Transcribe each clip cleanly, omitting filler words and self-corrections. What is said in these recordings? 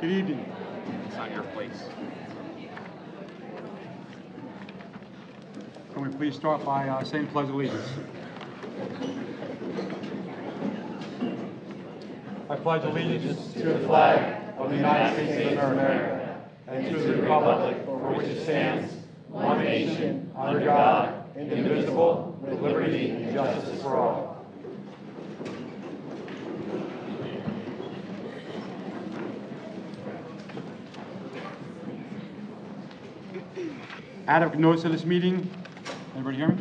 Good evening. It's not your place. Can we please start by saying pledge of allegiance? I pledge allegiance to the flag of the United States of America and to the republic for which it stands, one nation, under God, indivisible, with liberty and justice for all. Adequate notice of this meeting. Anybody hear me?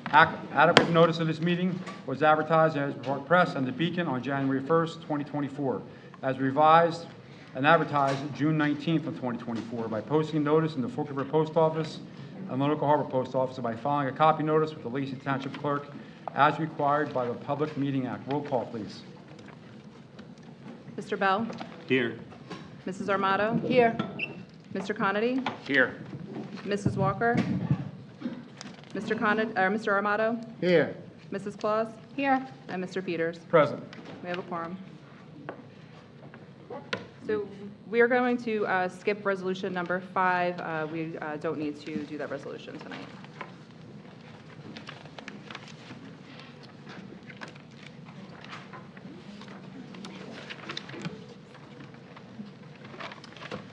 Adequate notice of this meeting was advertised in the Edgeworth Press and the Beacon on January 1st, 2024, as revised and advertised June 19th of 2024 by posting notice in the Fork River Post Office and the local Harbor Post Office and by filing a copy notice with the Lacey Township Clerk as required by the Public Meeting Act. Roll call, please. Mr. Bell? Here. Mrs. Armato? Here. Mr. Conity? Here. Mrs. Walker? Mr. Armato? Here. Mrs. Claus? Here. And Mr. Peters? Present. We have a quorum. So we are going to skip resolution number 5. We don't need to do that resolution tonight.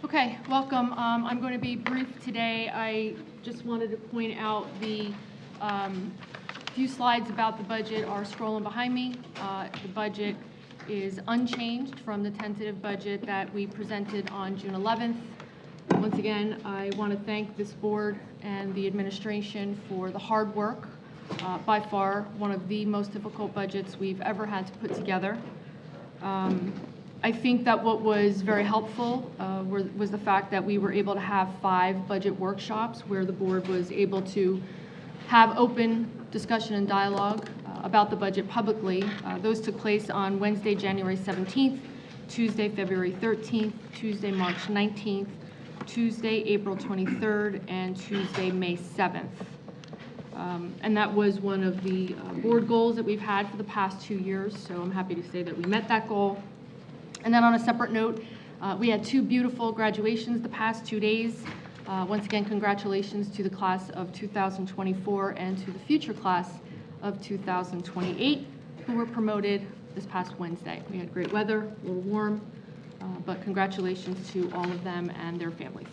Okay, welcome. I'm going to be brief today. I just wanted to point out the few slides about the budget are scrolling behind me. The budget is unchanged from the tentative budget that we presented on June 11th. Once again, I want to thank this board and the administration for the hard work. By far, one of the most difficult budgets we've ever had to put together. I think that what was very helpful was the fact that we were able to have 5 budget workshops where the board was able to have open discussion and dialogue about the budget publicly. Those took place on Wednesday, January 17th, Tuesday, February 13th, Tuesday, March 19th, Tuesday, April 23rd, and Tuesday, May 7th. And that was one of the board goals that we've had for the past 2 years, so I'm happy to say that we met that goal. And then on a separate note, we had 2 beautiful graduations the past 2 days. Once again, congratulations to the class of 2024 and to the future class of 2028 who were promoted this past Wednesday. We had great weather, a little warm, but congratulations to all of them and their families.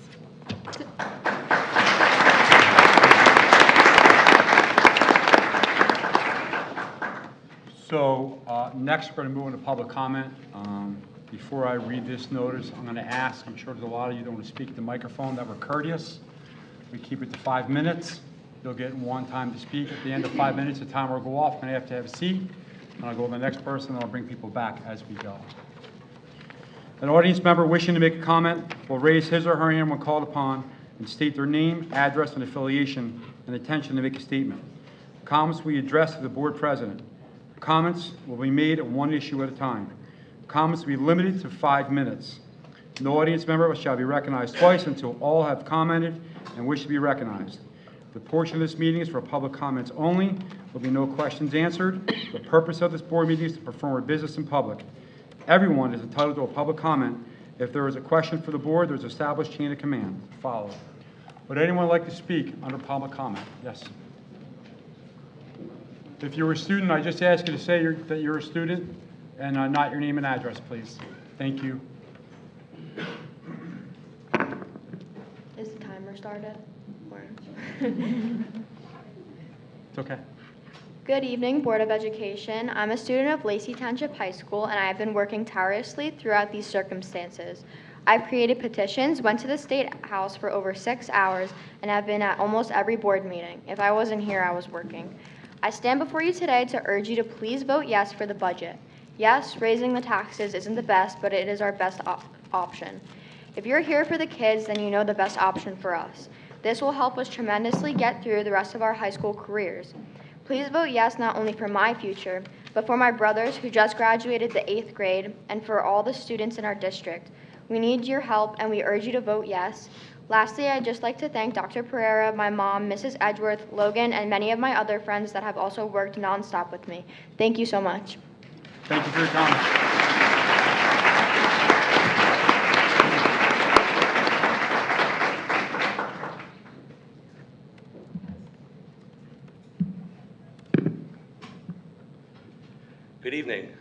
That's it. So next, we're going to move on to public comment. Before I read this notice, I'm going to ask, I'm sure there's a lot of you that want to speak to the microphone, that we're courteous. We keep it to 5 minutes. You'll get 1 time to speak. At the end of 5 minutes, the timer will go off, and I have to have a seat. And I'll go to the next person, and I'll bring people back as we go. An audience member wishing to make a comment will raise his or her hand when called upon and state their name, address, and affiliation, and intention to make a statement. Comments will be addressed to the board president. Comments will be made on 1 issue at a time. Comments will be limited to 5 minutes. No audience member shall be recognized twice until all have commented and wish to be recognized. The portion of this meeting is for public comments only. There will be no questions answered. The purpose of this board meeting is to perform our business in public. Everyone is entitled to a public comment. If there is a question for the board, there is an established chain of command. Follow. Would anyone like to speak under public comment? Yes. If you're a student, I just ask you to say that you're a student and not your name and address, please. Thank you. Is the timer started? Or- It's okay. Good evening, Board of Education. I'm a student of Lacey Township High School, and I have been working tirelessly throughout these circumstances. I've created petitions, went to the State House for over 6 hours, and have been at almost every board meeting. If I wasn't here, I was working. I stand before you today to urge you to please vote yes for the budget. Yes, raising the taxes isn't the best, but it is our best option. If you're here for the kids, then you know the best option for us. This will help us tremendously get through the rest of our high school careers. Please vote yes not only for my future, but for my brothers who just graduated the 8th grade and for all the students in our district. We need your help and we urge you to vote yes. Lastly, I'd just like to thank Dr. Pereira, my mom, Mrs. Edgeworth, Logan, and many of my other friends that have also worked nonstop with me. Thank you so much. Thank you for your comment. evening.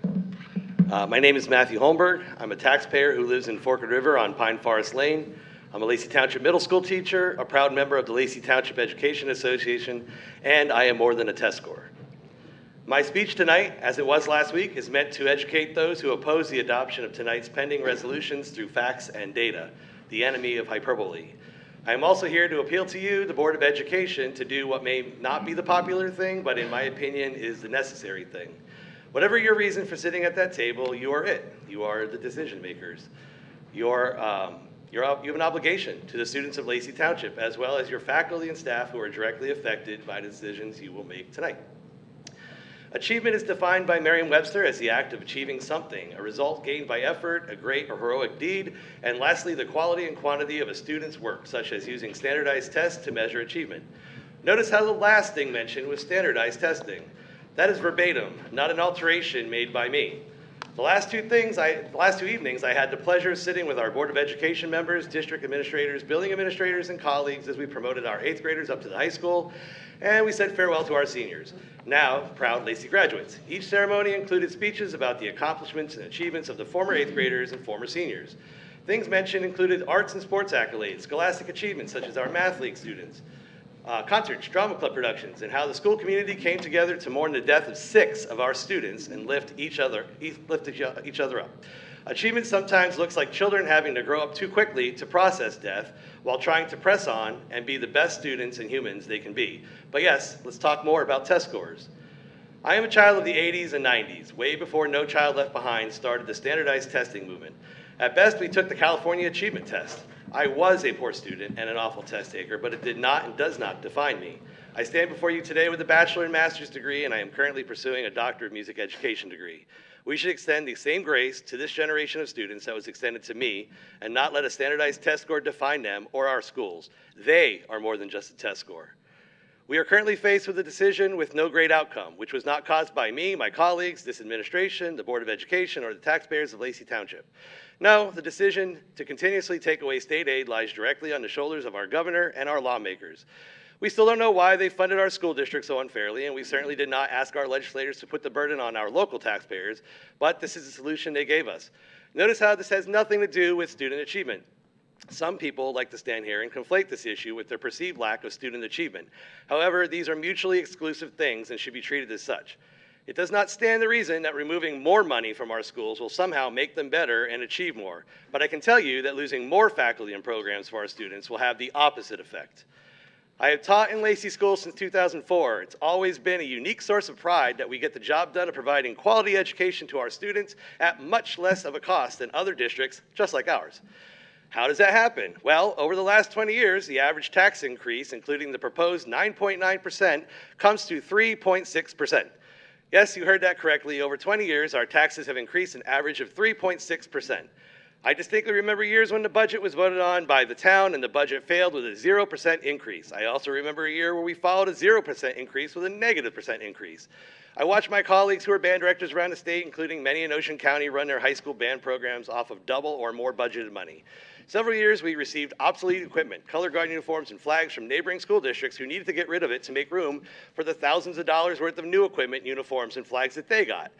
My name is Matthew Homberg. I'm a taxpayer who lives in Forked River on Pine Forest Lane. I'm a Lacey Township Middle School teacher, a proud member of the Lacey Township Education Association, and I am more than a test scorer. My speech tonight, as it was last week, is meant to educate those who oppose the adoption of tonight's pending resolutions through facts and data, the enemy of hyperbole. I am also here to appeal to you, the Board of Education, to do what may not be the popular thing, but in my opinion is the necessary thing. Whatever your reason for sitting at that table, you are it. You are the decision makers. You have an obligation to the students of Lacey Township, as well as your faculty and staff who are directly affected by the decisions you will make tonight. Achievement is defined by Merriam-Webster as the act of achieving something, a result gained by effort, a great or heroic deed, and lastly, the quality and quantity of a student's work, such as using standardized tests to measure achievement. Notice how the last thing mentioned was standardized testing. That is verbatim, not an alteration made by me. The last two evenings, I had the pleasure of sitting with our Board of Education members, district administrators, building administrators, and colleagues as we promoted our 8th graders up to the high school, and we said farewell to our seniors, now proud Lacey graduates. Each ceremony included speeches about the accomplishments and achievements of the former 8th graders and former seniors. Things mentioned included arts and sports accolades, scholastic achievements such as our math league students, concerts, drama club productions, and how the school community came together to mourn the death of 6 of our students and lift each other up. Achievement sometimes looks like children having to grow up too quickly to process death while trying to press on and be the best students and humans they can be. But yes, let's talk more about test scores. I am a child of the 80s and 90s, way before No Child Left Behind started the standardized testing movement. At best, we took the California Achievement Test. I was a poor student and an awful test taker, but it did not and does not define me. I stand before you today with a bachelor and master's degree, and I am currently pursuing a doctor of music education degree. We should extend the same grace to this generation of students that was extended to me, and not let a standardized test score define them or our schools. They are more than just a test score. We are currently faced with a decision with no great outcome, which was not caused by me, my colleagues, this administration, the Board of Education, or the taxpayers of Lacey Township. No, the decision to continuously take away state aid lies directly on the shoulders of our governor and our lawmakers. We still don't know why they funded our school district so unfairly, and we certainly did not ask our legislators to put the burden on our local taxpayers, but this is the solution they gave us. Notice how this has nothing to do with student achievement. Some people like to stand here and conflate this issue with their perceived lack of student achievement. However, these are mutually exclusive things and should be treated as such. It does not stand to reason that removing more money from our schools will somehow make them better and achieve more. But I can tell you that losing more faculty and programs for our students will have the opposite effect. I have taught in Lacey schools since 2004. It's always been a unique source of pride that we get the job done of providing quality education to our students at much less of a cost than other districts just like ours. How does that happen? Well, over the last 20 years, the average tax increase, including the proposed 9.9%, comes to 3.6%. Yes, you heard that correctly. Over 20 years, our taxes have increased an average of 3.6%. I distinctly remember years when the budget was voted on by the town and the budget failed with a 0% increase. I also remember a year where we followed a 0% increase with a negative % increase. I watched my colleagues who are band directors around the state, including many in Ocean County, run their high school band programs off of double or more budgeted money. Several years we received obsolete equipment, color guard uniforms, and flags from neighboring school districts who needed to get rid of it to make room for the thousands of dollars worth of new equipment, uniforms, and flags that they got.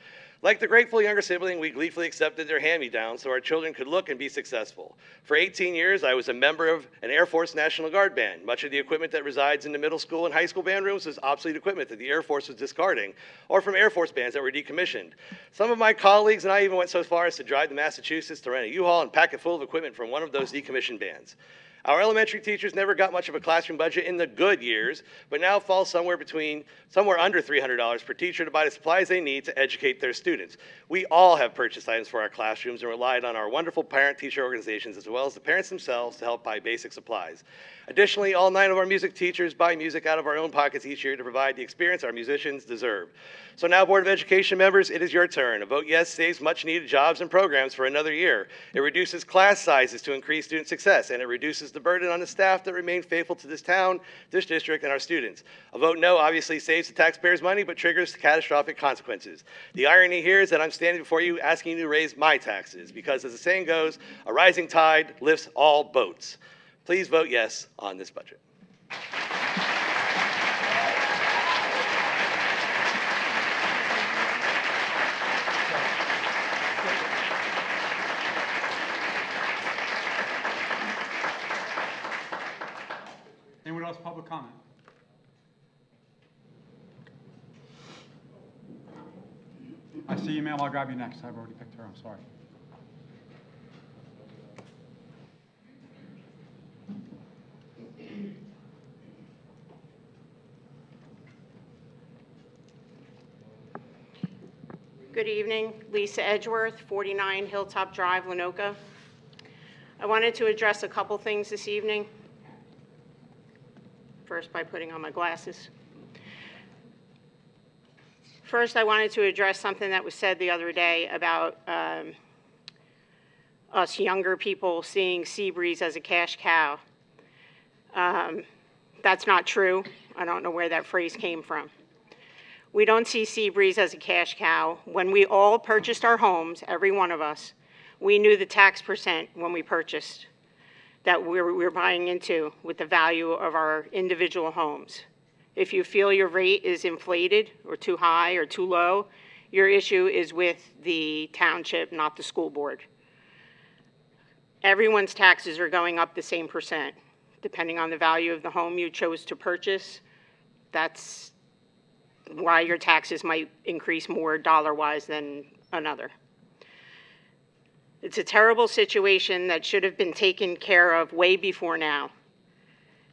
Like the grateful younger sibling, we gleefully accepted their hand-me-downs so our children could look and be successful. For 18 years, I was a member of an Air Force National Guard band. Much of the equipment that resides in the middle school and high school band rooms was obsolete equipment that the Air Force was discarding, or from Air Force bands that were decommissioned. Some of my colleagues and I even went so far as to drive to Massachusetts to rent a U-Haul and pack it full of equipment from one of those decommissioned bands. Our elementary teachers never got much of a classroom budget in the good years, but now fall somewhere under $300 per teacher to buy the supplies they need to educate their students. We all have purchased items for our classrooms and relied on our wonderful parent-teacher organizations as well as the parents themselves to help buy basic supplies. Additionally, all 9 of our music teachers buy music out of our own pockets each year to provide the experience our musicians deserve. So now, Board of Education members, it is your turn. A vote yes saves much-needed jobs and programs for another year. It reduces class sizes to increase student success, and it reduces the burden on the staff that remain faithful to this town, this district, and our students. A vote no obviously saves the taxpayers' money, but triggers catastrophic consequences. The irony here is that I'm standing before you asking you to raise my taxes, because as the saying goes, a rising tide lifts all boats. Please vote yes on this budget. female, I'll grab you next. I've already picked her, I'm sorry. Good evening, Lisa Edgeworth, 49 Hilltop Drive, Lenoka. I wanted to address a couple things this evening. First, by putting on my glasses. First, I wanted to address something that was said the other day about us younger people seeing Seabreeze as a cash cow. That's not true. I don't know where that phrase came from. We don't see Seabreeze as a cash cow. When we all purchased our homes, every one of us, we knew the tax percent when we purchased that we were buying into with the value of our individual homes. If you feel your rate is inflated or too high or too low, your issue is with the township, not the school board. Everyone's taxes are going up the same percent, depending on the value of the home you chose to purchase. That's why your taxes might increase more dollar-wise than another. It's a terrible situation that should have been taken care of way before now.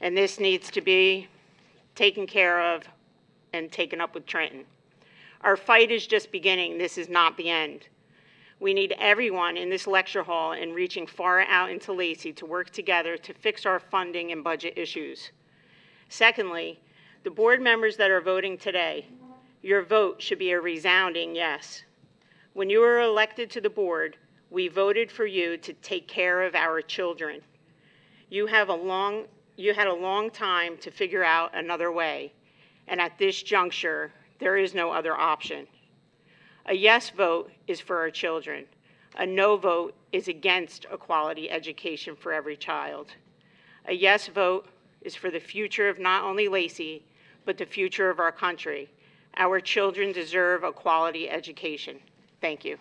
And this needs to be taken care of and taken up with Trenton. Our fight is just beginning. This is not the end. We need everyone in this lecture hall and reaching far out into Lacey to work together to fix our funding and budget issues. Secondly, the board members that are voting today, your vote should be a resounding yes. When you were elected to the board, we voted for you to take care of our children. You had a long time to figure out another way, and at this juncture, there is no other option. A yes vote is for our children. A no vote is against a quality education for every child. A yes vote is for the future of not only Lacey, but the future of our country. Our children deserve a quality education. Thank you.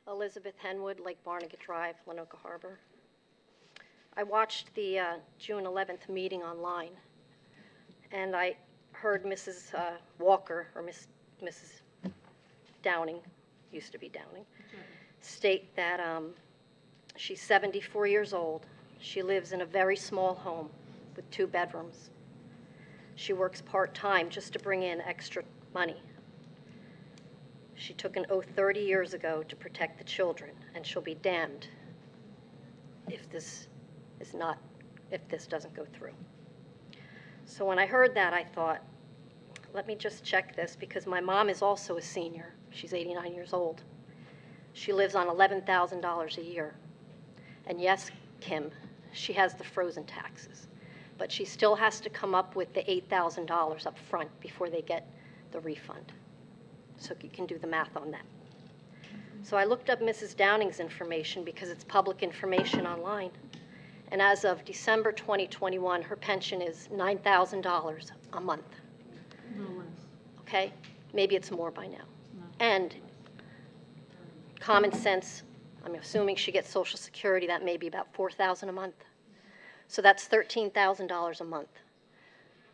Elizabeth Henwood, Lake Barnegat Drive, Lenoka Harbor. I watched the June 11th meeting online, and I heard Mrs. Walker, or Mrs. Downing, used to be Downing, state that she's 74 years old. She lives in a very small home with 2 bedrooms. She works part-time just to bring in extra money. She took an oath 30 years ago to protect the children, and she'll be damned if this doesn't go through. So when I heard that, I thought, let me just check this, because my mom is also a senior. She's 89 years old. She lives on $11,000 a year. And yes, Kim, she has the frozen taxes, but she still has to come up with the $8,000 up front before they get the refund. So you can do the math on that. So I looked up Mrs. Downing's information because it's public information online. And as of December 2021, her pension is $9,000 a month. No less. Okay? Maybe it's more by now. No. And common sense, I'm assuming she gets Social Security, that may be about $4,000 a month. So that's $13,000 a month.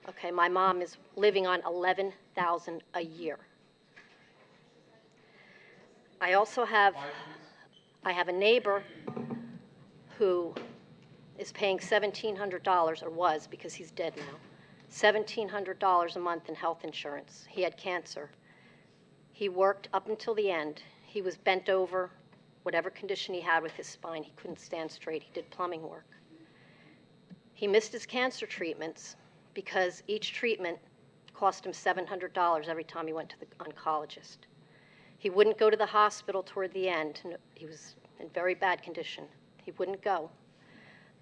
Okay, my mom is living on $11,000 a year. I also have a neighbor who is paying $1,700, or was, because he's dead now, $1,700 a month in health insurance. He had cancer. He worked up until the end. He was bent over, whatever condition he had with his spine. He couldn't stand straight. He did plumbing work. He missed his cancer treatments because each treatment cost him $700 every time he went to the oncologist. He wouldn't go to the hospital toward the end. He was in very bad condition. He wouldn't go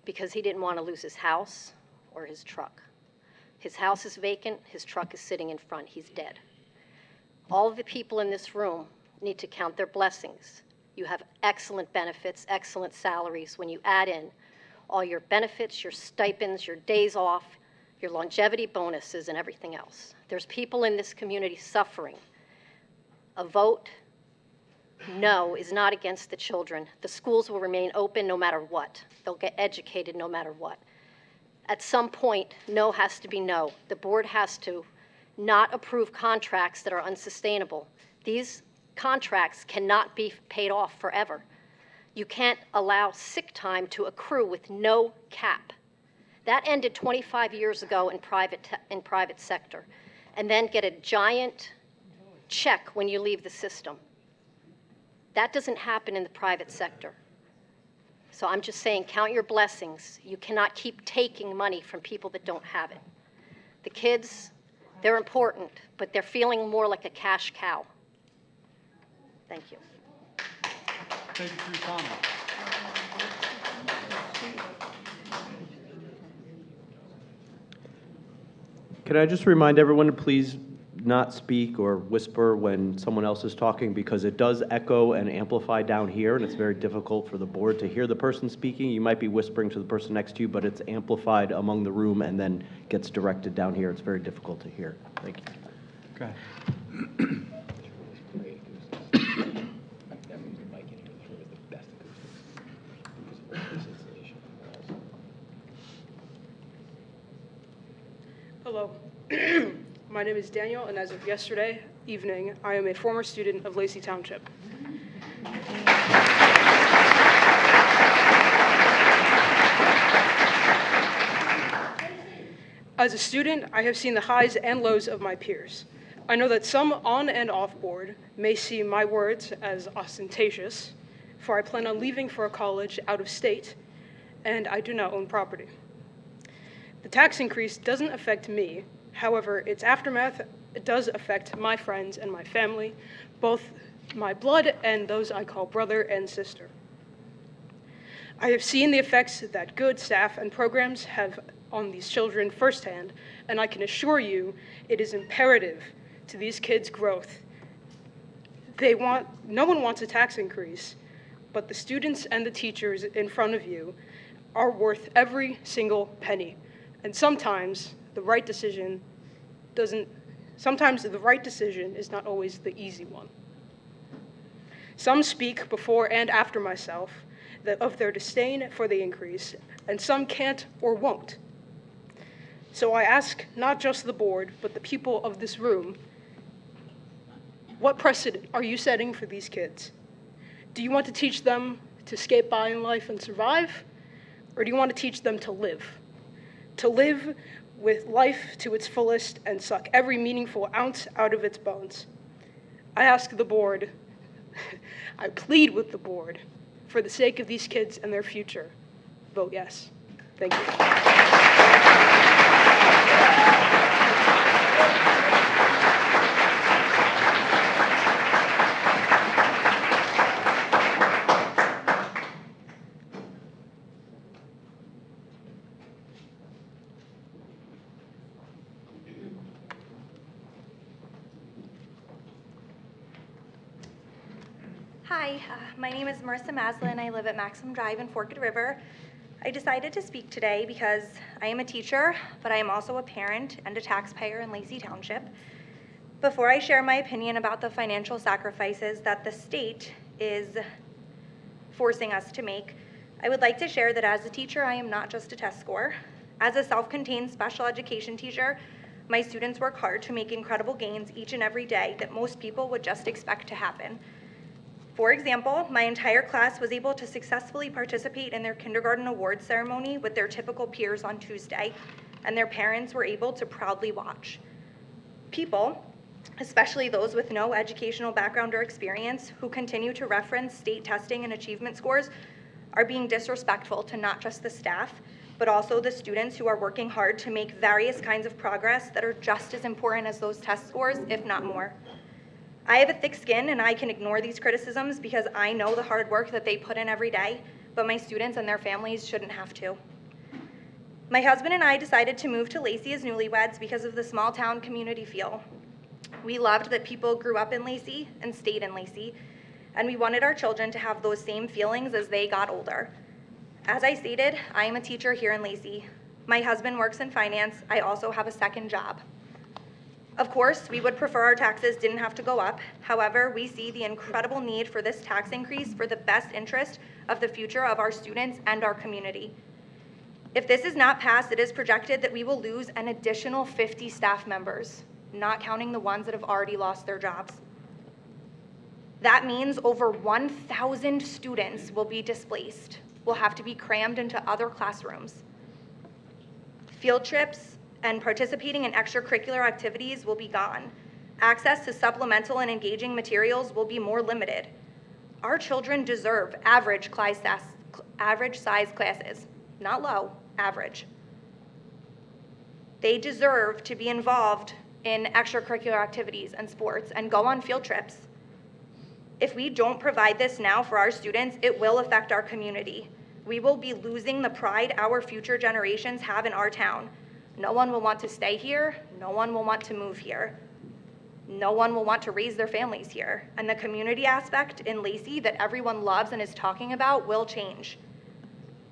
because he didn't want to lose his house or his truck. His house is vacant. His truck is sitting in front. He's dead. All of the people in this room need to count their blessings. You have excellent benefits, excellent salaries. When you add in all your benefits, your stipends, your days off, your longevity bonuses, and everything else. There's people in this community suffering. A vote no is not against the children. The schools will remain open no matter what. They'll get educated no matter what. At some point, no has to be no. The board has to not approve contracts that are unsustainable. These contracts cannot be paid off forever. You can't allow sick time to accrue with no cap. That ended 25 years ago in private sector, and then get a giant check when you leave the system. That doesn't happen in the private sector. So I'm just saying, count your blessings. You cannot keep taking money from people that don't have it. The kids, they're important, but they're feeling more like a cash cow. Thank you. Thank you for your comment. Can I just remind everyone to please not speak or whisper when someone else is talking, because it does echo and amplify down here, and it's very difficult for the board to hear the person speaking. You might be whispering to the person next to you, but it's amplified among the room and then gets directed down here. It's very difficult to hear. Thank you. Okay. Hello. My name is Daniel, and as of yesterday evening, I am a former student of Lacey Township. As a student, I have seen the highs and lows of my peers. I know that some on and off board may see my words as ostentatious, for I plan on leaving for a college out of state, and I do not own property. The tax increase doesn't affect me. However, its aftermath does affect my friends and my family, both my blood and those I call brother and sister. I have seen the effects that good staff and programs have on these children firsthand, and I can assure you it is imperative to these kids' growth. No one wants a tax increase, but the students and the teachers in front of you are worth every single penny. And sometimes the right decision is not always the easy one. Some speak before and after myself of their disdain for the increase, and some can't or won't. So I ask not just the board, but the people of this room, what precedent are you setting for these kids? Do you want to teach them to skate by in life and survive? Or do you want to teach them to live? To live with life to its fullest and suck every meaningful ounce out of its bones. I ask the board, I plead with the board, for the sake of these kids and their future, vote yes. Thank you. Hi, my name is Marissa Maslin. I live at Maxim Drive in Forked River. I decided to speak today because I am a teacher, but I am also a parent and a taxpayer in Lacey Township. Before I share my opinion about the financial sacrifices that the state is forcing us to make, I would like to share that as a teacher, I am not just a test score. As a self-contained special education teacher, my students work hard to make incredible gains each and every day that most people would just expect to happen. For example, my entire class was able to successfully participate in their kindergarten awards ceremony with their typical peers on Tuesday, and their parents were able to proudly watch. People, especially those with no educational background or experience, who continue to reference state testing and achievement scores, are being disrespectful to not just the staff, but also the students who are working hard to make various kinds of progress that are just as important as those test scores, if not more. I have a thick skin and I can ignore these criticisms because I know the hard work that they put in every day, but my students and their families shouldn't have to. My husband and I decided to move to Lacey as newlyweds because of the small town community feel. We loved that people grew up in Lacey and stayed in Lacey, and we wanted our children to have those same feelings as they got older. As I stated, I am a teacher here in Lacey. My husband works in finance. I also have a second job. Of course, we would prefer our taxes didn't have to go up. However, we see the incredible need for this tax increase for the best interest of the future of our students and our community. If this is not passed, it is projected that we will lose an additional 50 staff members, not counting the ones that have already lost their jobs. That means over 1,000 students will be displaced, will have to be crammed into other classrooms. Field trips and participating in extracurricular activities will be gone. Access to supplemental and engaging materials will be more limited. Our children deserve average size classes, not low, average. They deserve to be involved in extracurricular activities and sports and go on field trips. If we don't provide this now for our students, it will affect our community. We will be losing the pride our future generations have in our town. No one will want to stay here. No one will want to move here. No one will want to raise their families here. And the community aspect in Lacey that everyone loves and is talking about will change.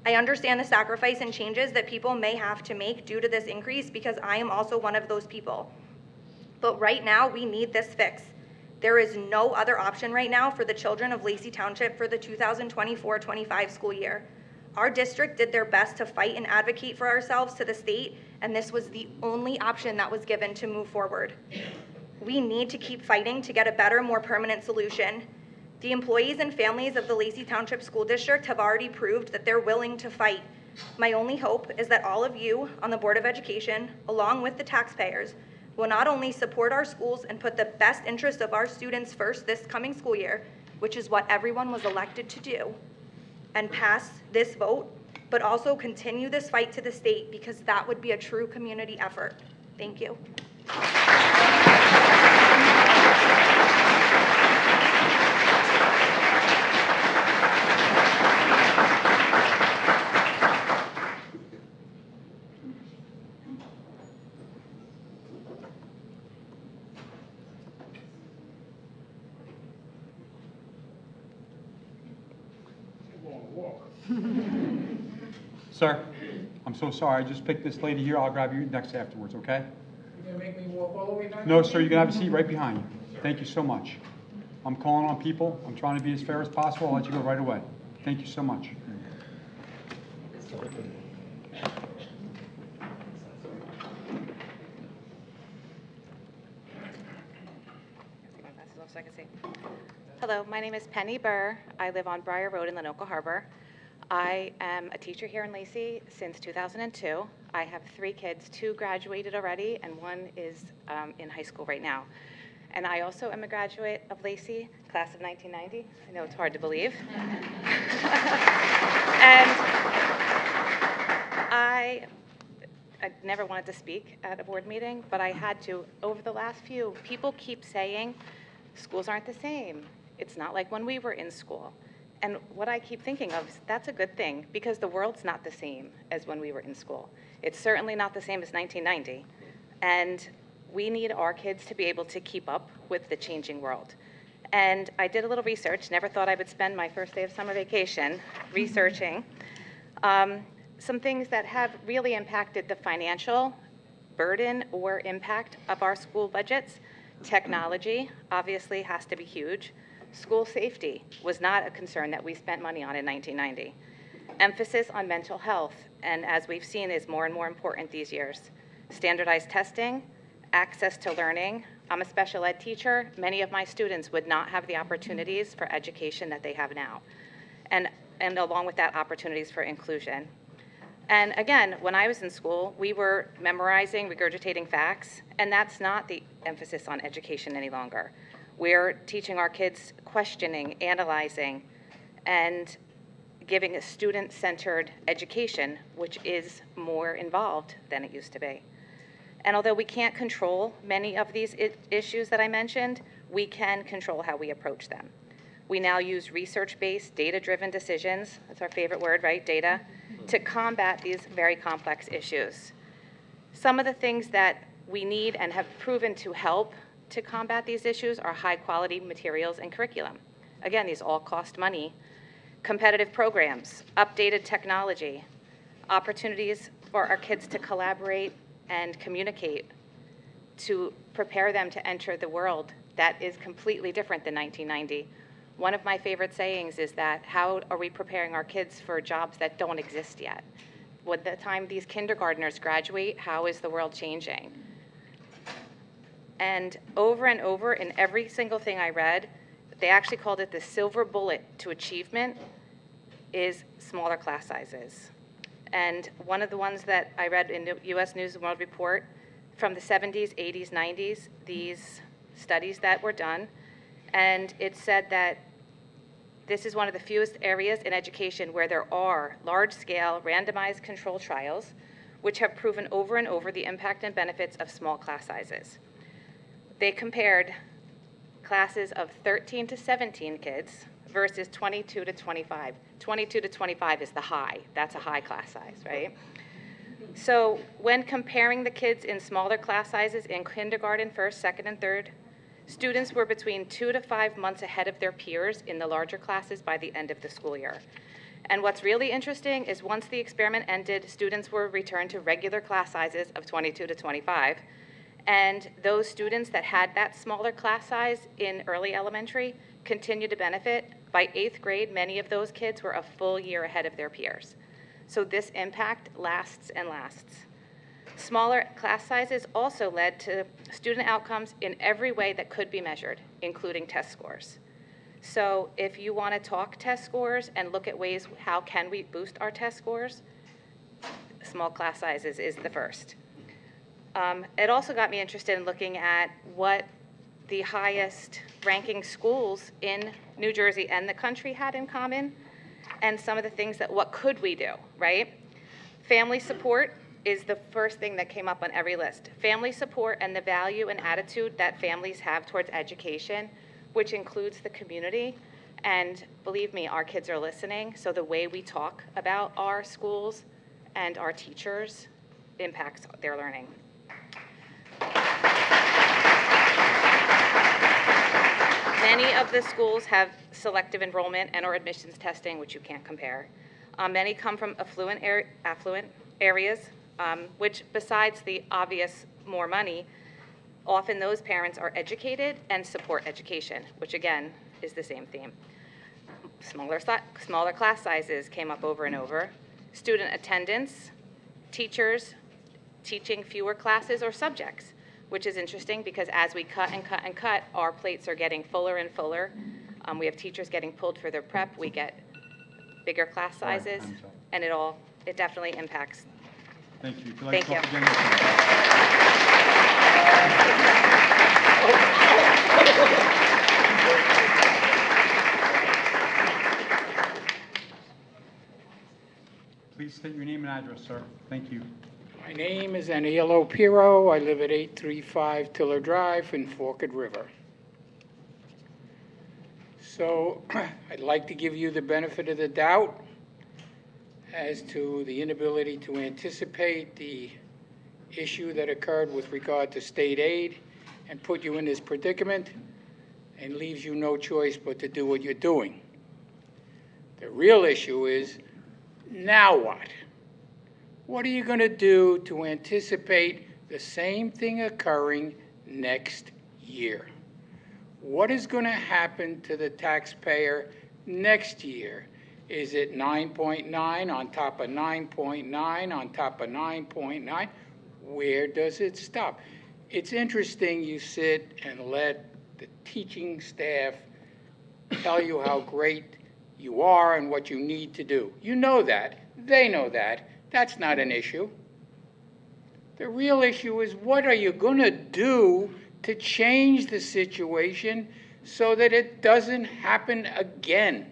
I understand the sacrifice and changes that people may have to make due to this increase because I am also one of those people. But right now, we need this fix. There is no other option right now for the children of Lacey Township for the 2024-25 school year. Our district did their best to fight and advocate for ourselves to the state, and this was the only option that was given to move forward. We need to keep fighting to get a better, more permanent solution. The employees and families of the Lacey Township School District have already proved that they're willing to fight. My only hope is that all of you on the Board of Education, along with the taxpayers, will not only support our schools and put the best interest of our students first this coming school year, which is what everyone was elected to do, and pass this vote, but also continue this fight to the state because that would be a true community effort. Thank you. Sir, I'm so sorry. I just picked this lady here. I'll grab you next afterwards, okay? You're gonna make me walk all the way back? No, sir, you can have a seat right behind you. Thank you so much. I'm calling on people. I'm trying to be as fair as possible. I'll let you go right away. Thank you so much. Hello, my name is Penny Burr. I live on Briar Road in Lenoka Harbor. I am a teacher here in Lacey since 2002. I have 3 kids, 2 graduated already, and 1 is in high school right now. And I also am a graduate of Lacey, class of 1990. I know it's hard to believe. And I never wanted to speak at a board meeting, but I had to. Over the last few, people keep saying schools aren't the same. It's not like when we were in school. And what I keep thinking of is that's a good thing because the world's not the same as when we were in school. It's certainly not the same as 1990. And we need our kids to be able to keep up with the changing world. And I did a little research, never thought I would spend my first day of summer vacation researching some things that have really impacted the financial burden or impact of our school budgets. Technology obviously has to be huge. School safety was not a concern that we spent money on in 1990. Emphasis on mental health, and as we've seen, is more and more important these years. Standardized testing, access to learning. I'm a special ed teacher. Many of my students would not have the opportunities for education that they have now. And along with that, opportunities for inclusion. And again, when I was in school, we were memorizing, regurgitating facts, and that's not the emphasis on education any longer. We're teaching our kids questioning, analyzing, and giving a student-centered education, which is more involved than it used to be. And although we can't control many of these issues that I mentioned, we can control how we approach them. We now use research-based, data-driven decisions, that's our favorite word, right, data, to combat these very complex issues. Some of the things that we need and have proven to help to combat these issues are high-quality materials and curriculum. Again, these all cost money. Competitive programs, updated technology, opportunities for our kids to collaborate and communicate, to prepare them to enter the world that is completely different than 1990. One of my favorite sayings is that, how are we preparing our kids for jobs that don't exist yet? By the time these kindergartners graduate, how is the world changing? And over in every single thing I read, they actually called it the silver bullet to achievement is smaller class sizes. And one of the ones that I read in the US News and World Report from the 70s, 80s, 90s, these studies that were done, and it said that this is one of the fewest areas in education where there are large-scale randomized control trials which have proven over and over the impact and benefits of small class sizes. They compared classes of 13 to 17 kids versus 22 to 25. 22 to 25 is the high. That's a high class size, right? So when comparing the kids in smaller class sizes in kindergarten, first, second, and third, students were between 2 to 5 months ahead of their peers in the larger classes by the end of the school year. And what's really interesting is once the experiment ended, students were returned to regular class sizes of 22 to 25. And those students that had that smaller class size in early elementary continued to benefit. By 8th grade, many of those kids were a full year ahead of their peers. So this impact lasts and lasts. Smaller class sizes also led to student outcomes in every way that could be measured, including test scores. So if you want to talk test scores and look at ways how can we boost our test scores, small class sizes is the first. It also got me interested in looking at what the highest ranking schools in New Jersey and the country had in common, and some of the things that what could we do, right? Family support is the first thing that came up on every list. Family support and the value and attitude that families have towards education, which includes the community. And believe me, our kids are listening, so the way we talk about our schools and our teachers impacts their learning. Many of the schools have selective enrollment and or admissions testing, which you can't compare. Many come from affluent areas, which besides the obvious more money, often those parents are educated and support education, which again is the same theme. Smaller class sizes came up over and over. Student attendance, teachers teaching fewer classes or subjects, which is interesting because as we cut and cut and cut, our plates are getting fuller and fuller. We have teachers getting pulled for their prep. We get bigger class sizes, and it definitely impacts. Thank you. Thank you. Please state your name and address, sir. Thank you. My name is Aniello Piro. I live at 835 Tiller Drive in Forked River. So I'd like to give you the benefit of the doubt as to the inability to anticipate the issue that occurred with regard to state aid and put you in this predicament and leaves you no choice but to do what you're doing. The real issue is, now what? What are you going to do to anticipate the same thing occurring next year? What is going to happen to the taxpayer next year? Is it 9.9 on top of 9.9 on top of 9.9? Where does it stop? It's interesting you sit and let the teaching staff tell you how great you are and what you need to do. You know that. They know that. That's not an issue. The real issue is, what are you going to do to change the situation so that it doesn't happen again?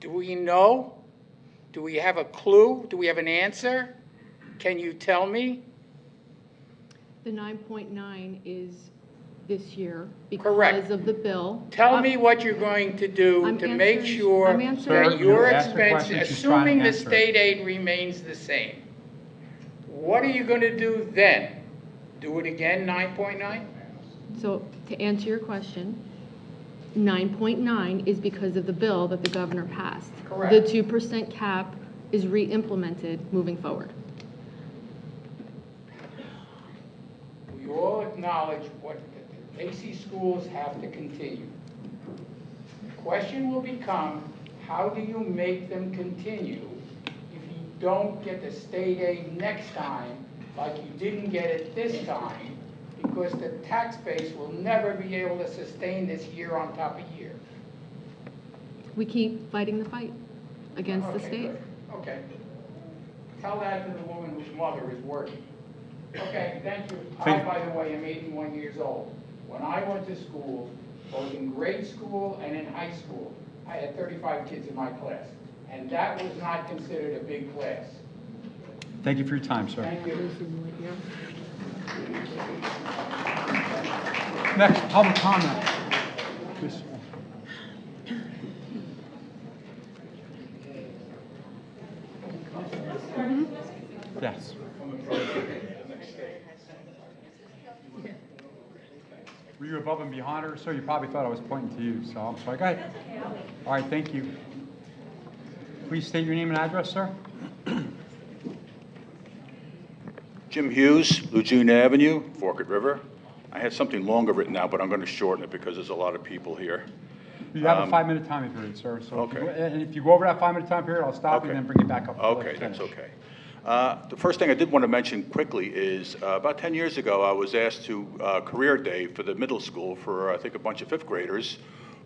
Do we know? Do we have a clue? Do we have an answer? Can you tell me? The 9.9 is this year Correct. because of the bill. Tell me what you're going to do to make sure that your expense, assuming the state aid remains the same. What are you going to do then? Do it again, 9.9? So to answer your question, 9.9 is because of the bill that the governor passed. Correct. The 2% cap is re-implemented moving forward. We all acknowledge what the Lacey schools have to continue. The question will become, how do you make them continue if you don't get the state aid next time like you didn't get it this time, because the tax base will never be able to sustain this year on top of year? We keep fighting the fight against the Okay, state. good. Okay. Tell that to the woman whose mother is working. Okay, thank you. I, by the way, am 81 years old. When I went to school, both in grade school and in high school, I had 35 kids in my class, and that was not considered a big class. Thank you for your time, sir. Thank you. Next, public comment. Please. Yes. Were you above and behind her, sir? You probably thought I was pointing to you, so I'm sorry. Go ahead. All right, thank you. Please state your name and address, sir. Jim Hughes, Regina Avenue, Forked River. I had something longer written out, but I'm going to shorten it because there's a lot of people here. You have a 5-minute time period, sir. So Okay. if you go over that 5-minute time period, I'll stop you and then bring it back up. Okay, that's okay. The first thing I did want to mention quickly is about 10 years ago, I was asked to career day for the middle school for, I think, a bunch of fifth graders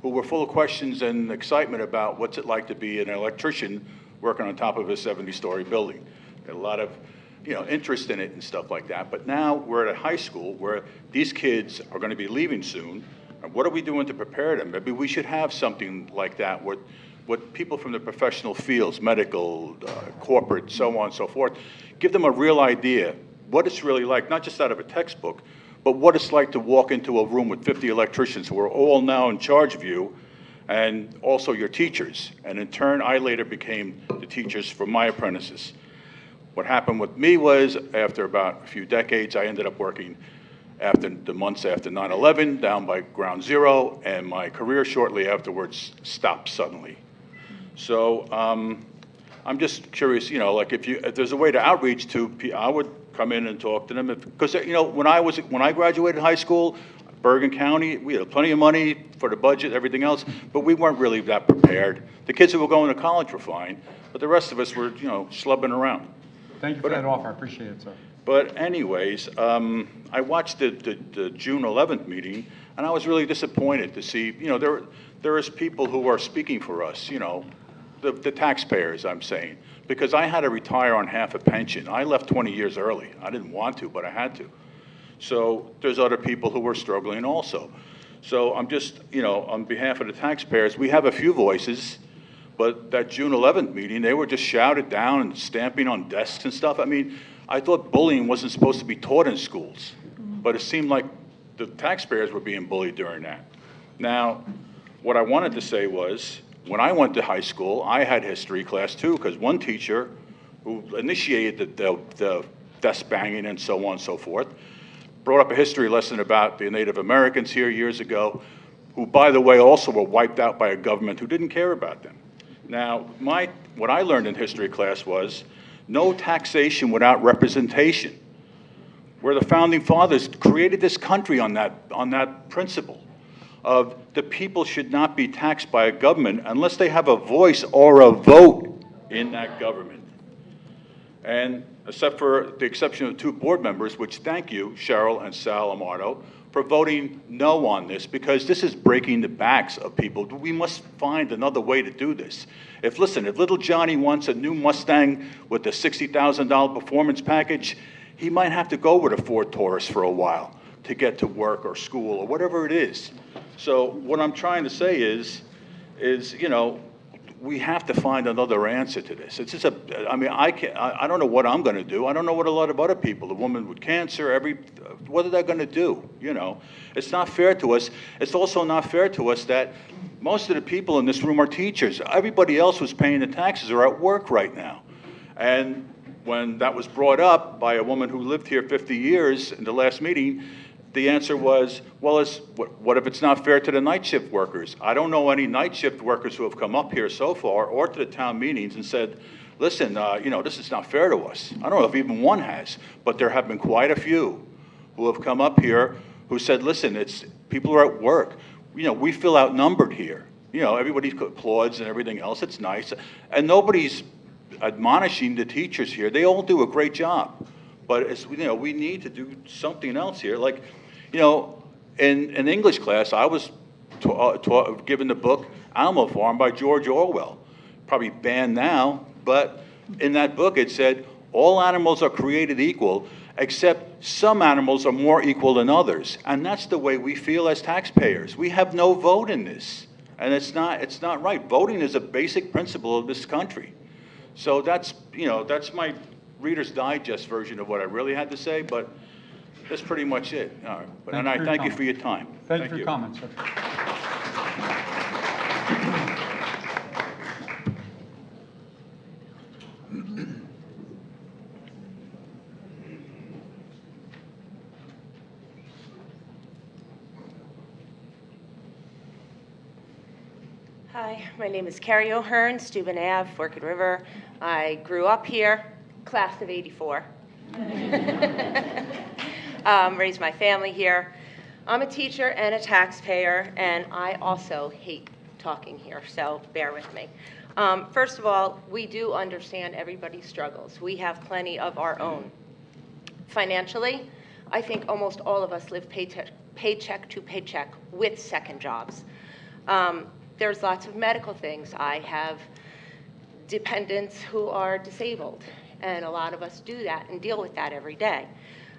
who were full of questions and excitement about what's it like to be an electrician working on top of a 70-story building. Had a lot of interest in it and stuff like that. But now we're at a high school where these kids are going to be leaving soon. And what are we doing to prepare them? Maybe we should have something like that what people from the professional fields, medical, corporate, so on and so forth, give them a real idea what it's really like, not just out of a textbook, but what it's like to walk into a room with 50 electricians who are all now in charge of you, and also your teachers. And in turn, I later became the teachers for my apprentices. What happened with me was, after about a few decades, I ended up working after the months after 9/11 down by ground zero, and my career shortly afterwards stopped suddenly. So I'm just curious, like if there's a way to outreach to, I would come in and talk to them, because when I graduated high school, Bergen County, we had plenty of money for the budget, everything else, but we weren't really that prepared. The kids who were going to college were fine, but the rest of us were, schlubbing around. Thank you for that offer. I appreciate it, sir. But anyways, I watched the June 11th meeting, and I was really disappointed to see, there is people who are speaking for us, the taxpayers, I'm saying, because I had to retire on half a pension. I left 20 years early. I didn't want to, but I had to. So there's other people who were struggling also. So I'm just, on behalf of the taxpayers, we have a few voices, but that June 11th meeting, they were just shouted down and stamping on desks and stuff. I mean, I thought bullying wasn't supposed to be taught in schools, but it seemed like the taxpayers were being bullied during that. Now, what I wanted to say was, when I went to high school, I had history class too, because one teacher who initiated the desk banging and so on and so forth brought up a history lesson about the Native Americans here years ago, who, by the way, also were wiped out by a government who didn't care about them. Now, what I learned in history class was no taxation without representation, where the founding fathers created this country on that principle of the people should not be taxed by a government unless they have a voice or a vote in that government. And except for the exception of 2 board members, which thank you, Cheryl and Sal Amardo, for voting no on this, because this is breaking the backs of people. We must find another way to do this. If little Johnny wants a new Mustang with a $60,000 performance package, he might have to go with a Ford Taurus for a while to get to work or school or whatever it is. So what I'm trying to say is we have to find another answer to this. It's just I don't know what I'm going to do. I don't know what a lot of other people, the woman with cancer, what are they going to do? It's not fair to us. It's also not fair to us that most of the people in this room are teachers. Everybody else who's paying the taxes are at work right now. And when that was brought up by a woman who lived here 50 years in the last meeting, the answer was, well, what if it's not fair to the night shift workers? I don't know any night shift workers who have come up here so far or to the town meetings and said, listen, this is not fair to us. I don't know if even one has, but there have been quite a few who have come up here who said, listen, people are at work. We feel outnumbered here. Everybody applauds and everything else. It's nice. And nobody's admonishing the teachers here. They all do a great job. But we need to do something else here. Like, in English class, I was given the book Animal Farm by George Orwell. Probably banned now, but in that book it said, all animals are created equal, except some animals are more equal than others. And that's the way we feel as taxpayers. We have no vote in this. And it's not right. Voting is a basic principle of this country. So that's my Reader's Digest version of what I really had to say, but that's pretty much it. All right. And I thank you for your time. Thank you for your comments, sir. Hi, my name is Carrie Oar, Steuben Ave, Forked River. I grew up here, class of '84. Raised my family here. I'm a teacher and a taxpayer, and I also hate talking here, so bear with me. First of all, we do understand everybody's struggles. We have plenty of our own. Financially, I think almost all of us live paycheck to paycheck with second jobs. There's lots of medical things. I have dependents who are disabled, and a lot of us do that and deal with that every day.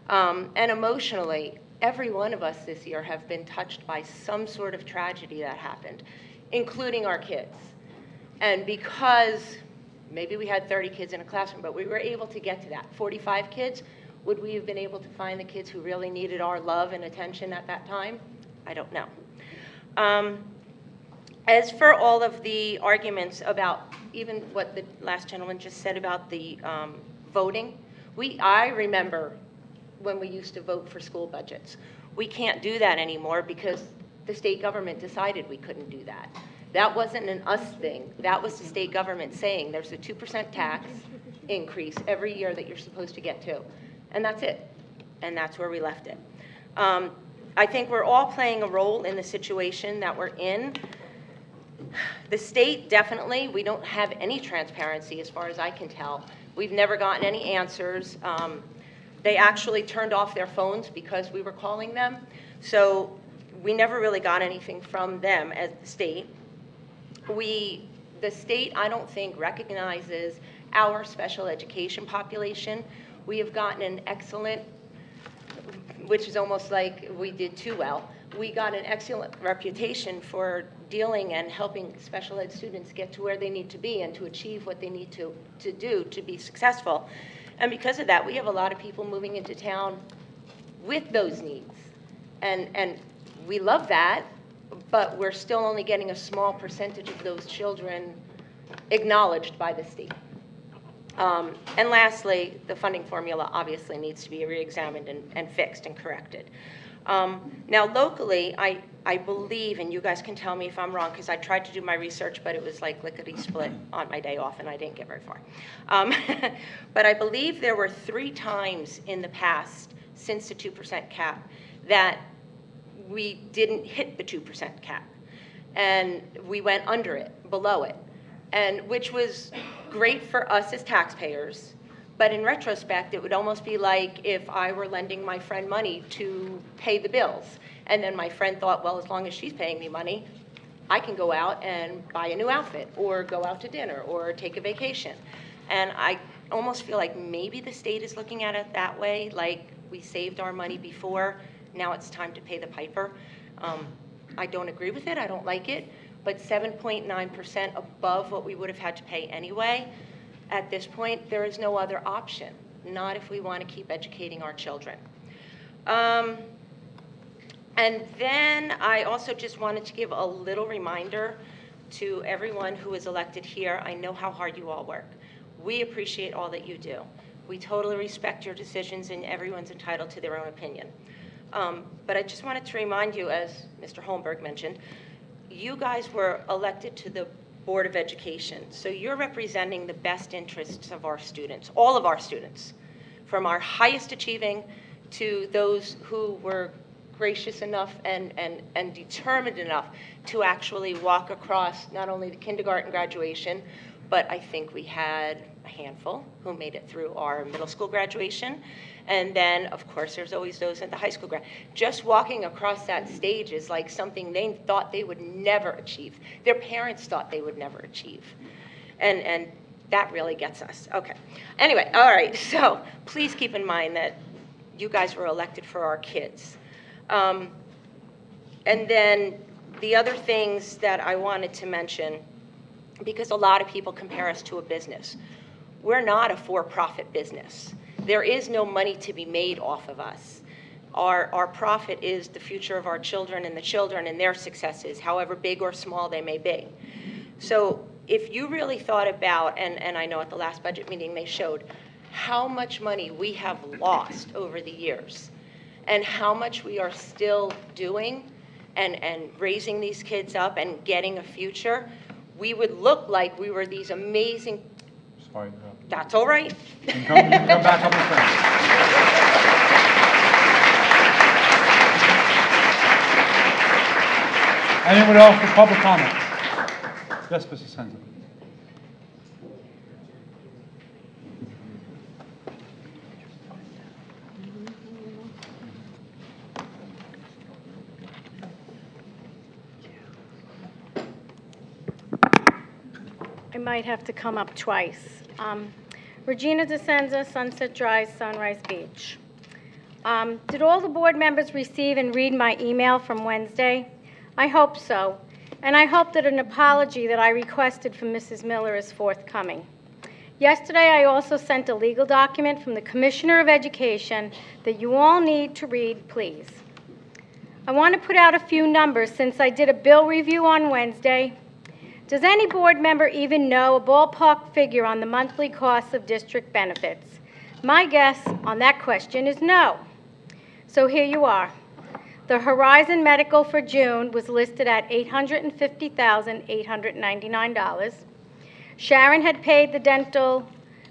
And emotionally, every one of us this year have been touched by some sort of tragedy that happened, including our kids. And because maybe we had 30 kids in a classroom, but we were able to get to that. 45 kids, would we have been able to find the kids who really needed our love and attention at that time? I don't know. As for all of the arguments about even what the last gentleman just said about the voting, I remember when we used to vote for school budgets. We can't do that anymore because the state government decided we couldn't do that. That wasn't an us thing. That was the state government saying there's a 2% tax increase every year that you're supposed to get to. And that's it. And that's where we left it. I think we're all playing a role in the situation that we're in. The state, definitely, we don't have any transparency as far as I can tell. We've never gotten any answers. They actually turned off their phones because we were calling them. So we never really got anything from them as the state. The state, I don't think, recognizes our special education population. We have gotten an excellent, which is almost like we did too well. We got an excellent reputation for dealing and helping special ed students get to where they need to be and to achieve what they need to do to be successful. And because of that, we have a lot of people moving into town with those needs. And we love that, but we're still only getting a small percentage of those children acknowledged by the state. And lastly, the funding formula obviously needs to be reexamined and fixed and corrected. Now locally, I believe, and you guys can tell me if I'm wrong, because I tried to do my research, but it was like lickety-split on my day off, and I didn't get very far. But I believe there were 3 times in the past, since the 2% cap, that we didn't hit the 2% cap. And we went under it, below it, and which was great for us as taxpayers. But in retrospect, it would almost be like if I were lending my friend money to pay the bills. And then my friend thought, well, as long as she's paying me money, I can go out and buy a new outfit or go out to dinner or take a vacation. And I almost feel like maybe the state is looking at it that way, like we saved our money before, now it's time to pay the piper. I don't agree with it, I don't like it, but 7.9% above what we would have had to pay anyway. At this point, there is no other option, not if we want to keep educating our children. And then I also just wanted to give a little reminder to everyone who is elected here. I know how hard you all work. We appreciate all that you do. We totally respect your decisions, and everyone's entitled to their own opinion. But I just wanted to remind you, as Mr. Homberg mentioned, you guys were elected to the Board of Education, so you're representing the best interests of our students, all of our students, from our highest achieving to those who were gracious enough and determined enough to actually walk across not only the kindergarten graduation, but I think we had a handful who made it through our middle school graduation. And then, of course, there's always those at the high school grad. Just walking across that stage is like something they thought they would never achieve. Their parents thought they would never achieve. And that really gets us. Okay. Anyway, all right. So please keep in mind that you guys were elected for our kids. And then the other things that I wanted to mention, because a lot of people compare us to a business. We're not a for-profit business. There is no money to be made off of us. Our profit is the future of our children and the children and their successes, however big or small they may be. So if you really thought about, and I know at the last budget meeting they showed, how much money we have lost over the years and how much we are still doing and raising these kids up and getting a future, we would look like we were these amazing. Sorry. That's all right. You can come back up in front. Anyone else for public comment? Yes, Mrs. Sendas. I might have to come up twice. Regina Des Sendas, Sunset Drive, Sunrise Beach. Did all the board members receive and read my email from Wednesday? I hope so, and I hope that an apology that I requested from Mrs. Miller is forthcoming. Yesterday, I also sent a legal document from the Commissioner of Education that you all need to read, please. I want to put out a few numbers since I did a bill review on Wednesday. Does any board member even know a ballpark figure on the monthly costs of district benefits? My guess on that question is no. So here you are. The Horizon Medical for June was listed at $850,899. Sharon had paid the dental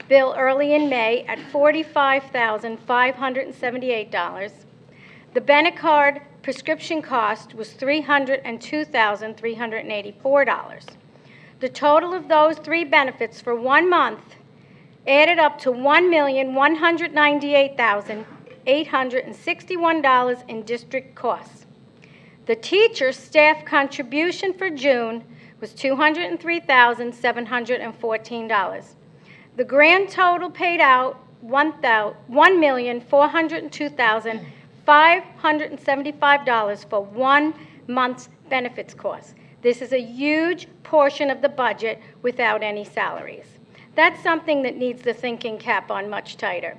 bill early in May at $45,578. The Benta card prescription cost was $302,384. The total of those three benefits for 1 month added up to $1,198,861 in district costs. The teacher staff contribution for June was $203,714. The grand total paid out $1,402,575 for 1 month's benefits costs. This is a huge portion of the budget without any salaries. That's something that needs the thinking cap on much tighter.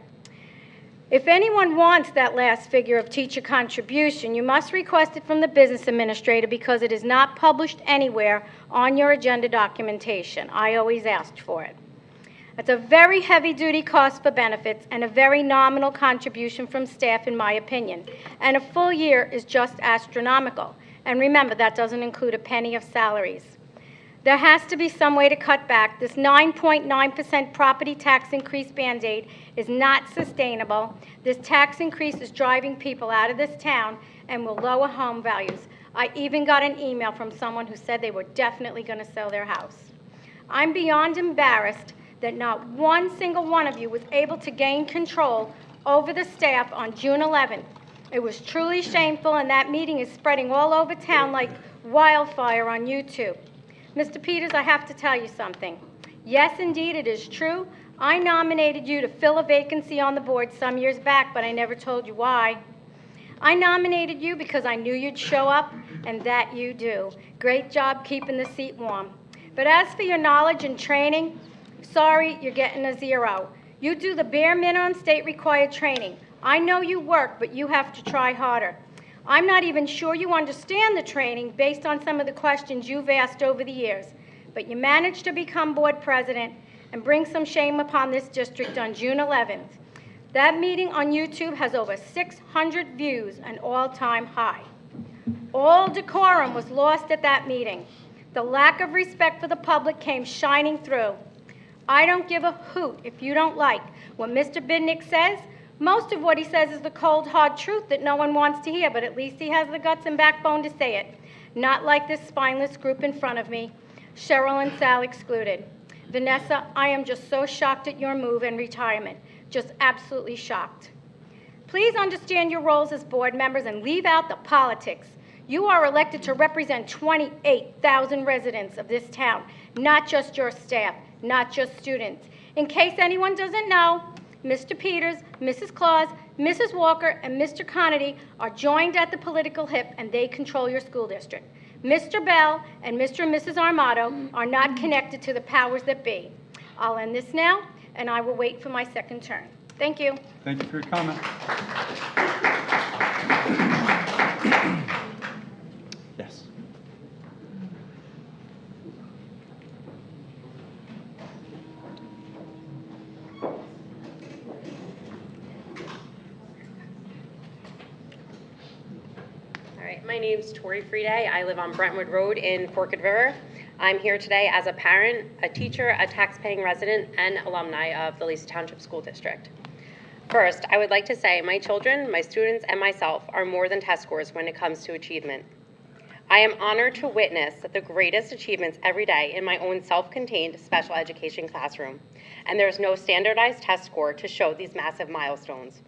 If anyone wants that last figure of teacher contribution, you must request it from the business administrator because it is not published anywhere on your agenda documentation. I always asked for it. It's a very heavy-duty cost for benefits and a very nominal contribution from staff, in my opinion. And a full year is just astronomical. And remember, that doesn't include a penny of salaries. There has to be some way to cut back. This 9.9% property tax increase Band-Aid is not sustainable. This tax increase is driving people out of this town and will lower home values. I even got an email from someone who said they were definitely going to sell their house. I'm beyond embarrassed that not one single one of you was able to gain control over the staff on June 11th. It was truly shameful, and that meeting is spreading all over town like wildfire on YouTube. Mr. Peters, I have to tell you something. Yes, indeed, it is true. I nominated you to fill a vacancy on the board some years back, but I never told you why. I nominated you because I knew you'd show up, and that you do. Great job keeping the seat warm. But as for your knowledge and training, sorry, you're getting a 0. You do the bare minimum state-required training. I know you work, but you have to try harder. I'm not even sure you understand the training based on some of the questions you've asked over the years, but you managed to become board president. and bring some shame upon this district on June 11th. That meeting on YouTube has over 600 views, an all-time high. All decorum was lost at that meeting. The lack of respect for the public came shining through. I don't give a hoot if you don't like what Mr. Bidnick says. Most of what he says is the cold, hard truth that no one wants to hear, but at least he has the guts and backbone to say it. Not like this spineless group in front of me, Cheryl and Sal excluded. Vanessa, I am just so shocked at your move and retirement. Just absolutely shocked. Please understand your roles as board members and leave out the politics. You are elected to represent 28,000 residents of this town, not just your staff, not just students. In case anyone doesn't know, Mr. Peters, Mrs. Claus, Mrs. Walker, and Mr. Conity are joined at the political hip, and they control your school district. Mr. Bell and Mr. and Mrs. Armato are not connected to the powers that be. I'll end this now, and I will wait for my second turn. Thank you. Thank you for your comment. Yes. All right, my name's Tori Friday. I live on Brentwood Road in Forked River. I'm here today as a parent, a teacher, a tax-paying resident, and alumni of the Lacey Township School District. First, I would like to say my children, my students, and myself are more than test scores when it comes to achievement. I am honored to witness the greatest achievements every day in my own self-contained special education classroom, and there's no standardized test score to show these massive milestones.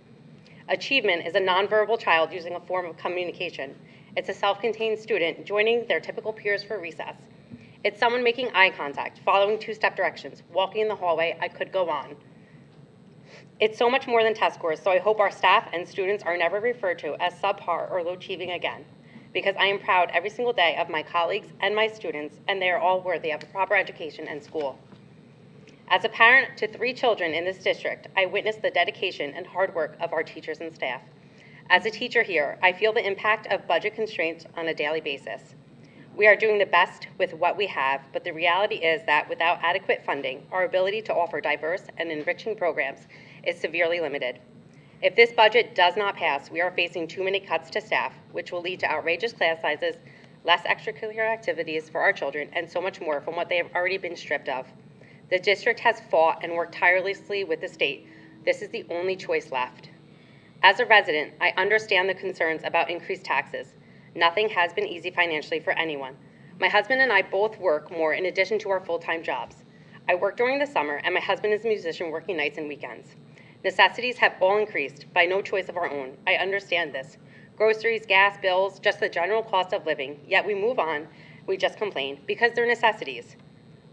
Achievement is a nonverbal child using a form of communication. It's a self-contained student joining their typical peers for recess. It's someone making eye contact, following two-step directions, walking in the hallway. I could go on. It's so much more than test scores, so I hope our staff and students are never referred to as subpar or low achieving again, because I am proud every single day of my colleagues and my students, and they are all worthy of a proper education and school. As a parent to 3 children in this district, I witnessed the dedication and hard work of our teachers and staff. As a teacher here, I feel the impact of budget constraints on a daily basis. We are doing the best with what we have, but the reality is that without adequate funding, our ability to offer diverse and enriching programs is severely limited. If this budget does not pass, we are facing too many cuts to staff, which will lead to outrageous class sizes, less extracurricular activities for our children, and so much more from what they have already been stripped of. The district has fought and worked tirelessly with the state. This is the only choice left. As a resident, I understand the concerns about increased taxes. Nothing has been easy financially for anyone. My husband and I both work more in addition to our full-time jobs. I work during the summer, and my husband is a musician working nights and weekends. Necessities have all increased by no choice of our own. I understand this. Groceries, gas, bills, just the general cost of living, yet we move on, we just complain, because they're necessities.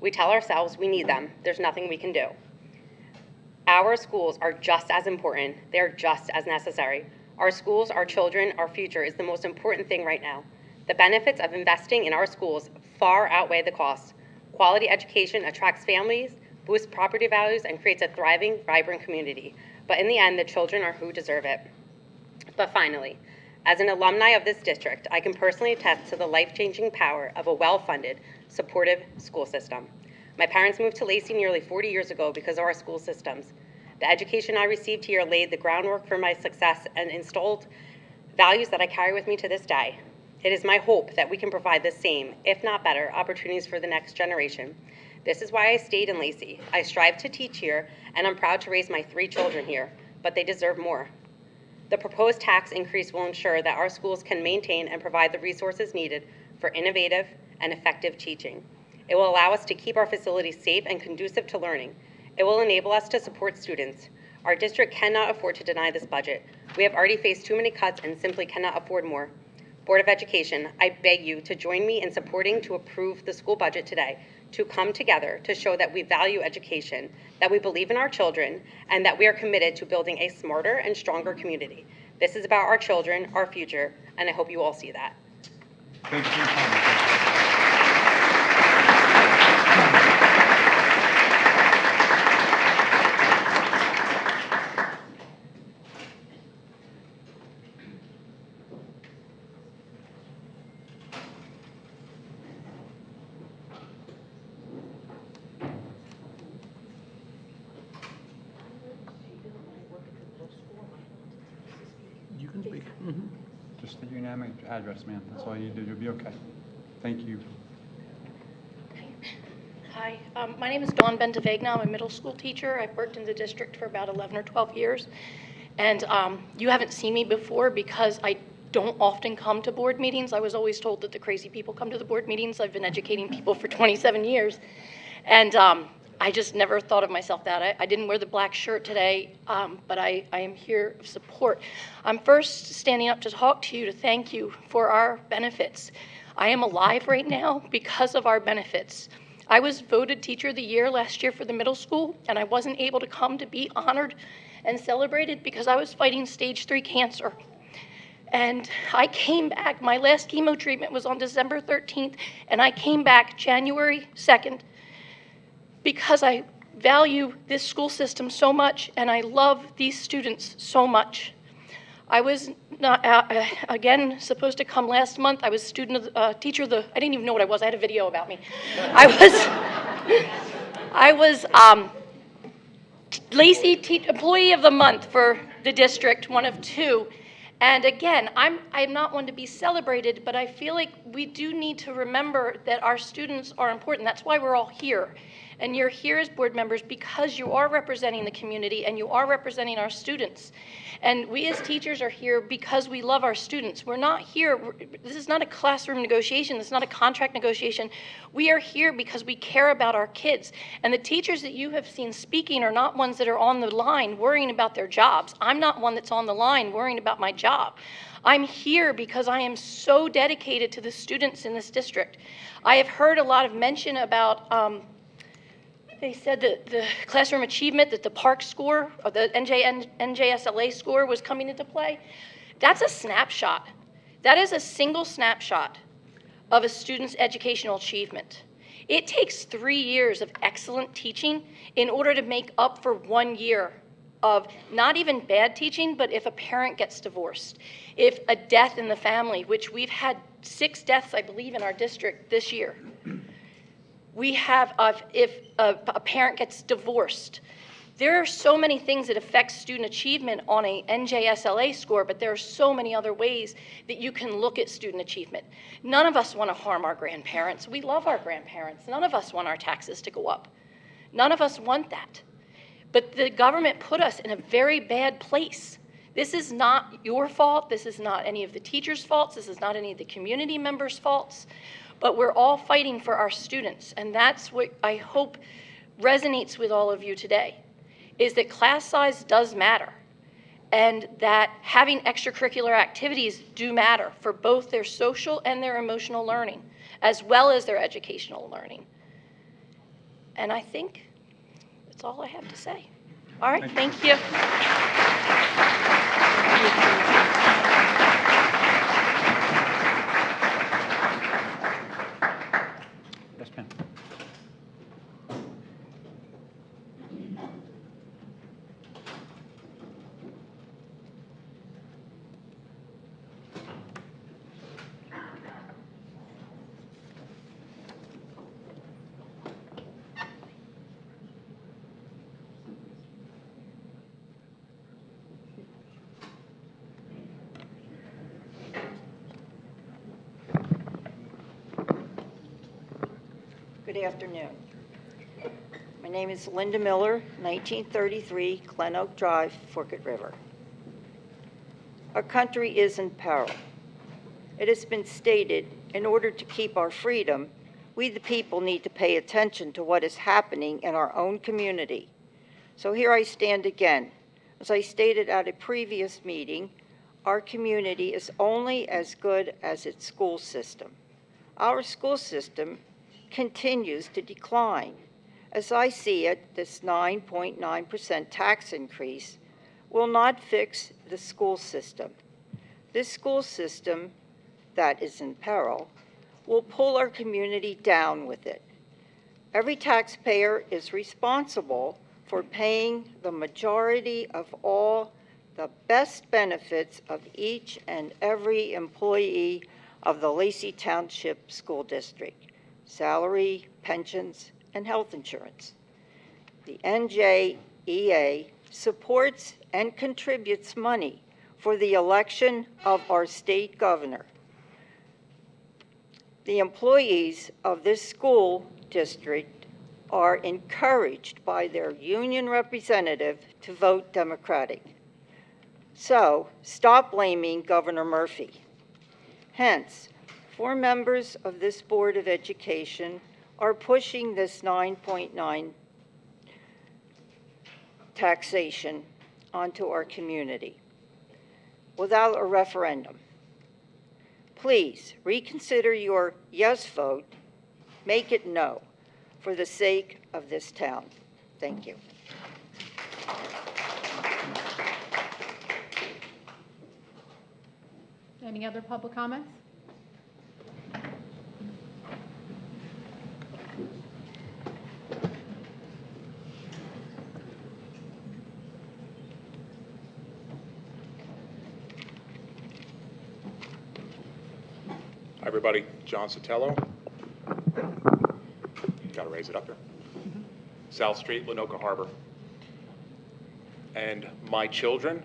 We tell ourselves we need them. There's nothing we can do. Our schools are just as important. They're just as necessary. Our schools, our children, our future is the most important thing right now. The benefits of investing in our schools far outweigh the costs. Quality education attracts families, boosts property values, and creates a thriving, vibrant community. But in the end, the children are who deserve it. But finally, as an alumni of this district, I can personally attest to the life-changing power of a well-funded, supportive school system. My parents moved to Lacey nearly 40 years ago because of our school systems. The education I received here laid the groundwork for my success and installed values that I carry with me to this day. It is my hope that we can provide the same, if not better, opportunities for the next generation. This is why I stayed in Lacey. I strive to teach here, and I'm proud to raise my 3 children here, but they deserve more. The proposed tax increase will ensure that our schools can maintain and provide the resources needed for innovative and effective teaching. It will allow us to keep our facilities safe and conducive to learning. It will enable us to support students. Our district cannot afford to deny this budget. We have already faced too many cuts and simply cannot afford more. Board of Education, I beg you to join me in supporting to approve the school budget today, to come together to show that we value education, that we believe in our children, and that we are committed to building a smarter and stronger community. This is about our children, our future, and I hope you all see that. Thank you for your comment. your name and address, ma'am. That's all you need to do. You'll be okay. Thank you. Hi, my name is Dawn Benta. I'm a middle school teacher. I've worked in the district for about 11 or 12 years. And you haven't seen me before because I don't often come to board meetings. I was always told that the crazy people come to the board meetings. I've been educating people for 27 years. And I just never thought of myself that. I didn't wear the black shirt today, but I am here of support. I'm first standing up to talk to you to thank you for our benefits. I am alive right now because of our benefits. I was voted Teacher of the Year last year for the middle school, and I wasn't able to come to be honored and celebrated because I was fighting stage 3 cancer. And I came back. My last chemo treatment was on December 13th, and I came back January 2nd because I value this school system so much, and I love these students so much. I was not, again, supposed to come last month. I was student of teacher of the, I didn't even know what I was. I had a video about me. I was Lacey Employee of the Month for the district, one of 2. And again, I'm not one to be celebrated, but I feel like we do need to remember that our students are important. That's why we're all here. And you're here as board members because you are representing the community and you are representing our students. And we as teachers are here because we love our students. We're not here, this is not a classroom negotiation, this is not a contract negotiation. We are here because we care about our kids. And the teachers that you have seen speaking are not ones that are on the line worrying about their jobs. I'm not one that's on the line worrying about my job. I'm here because I am so dedicated to the students in this district. I have heard a lot of mention about they said that the classroom achievement, that the PARC score, or the NJSLA score was coming into play. That's a snapshot. That is a single snapshot of a student's educational achievement. It takes 3 years of excellent teaching in order to make up for 1 year of not even bad teaching, but if a parent gets divorced, if a death in the family, which we've had 6 deaths, I believe, in our district this year. We have, if a parent gets divorced. There are so many things that affect student achievement on a NJSLA score, but there are so many other ways that you can look at student achievement. None of us want to harm our grandparents. We love our grandparents. None of us want our taxes to go up. None of us want that. But the government put us in a very bad place. This is not your fault. This is not any of the teachers' faults. This is not any of the community members' faults. But we're all fighting for our students, and that's what I hope resonates with all of you today, is that class size does matter, and that having extracurricular activities do matter for both their social and their emotional learning, as well as their educational learning. And I think that's all I have to say. All right, thank you. Yes, ma'am. Good afternoon. My name is Linda Miller, 1933 Glen Oak Drive, Forked River. Our country is in peril. It has been stated, in order to keep our freedom, we the people need to pay attention to what is happening in our own community. So here I stand again. As I stated at a previous meeting, our community is only as good as its school system. Our school system continues to decline. As I see it, this 9.9% tax increase will not fix the school system. This school system that is in peril will pull our community down with it. Every taxpayer is responsible for paying the majority of all the best benefits of each and every employee of the Lacey Township School District: salary, pensions, and health insurance. The NJEA supports and contributes money for the election of our state governor. The employees of this school district are encouraged by their union representative to vote Democratic. So stop blaming Governor Murphy. Hence, 4 members of this Board of Education are pushing this 9.9 taxation onto our community without a referendum. Please reconsider your yes vote, make it no, for the sake of this town. Thank you. Any other public comments? Hi, everybody. John Satell. Got to raise it up here. South Street, Lenoka Harbor. And my children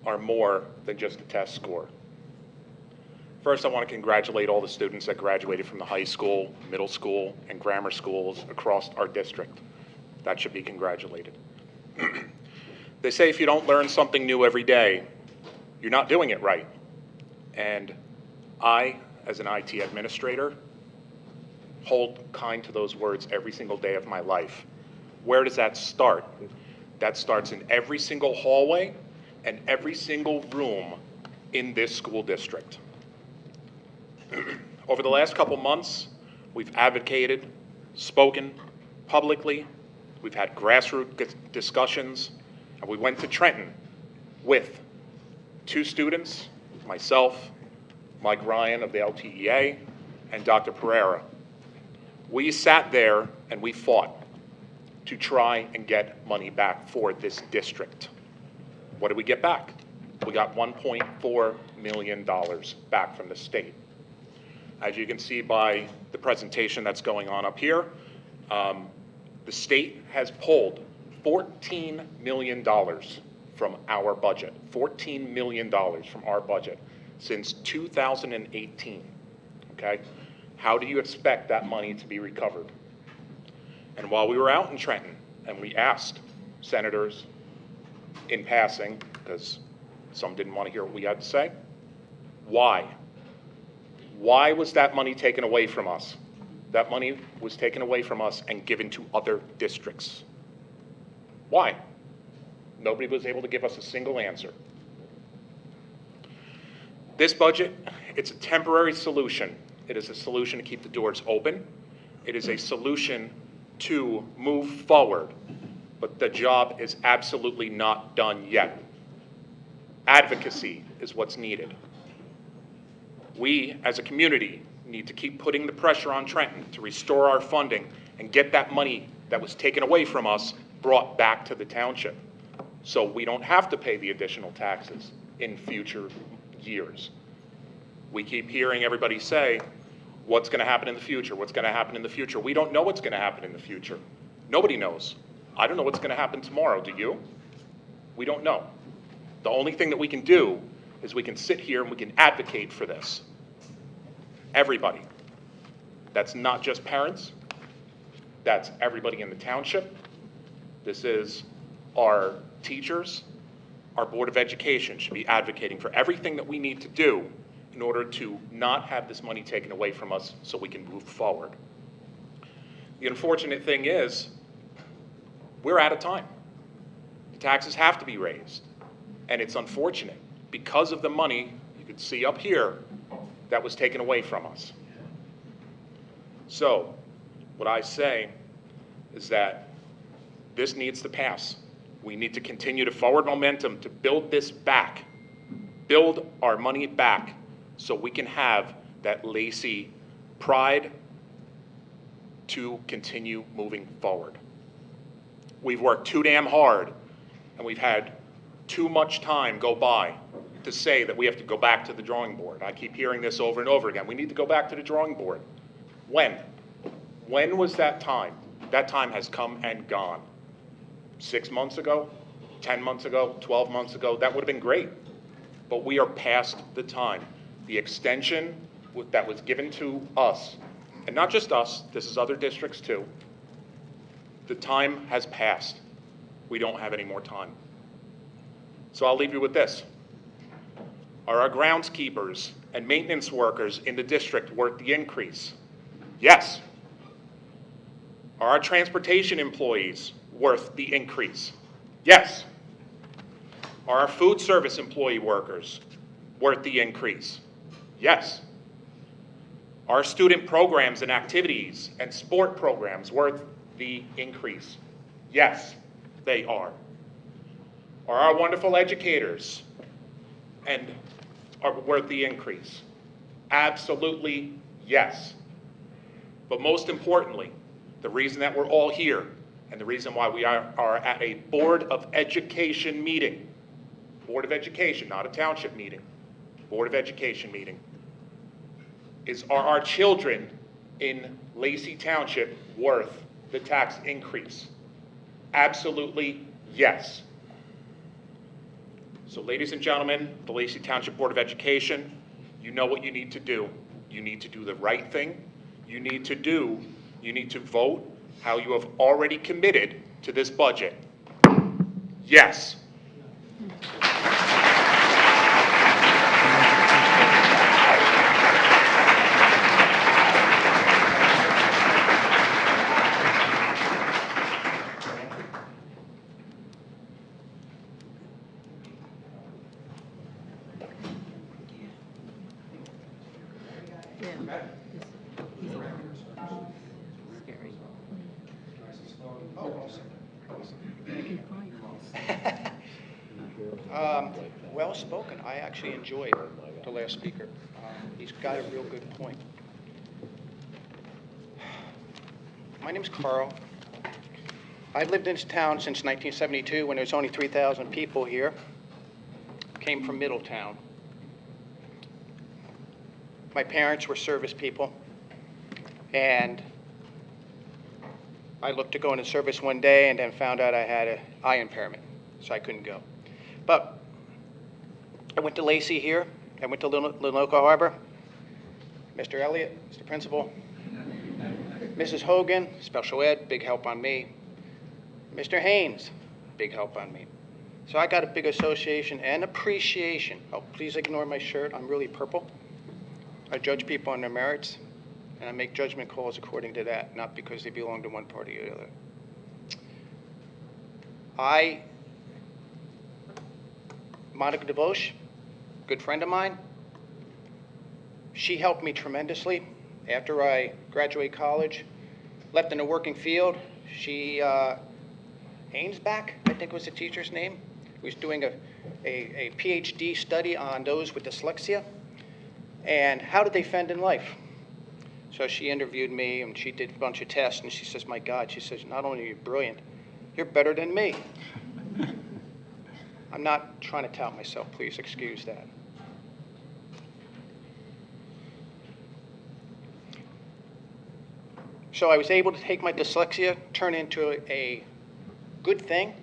are more than just a test score. First, I want to congratulate all the students that graduated from the high school, middle school, and grammar schools across our district. That should be congratulated. They say if you don't learn something new every day, you're not doing it right. And I, as an IT administrator, hold kind to those words every single day of my life. Where does that start? That starts in every single hallway and every single room in this school district. Over the last couple months, we've advocated, spoken publicly, we've had grassroots discussions, and we went to Trenton with 2 students, myself, Mike Ryan of the LTEA, and Dr. Pereira. We sat there and we fought to try and get money back for this district. What did we get back? We got $1.4 million back from the state. As you can see by the presentation that's going on up here, the state has pulled $14 million from our budget, $14 million from our budget since 2018, okay? How do you expect that money to be recovered? And while we were out in Trenton and we asked senators in passing, because some didn't want to hear what we had to say, why? Why was that money taken away from us? That money was taken away from us and given to other districts. Why? Nobody was able to give us a single answer. This budget, it's a temporary solution. It is a solution to keep the doors open. It is a solution to move forward, but the job is absolutely not done yet. Advocacy is what's needed. We, as a community, need to keep putting the pressure on Trenton to restore our funding and get that money that was taken away from us brought back to the township, so we don't have to pay the additional taxes in future years. We keep hearing everybody say, what's going to happen in the future? What's going to happen in the future? We don't know what's going to happen in the future. Nobody knows. I don't know what's going to happen tomorrow. Do you? We don't know. The only thing that we can do is we can sit here and we can advocate for this. Everybody. That's not just parents. That's everybody in the township. This is our teachers. Our Board of Education should be advocating for everything that we need to do in order to not have this money taken away from us so we can move forward. The unfortunate thing is, we're out of time. The taxes have to be raised. And it's unfortunate because of the money, you can see up here, that was taken away from us. So, what I say is that this needs to pass. We need to continue to forward momentum to build this back, build our money back so we can have that Lacey pride to continue moving forward. We've worked too damn hard and we've had too much time go by to say that we have to go back to the drawing board. I keep hearing this over and over again. We need to go back to the drawing board. When? When was that time? That time has come and gone. 6 months ago, 10 months ago, 12 months ago, that would have been great. but we are past the time. The extension that was given to us, and not just us, this is other districts too, the time has passed. We don't have any more time. So I'll leave you with this. Are our groundskeepers and maintenance workers in the district worth the increase? Yes. Are our transportation employees worth the increase? Yes. Are our food service employee workers worth the increase? Yes. Are student programs and activities and sport programs worth the increase? Yes, they are. Are our wonderful educators and are worth the increase? Absolutely yes. But most importantly, the reason that we're all here and the reason why we are at a Board of Education meeting, Board of Education, not a township meeting, Board of Education meeting, are our children in Lacey Township worth the tax increase? Absolutely yes. So ladies and gentlemen, the Lacey Township Board of Education, you know what you need to do. You need to do the right thing. You need to vote how you have already committed to this budget. Yes. Well spoken. I actually enjoyed the last speaker. He's got a real good point. My name's Carl. I've lived in this town since 1972 when there was only 3,000 people here. Came from Middletown. My parents were service people, and I looked to go into service one day and then found out I had an eye impairment, so I couldn't go. But I went to Lacey here. I went to Lenoka Harbor. Mr. Elliott, Mr. Principal. Mrs. Hogan, special ed, big help on me. Mr. Haynes, big help on me. So I got a big association and appreciation. Oh, please ignore my shirt. I'm really purple. I judge people on their merits, and I make judgment calls according to that, not because they belong to one party or the other. Monica DeVoche, good friend of mine, she helped me tremendously. After I graduated college, left in the working field, she, Ainsback, I think was the teacher's name, was doing a PhD study on those with dyslexia and how did they fend in life. So she interviewed me and she did a bunch of tests and she says, my God, she says, not only are you brilliant, you're better than me. I'm not trying to tout myself, please excuse that. So I was able to take my dyslexia, turn into a good thing.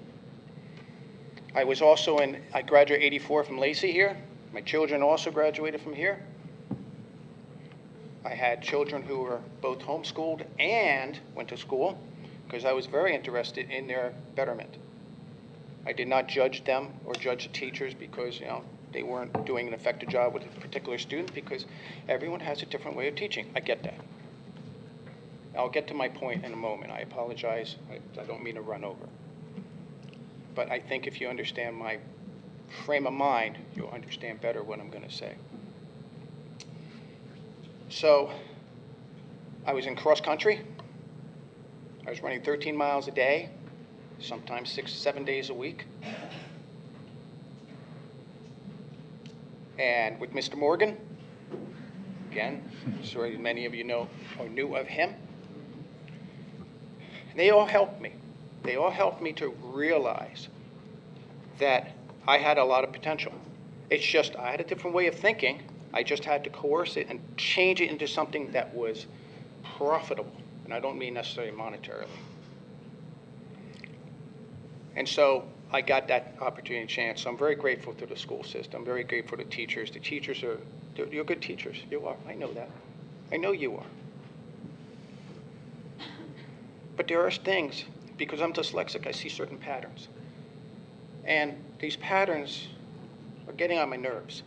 I was also I graduated 84 from Lacey here. My children also graduated from here. I had children who were both homeschooled and went to school because I was very interested in their betterment. I did not judge them or judge the teachers because, they weren't doing an effective job with a particular student because everyone has a different way of teaching. I get that. I'll get to my point in a moment. I apologize. I don't mean to run over. But I think if you understand my frame of mind, you'll understand better what I'm going to say. So I was in cross country. I was running 13 miles a day, sometimes 6 to 7 days a week. And with Mr. Morgan, again, sorry many of you know or knew of him. They all helped me. They all helped me to realize that I had a lot of potential. It's just I had a different way of thinking. I just had to coerce it and change it into something that was profitable. And I don't mean necessarily monetarily. And so I got that opportunity and chance. So I'm very grateful to the school system, very grateful to teachers. The teachers you're good teachers. You are. I know that. I know you are. But there are things, because I'm dyslexic, I see certain patterns. And these patterns are getting on my nerves.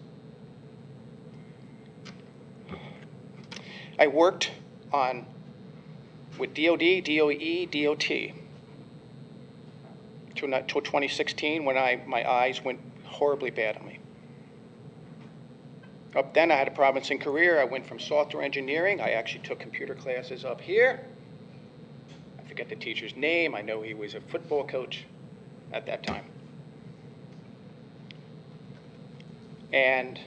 I worked with DOD, DOE, DOT till 2016 when my eyes went horribly bad on me. Up then I had a promising career. I went from software engineering. I actually took computer classes up here. I forget the teacher's name. I know he was a football coach at that time. And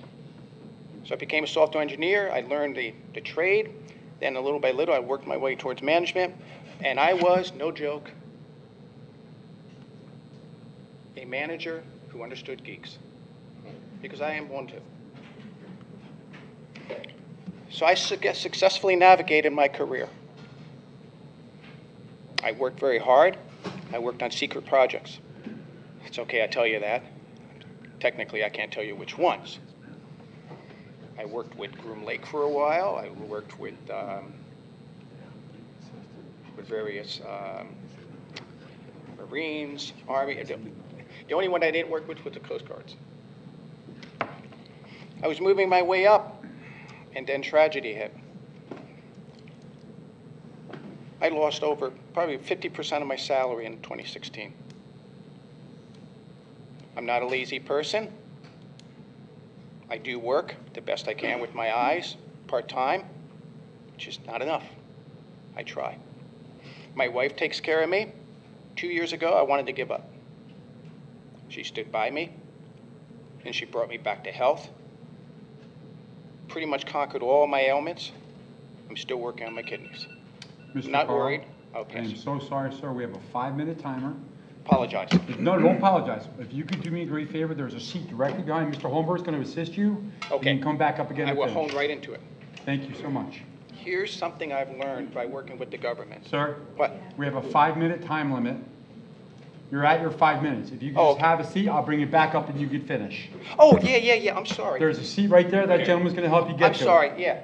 so I became a software engineer. I learned the trade. Then little by little, I worked my way towards management. And I was, no joke, a manager who understood geeks. Because I am one too. So I successfully navigated my career. I worked very hard. I worked on secret projects. It's okay, I tell you that. Technically, I can't tell you which ones. I worked with Groom Lake for a while. I worked with various Marines, Army. The only one I didn't work with was the Coast Guards. I was moving my way up, and then tragedy hit. I lost over probably 50% of my salary in 2016. I'm not a lazy person. I do work the best I can with my eyes, part-time, which is not enough. I try. My wife takes care of me. 2 years ago, I wanted to give up. She stood by me, and she brought me back to health. Pretty much conquered all my ailments. I'm still working on my kidneys. Mr. Not Carl, worried. I am so sorry, sir. We have a 5-minute timer. Apologize. No, don't apologize. If you could do me a great favor, there's a seat directly behind Mr. Holmberg's going to assist you. Okay. You can come back up again I and will finish. hone right into it. Thank you so much. Here's something I've learned by working with the government. Sir? What? We have a 5-minute time limit. You're at your 5 minutes. If you could just have a seat, I'll bring it back up and you can finish. Oh, yeah. I'm sorry. There's a seat right there. That gentleman's going to help you get to it. I'm sorry, yeah.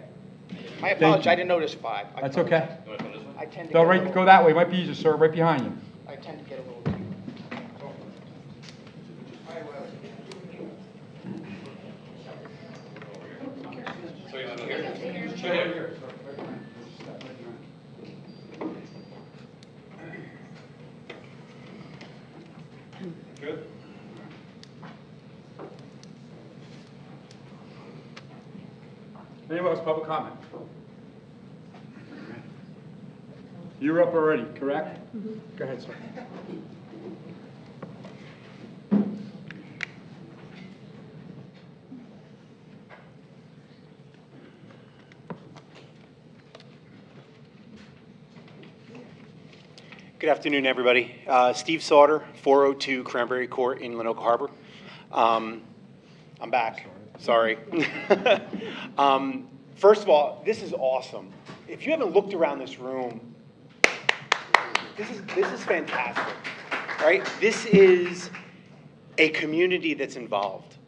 I apologize. you. I didn't notice 5. That's okay. I tend to Go get a right, little- go that way. Might be easier, sir. Right behind you. I tend to get a little. Good. Anyone else, public comment? You're up already, correct? Go ahead, sir. Good afternoon, everybody. Steve Sauter, 402 Cranberry Court in Lenoka Harbor. I'm back. Sorry. First of all, this is awesome. If you haven't looked around this room, this is fantastic, right? This is a community that's involved.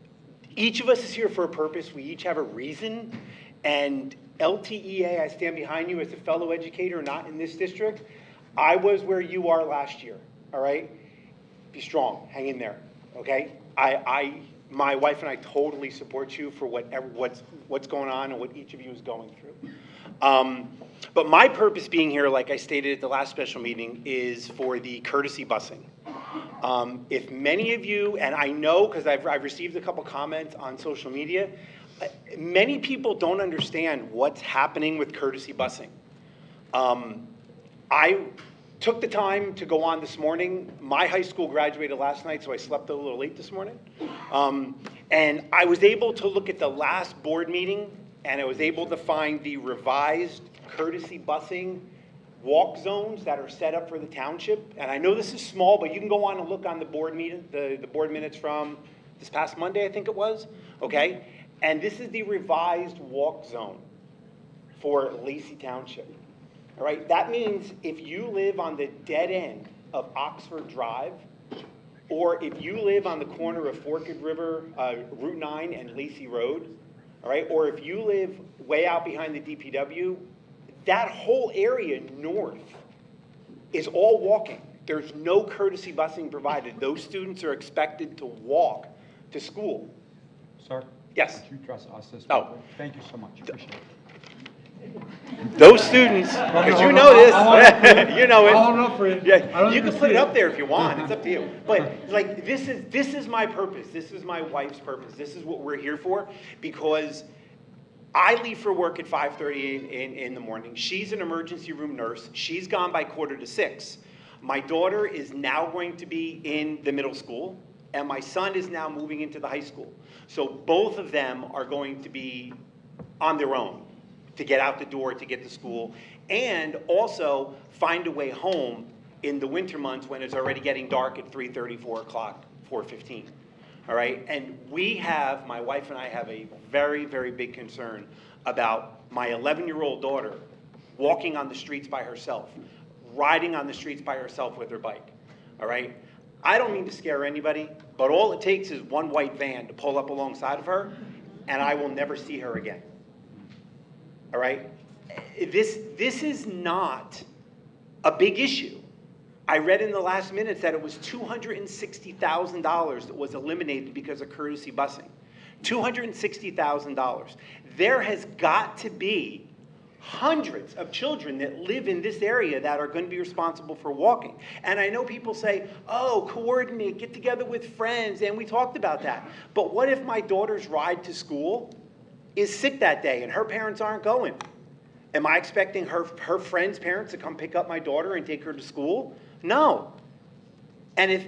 Each of us is here for a purpose. We each have a reason. And LTEA, I stand behind you as a fellow educator, not in this district. I was where you are last year, all right? Be strong, hang in there, okay? My wife and I totally support you for what's going on and what each of you is going through. But my purpose being here, like I stated at the last special meeting, is for the courtesy busing. If many of you, and I know because I've received a couple comments on social media, many people don't understand what's happening with courtesy busing. I took the time to go on this morning. My high school graduated last night, so I slept a little late this morning. And I was able to look at the last board meeting, and I was able to find the revised courtesy busing walk zones that are set up for the township. And I know this is small, but you can go on and look on the board meeting, the board minutes from this past Monday, I think it was, okay? And this is the revised walk zone for Lacey Township. All right, that means if you live on the dead end of Oxford Drive, or if you live on the corner of Forked River, Route 9 and Lacey Road, all right, or if you live way out behind the DPW, that whole area north is all walking. There's no courtesy busing provided. Those students are expected to walk to school. Sir? Yes. Would you address us this? Oh. Thank you so much. Appreciate it. Those students, because you know this, you know it. I'll hold it up for you. Yeah, you can put it up there if you want. It's up to you. But like, this is my purpose. This is my wife's purpose. This is what we're here for, because I leave for work at 5:30 in the morning. She's an emergency room nurse. She's gone by 5:45. My daughter is now going to be in the middle school, and my son is now moving into the high school. So both of them are going to be on their own to get out the door, to get to school, and also find a way home in the winter months when it's already getting dark at 3:30, 4 o'clock, 4:15. All right? And my wife and I have a very, very big concern about my 11-year-old daughter walking on the streets by herself, riding on the streets by herself with her bike. All right? I don't mean to scare anybody, but all it takes is one white van to pull up alongside of her, and I will never see her again. All right? This is not a big issue. I read in the last minutes that it was $260,000 that was eliminated because of courtesy busing. $260,000. There has got to be hundreds of children that live in this area that are going to be responsible for walking. And I know people say, oh, coordinate, get together with friends, and we talked about that. But what if my daughter's ride to school is sick that day and her parents aren't going? Am I expecting her friends' parents to come pick up my daughter and take her to school? No. And if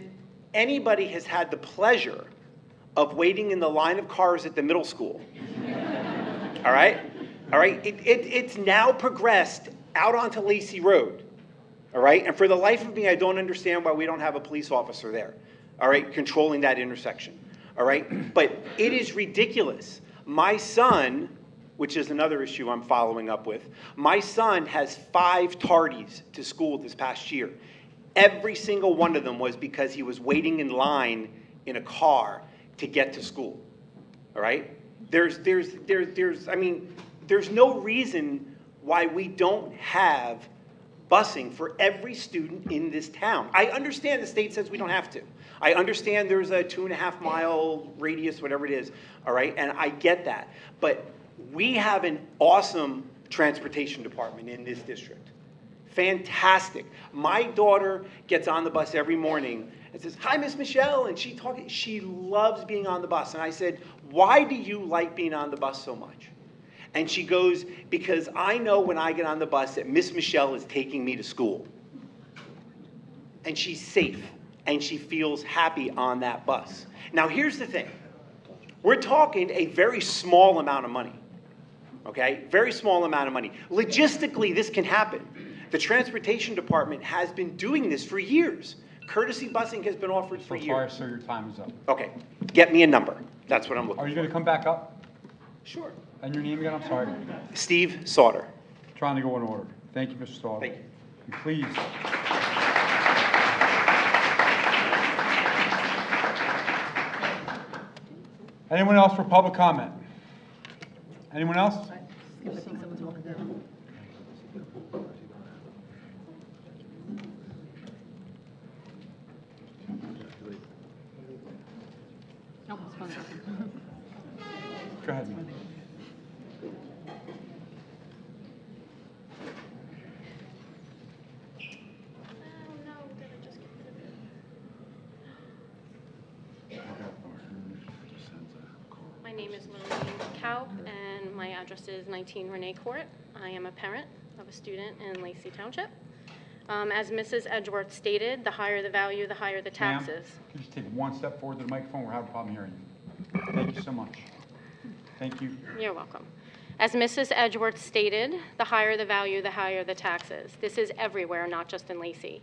anybody has had the pleasure of waiting in the line of cars at the middle school, all right? All right, it's now progressed out onto Lacey Road, all right? And for the life of me, I don't understand why we don't have a police officer there, all right, controlling that intersection, all right? But it is ridiculous. My son, which is another issue I'm following up with, my son has 5 tardies to school this past year. Every single one of them was because he was waiting in line in a car to get to school, all right? There's no reason why we don't have busing for every student in this town. I understand the state says we don't have to. I understand there's a 2.5-mile radius, whatever it is, all right? And I get that. But we have an awesome transportation department in this district. Fantastic. My daughter gets on the bus every morning and says, hi, Miss Michelle, and she loves being on the bus. And I said, why do you like being on the bus so much? And she goes, because I know when I get on the bus that Miss Michelle is taking me to school. And she's safe, and she feels happy on that bus. Now, here's the thing. We're talking a very small amount of money, okay? Very small amount of money. Logistically, this can happen. The transportation department has been doing this for years. Courtesy busing has been offered for years. So your time is up. Okay, get me a number. That's what I'm looking for. Are you going to come back up? Sure. And your name again, I'm sorry? Steve Sauter. Trying to go in order. Thank you, Mr. Sauter. Thank you. And please. Anyone else for public comment? Anyone else? Go ahead, man. My name is Lorraine Cow, and my address is 19 Renee Court. I am a parent of a student in Lacey Township. As Mrs. Edgeworth stated, the higher the value, the higher the taxes. Ma'am, could you just take one step forward to the microphone? We're having a problem hearing you. Thank you so much. Thank you. You're welcome. As Mrs. Edgeworth stated, the higher the value, the higher the taxes. This is everywhere, not just in Lacey.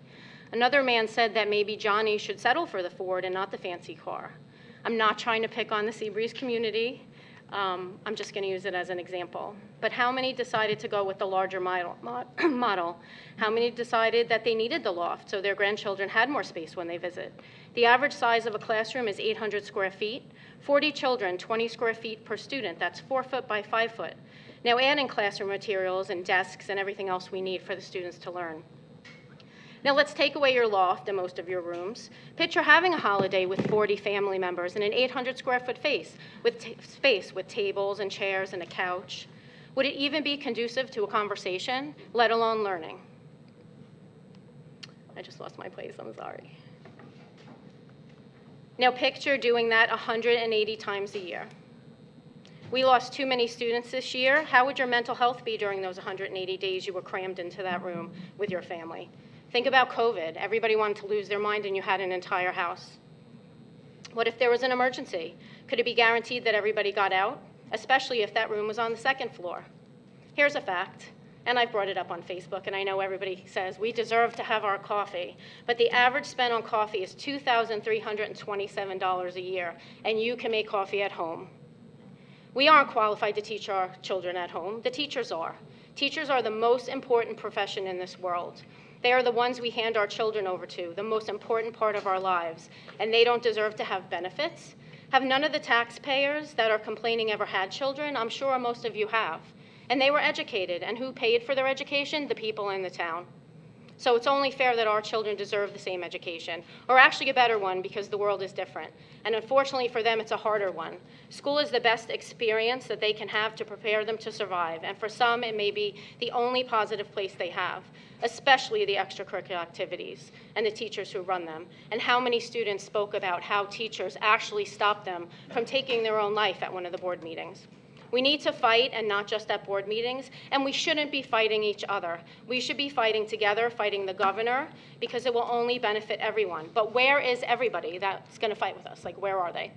Another man said that maybe Johnny should settle for the Ford and not the fancy car. I'm not trying to pick on the Seabreeze community. I'm just going to use it as an example. But how many decided to go with the larger model? How many decided that they needed the loft so their grandchildren had more space when they visit? The average size of a classroom is 800 square feet. 40 children, 20 square feet per student. That's 4 foot by 5 foot. Now add in classroom materials and desks and everything else we need for the students to learn. Now let's take away your loft and most of your rooms. Picture having a holiday with 40 family members in an 800 square foot space with tables and chairs and a couch. Would it even be conducive to a conversation, let alone learning? I just lost my place, I'm sorry. Now picture doing that 180 times a year. We lost too many students this year. How would your mental health be during those 180 days you were crammed into that room with your family? Think about COVID. Everybody wanted to lose their mind and you had an entire house. What if there was an emergency? Could it be guaranteed that everybody got out, especially if that room was on the second floor? Here's a fact, and I've brought it up on Facebook, and I know everybody says we deserve to have our coffee, but the average spend on coffee is $2,327 a year, and you can make coffee at home. We aren't qualified to teach our children at home. The teachers are. Teachers are the most important profession in this world. They are the ones we hand our children over to, the most important part of our lives, and they don't deserve to have benefits. Have none of the taxpayers that are complaining ever had children? I'm sure most of you have. And they were educated, and who paid for their education? The people in the town. So it's only fair that our children deserve the same education, or actually a better one, because the world is different. And unfortunately for them, it's a harder one. School is the best experience that they can have to prepare them to survive, and for some, it may be the only positive place they have, especially the extracurricular activities and the teachers who run them. And how many students spoke about how teachers actually stopped them from taking their own life at one of the board meetings. We need to fight, and not just at board meetings, and we shouldn't be fighting each other. We should be fighting together, fighting the governor, because it will only benefit everyone. But where is everybody that's going to fight with us? Like, where are they?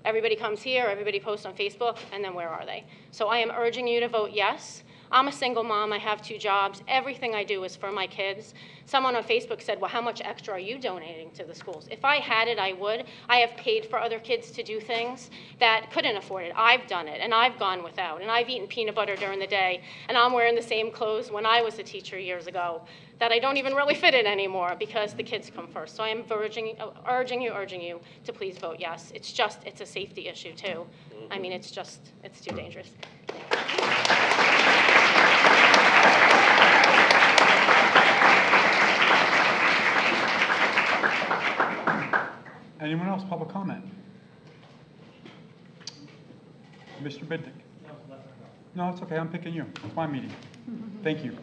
Everybody comes here, everybody posts on Facebook, and then where are they? So I am urging you to vote yes. I'm a single mom, I have 2 jobs, everything I do is for my kids. Someone on Facebook said, well, how much extra are you donating to the schools? If I had it, I would. I have paid for other kids to do things that couldn't afford it. I've done it, and I've gone without, and I've eaten peanut butter during the day, and I'm wearing the same clothes when I was a teacher years ago that I don't even really fit in anymore because the kids come first. So I am urging you to please vote yes. It's a safety issue too. I mean, it's too dangerous. Anyone else, public comment? Mr. Benta? No, it's okay, I'm picking you. It's my meeting. Thank you.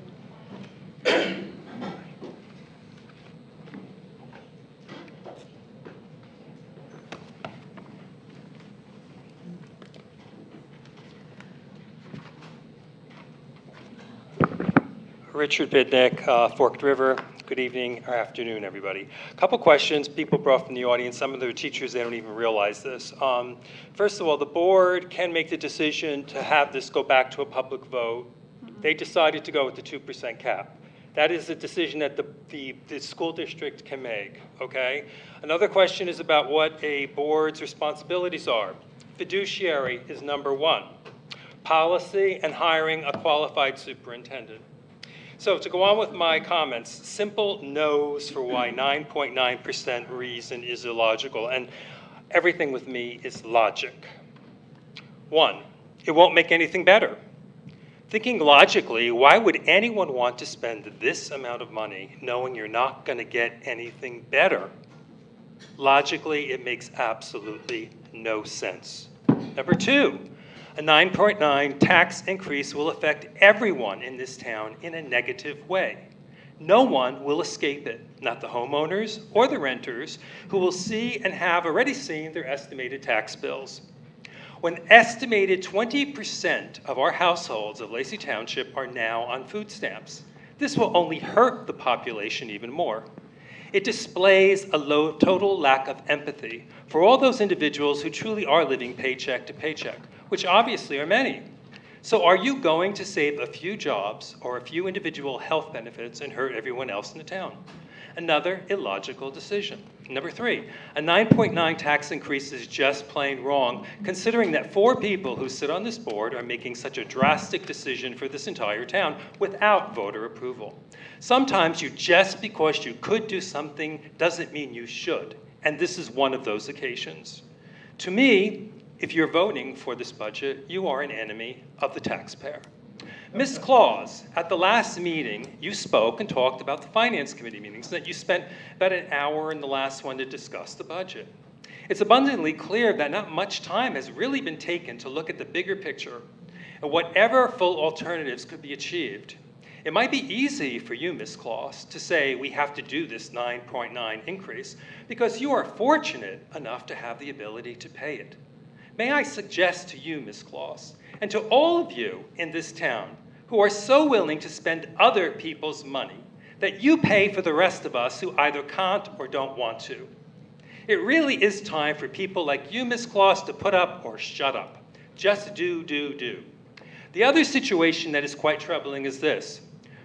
Richard Bidnick, Forked River. Good evening or afternoon, everybody. A couple questions people brought from the audience. Some of the teachers, they don't even realize this. First of all, the board can make the decision to have this go back to a public vote. They decided to go with the 2% cap. That is a decision that the school district can make, okay? Another question is about what a board's responsibilities are. Fiduciary is number 1. Policy and hiring a qualified superintendent. So to go on with my comments, simple no's for why 9.9% reason is illogical, and everything with me is logic. 1, it won't make anything better. Thinking logically, why would anyone want to spend this amount of money knowing you're not going to get anything better? Logically, it makes absolutely no sense. Number 2, a 9.9 tax increase will affect everyone in this town in a negative way. No one will escape it, not the homeowners or the renters, who will see and have already seen their estimated tax bills. When estimated 20% of our households of Lacey Township are now on food stamps, this will only hurt the population even more. It displays a total lack of empathy for all those individuals who truly are living paycheck to paycheck, which obviously are many. So are you going to save a few jobs or a few individual health benefits and hurt everyone else in the town? Another illogical decision. Number 3, a 9.9 tax increase is just plain wrong, considering that 4 people who sit on this board are making such a drastic decision for this entire town without voter approval. Sometimes just because you could do something doesn't mean you should, and this is one of those occasions. To me, if you're voting for this budget, you are an enemy of the taxpayer. Ms. Claus, at the last meeting, you spoke and talked about the Finance Committee meetings, that you spent about an hour in the last one to discuss the budget. It's abundantly clear that not much time has really been taken to look at the bigger picture and whatever full alternatives could be achieved. It might be easy for you, Ms. Claus, to say we have to do this 9.9 increase because you are fortunate enough to have the ability to pay it. May I suggest to you, Ms. Claus, and to all of you in this town who are so willing to spend other people's money, that you pay for the rest of us who either can't or don't want to. It really is time for people like you, Ms. Claus, to put up or shut up. Just do. The other situation that is quite troubling is this.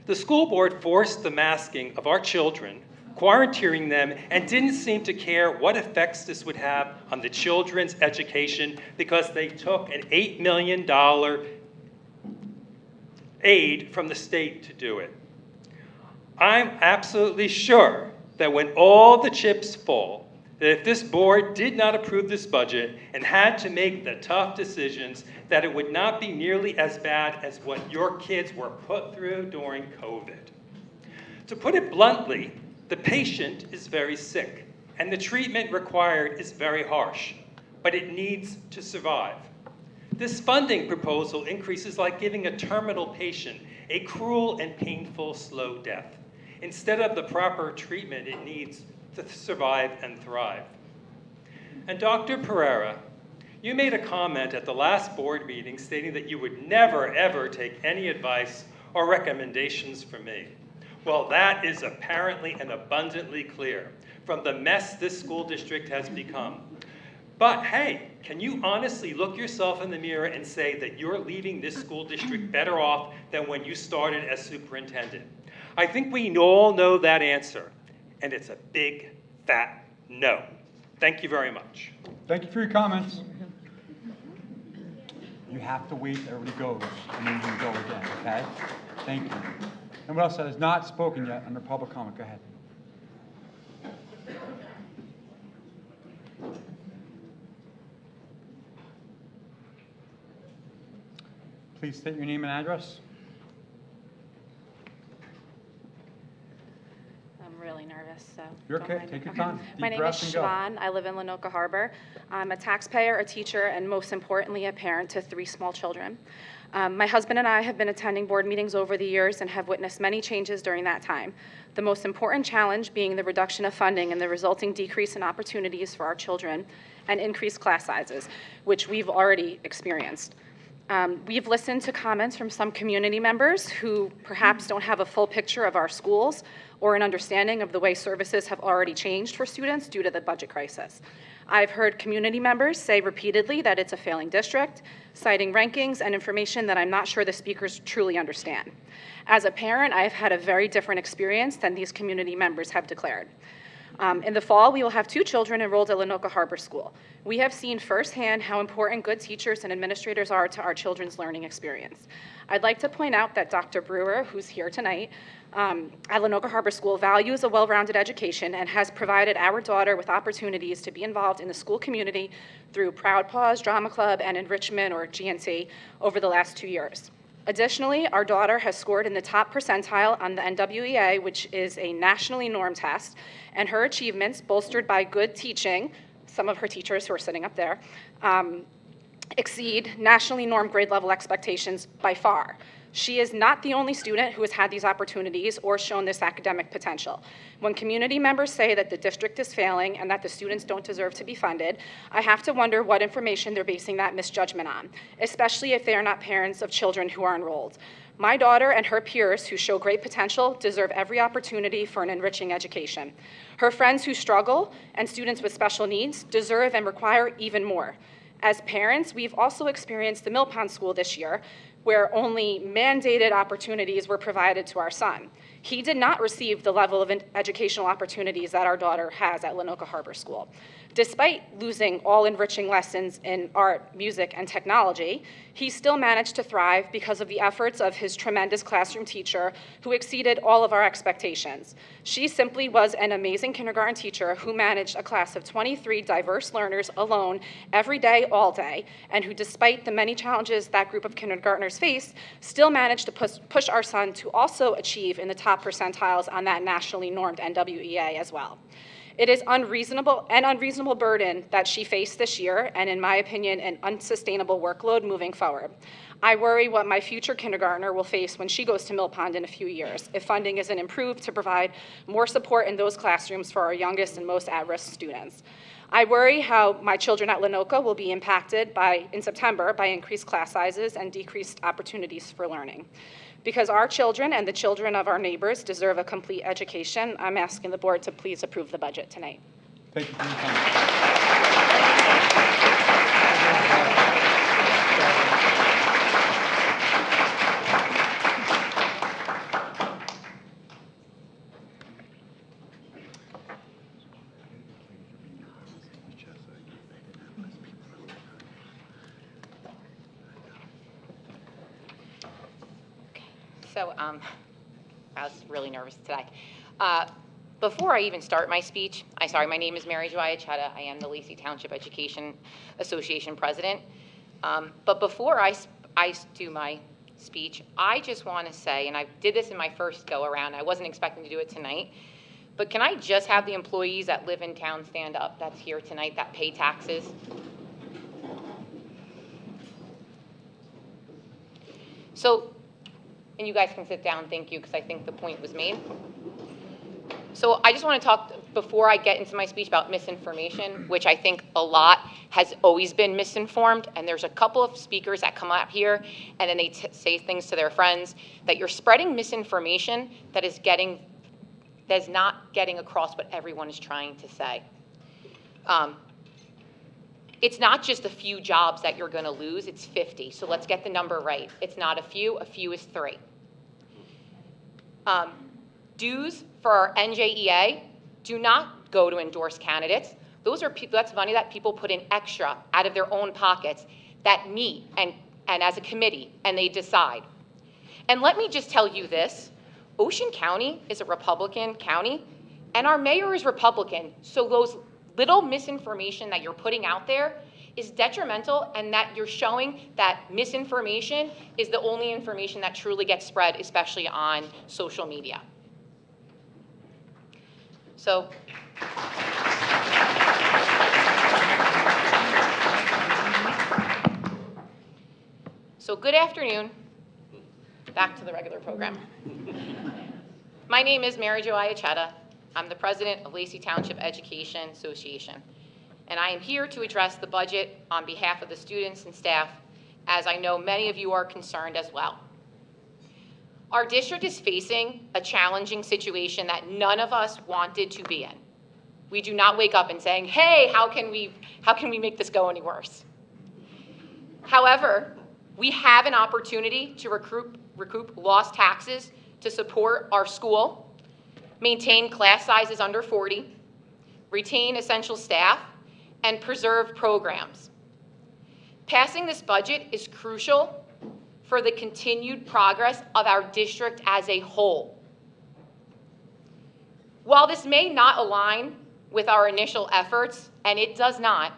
The school board forced the masking of our children, quarantining them, and didn't seem to care what effects this would have on the children's education because they took an $8 million aid from the state to do it. I'm absolutely sure that when all the chips fall, that if this board did not approve this budget and had to make the tough decisions, that it would not be nearly as bad as what your kids were put through during COVID. To put it bluntly, the patient is very sick, and the treatment required is very harsh, but it needs to survive. This funding proposal increases like giving a terminal patient a cruel and painful slow death, instead of the proper treatment it needs to survive and thrive. And Dr. Pereira, you made a comment at the last board meeting stating that you would never, ever take any advice or recommendations from me. Well, that is apparently and abundantly clear from the mess this school district has become. But hey, can you honestly look yourself in the mirror and say that you're leaving this school district better off than when you started as superintendent? I think we all know that answer, and it's a big, fat no. Thank you very much. Thank you for your comments. You have to wait till everybody goes, and then you can go again, okay? Thank you. Anyone else that has not spoken yet under public comment, go ahead. Please state your name and address. I'm really nervous, so. You're don't okay, mind take me. your time. My Deep name is breath and go. Siobhan. I live in Lenoka Harbor. I'm a taxpayer, a teacher, and most importantly, a parent to 3 small children. My husband and I have been attending board meetings over the years and have witnessed many changes during that time. The most important challenge being the reduction of funding and the resulting decrease in opportunities for our children and increased class sizes, which we've already experienced. We've listened to comments from some community members who perhaps don't have a full picture of our schools or an understanding of the way services have already changed for students due to the budget crisis. I've heard community members say repeatedly that it's a failing district, citing rankings and information that I'm not sure the speakers truly understand. As a parent, I've had a very different experience than these community members have declared. In the fall, we will have 2 children enrolled at Lenoka Harbor School. We have seen firsthand how important good teachers and administrators are to our children's learning experience. I'd like to point out that Dr. Brewer, who's here tonight, at Lenoka Harbor School values a well-rounded education and has provided our daughter with opportunities to be involved in the school community through Proud Paws, Drama Club, and Enrichment, or GNC, over the last 2 years. Additionally, our daughter has scored in the top percentile on the NWEA, which is a nationally normed test, and her achievements, bolstered by good teaching, some of her teachers who are sitting up there, exceed nationally normed grade level expectations by far. She is not the only student who has had these opportunities or shown this academic potential. When community members say that the district is failing and that the students don't deserve to be funded, I have to wonder what information they're basing that misjudgment on, especially if they are not parents of children who are enrolled. My daughter and her peers who show great potential deserve every opportunity for an enriching education. Her friends who struggle and students with special needs deserve and require even more. As parents, we've also experienced the Mill Pond School this year, where only mandated opportunities were provided to our son. He did not receive the level of educational opportunities that our daughter has at Lenoka Harbor School. Despite losing all enriching lessons in art, music, and technology, he still managed to thrive because of the efforts of his tremendous classroom teacher who exceeded all of our expectations. She simply was an amazing kindergarten teacher who managed a class of 23 diverse learners alone every day, all day, and who, despite the many challenges that group of kindergartners face, still managed to push our son to also achieve in the top percentiles on that nationally normed NWEA as well. It is an unreasonable burden that she faced this year, and in my opinion, an unsustainable workload moving forward. I worry what my future kindergartner will face when she goes to Mill Pond in a few years, if funding isn't improved to provide more support in those classrooms for our youngest and most at-risk students. I worry how my children at Lenoka will be impacted in September by increased class sizes and decreased opportunities for learning. Because our children and the children of our neighbors deserve a complete education, I'm asking the board to please approve the budget tonight. Thank you for your comment. So I was really nervous today. Before I even start my speech, my name is Mary Jo Iachetta. I am the Lacey Township Education Association president. But before I do my speech, I just want to say, and I did this in my first go around, I wasn't expecting to do it tonight, but can I just have the employees that live in town stand up that's here tonight that pay taxes? So, and you guys can sit down, thank you, because I think the point was made. So I just want to talk, before I get into my speech, about misinformation, which I think a lot has always been misinformed, and there's a couple of speakers that come out here, and then they say things to their friends, that you're spreading misinformation that is not getting across what everyone is trying to say. It's not just a few jobs that you're going to lose, it's 50. So let's get the number right. It's not a few is 3. Dues for our NJEA do not go to endorse candidates. Those are people, that's money that people put in extra out of their own pockets that meet and as a committee and they decide. And let me just tell you this, Ocean County is a Republican county and our mayor is Republican. So those little misinformation that you're putting out there is detrimental, and that you're showing that misinformation is the only information that truly gets spread, especially on social media. So, good afternoon. Back to the regular program. My name is Mary Jo Iachetta. I'm the president of Lacey Township Education Association, and I am here to address the budget on behalf of the students and staff, as I know many of you are concerned as well. Our district is facing a challenging situation that none of us wanted to be in. We do not wake up and saying, hey, how can we make this go any worse? However, we have an opportunity to recoup lost taxes to support our school, maintain class sizes under 40, retain essential staff, and preserve programs. Passing this budget is crucial for the continued progress of our district as a whole. While this may not align with our initial efforts, and it does not,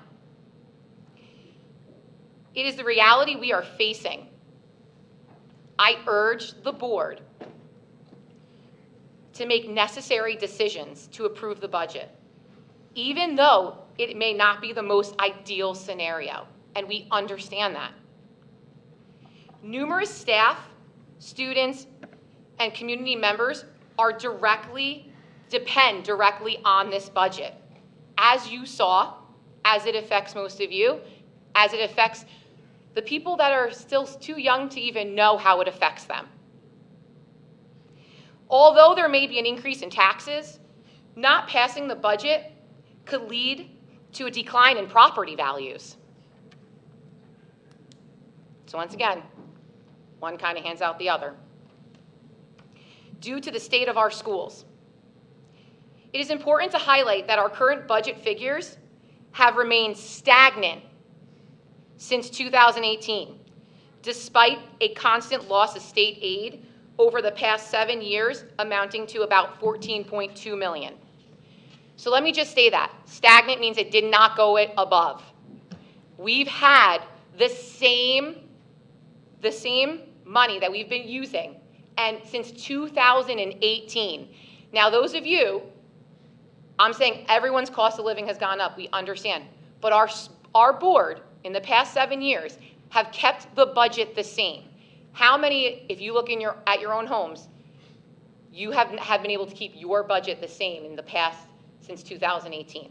it is the reality we are facing. I urge the board to make necessary decisions to approve the budget, even though it may not be the most ideal scenario, and we understand that. Numerous staff, students, and community members depend directly on this budget. As you saw, as it affects most of you, as it affects the people that are still too young to even know how it affects them. Although there may be an increase in taxes, not passing the budget could lead to a decline in property values. So once again, One kind of hands out the other. Due to the state of our schools, it is important to highlight that our current budget figures have remained stagnant since 2018, despite a constant loss of state aid over the past 7 years, amounting to about $14.2 million. So let me just say that. Stagnant means it did not go above. We've had the same money that we've been using and since 2018. Now, those of you, I'm saying everyone's cost of living has gone up. We understand. But our board, in the past 7 years, have kept the budget the same. How many, if you look at your own homes, you have been able to keep your budget the same in the past since 2018?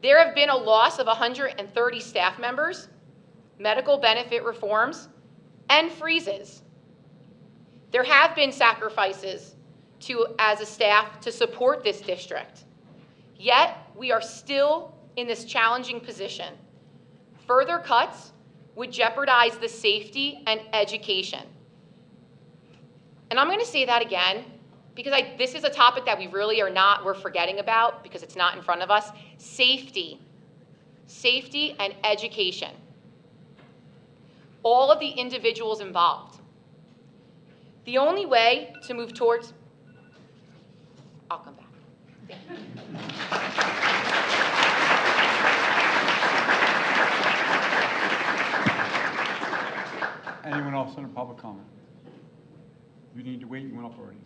There have been a loss of 130 staff members, medical benefit reforms, and freezes. There have been sacrifices as a staff to support this district. Yet, we are still in this challenging position. Further cuts would jeopardize the safety and education. And I'm going to say that again because this is a topic that we're forgetting about because it's not in front of us. Safety and education. All of the individuals involved. The only way to move towards, I'll come back. Thank you. Anyone else in a public comment? You need to wait, you went up already.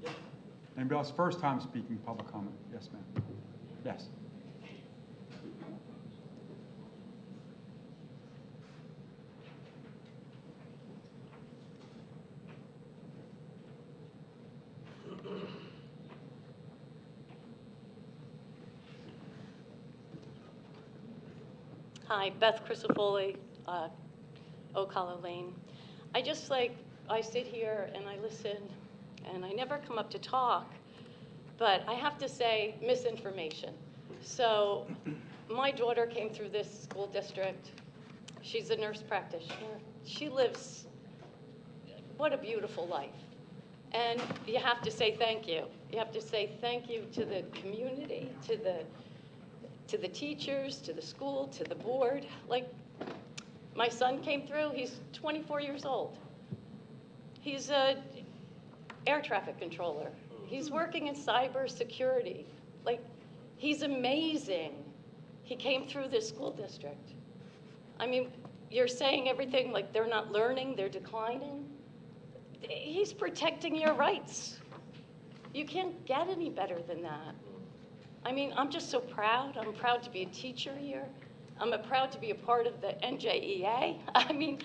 Anybody else first time speaking public comment? Yes, ma'am. Yes. Hi, Beth Crisafoli, Ocala Lane. I sit here and I listen, and I never come up to talk, but I have to say misinformation. So my daughter came through this school district. She's a nurse practitioner. She lives, what a beautiful life. And you have to say thank you. You have to say thank you to the community, to the teachers, to the school, to the board. Like, my son came through, he's 24 years old. He's a air traffic controller. He's working in cyber security. Like, he's amazing. He came through this school district. I mean, you're saying everything like they're not learning, they're declining. He's protecting your rights. You can't get any better than that. I mean, I'm just so proud. I'm proud to be a teacher here. I'm proud to be a part of the NJEA. I mean,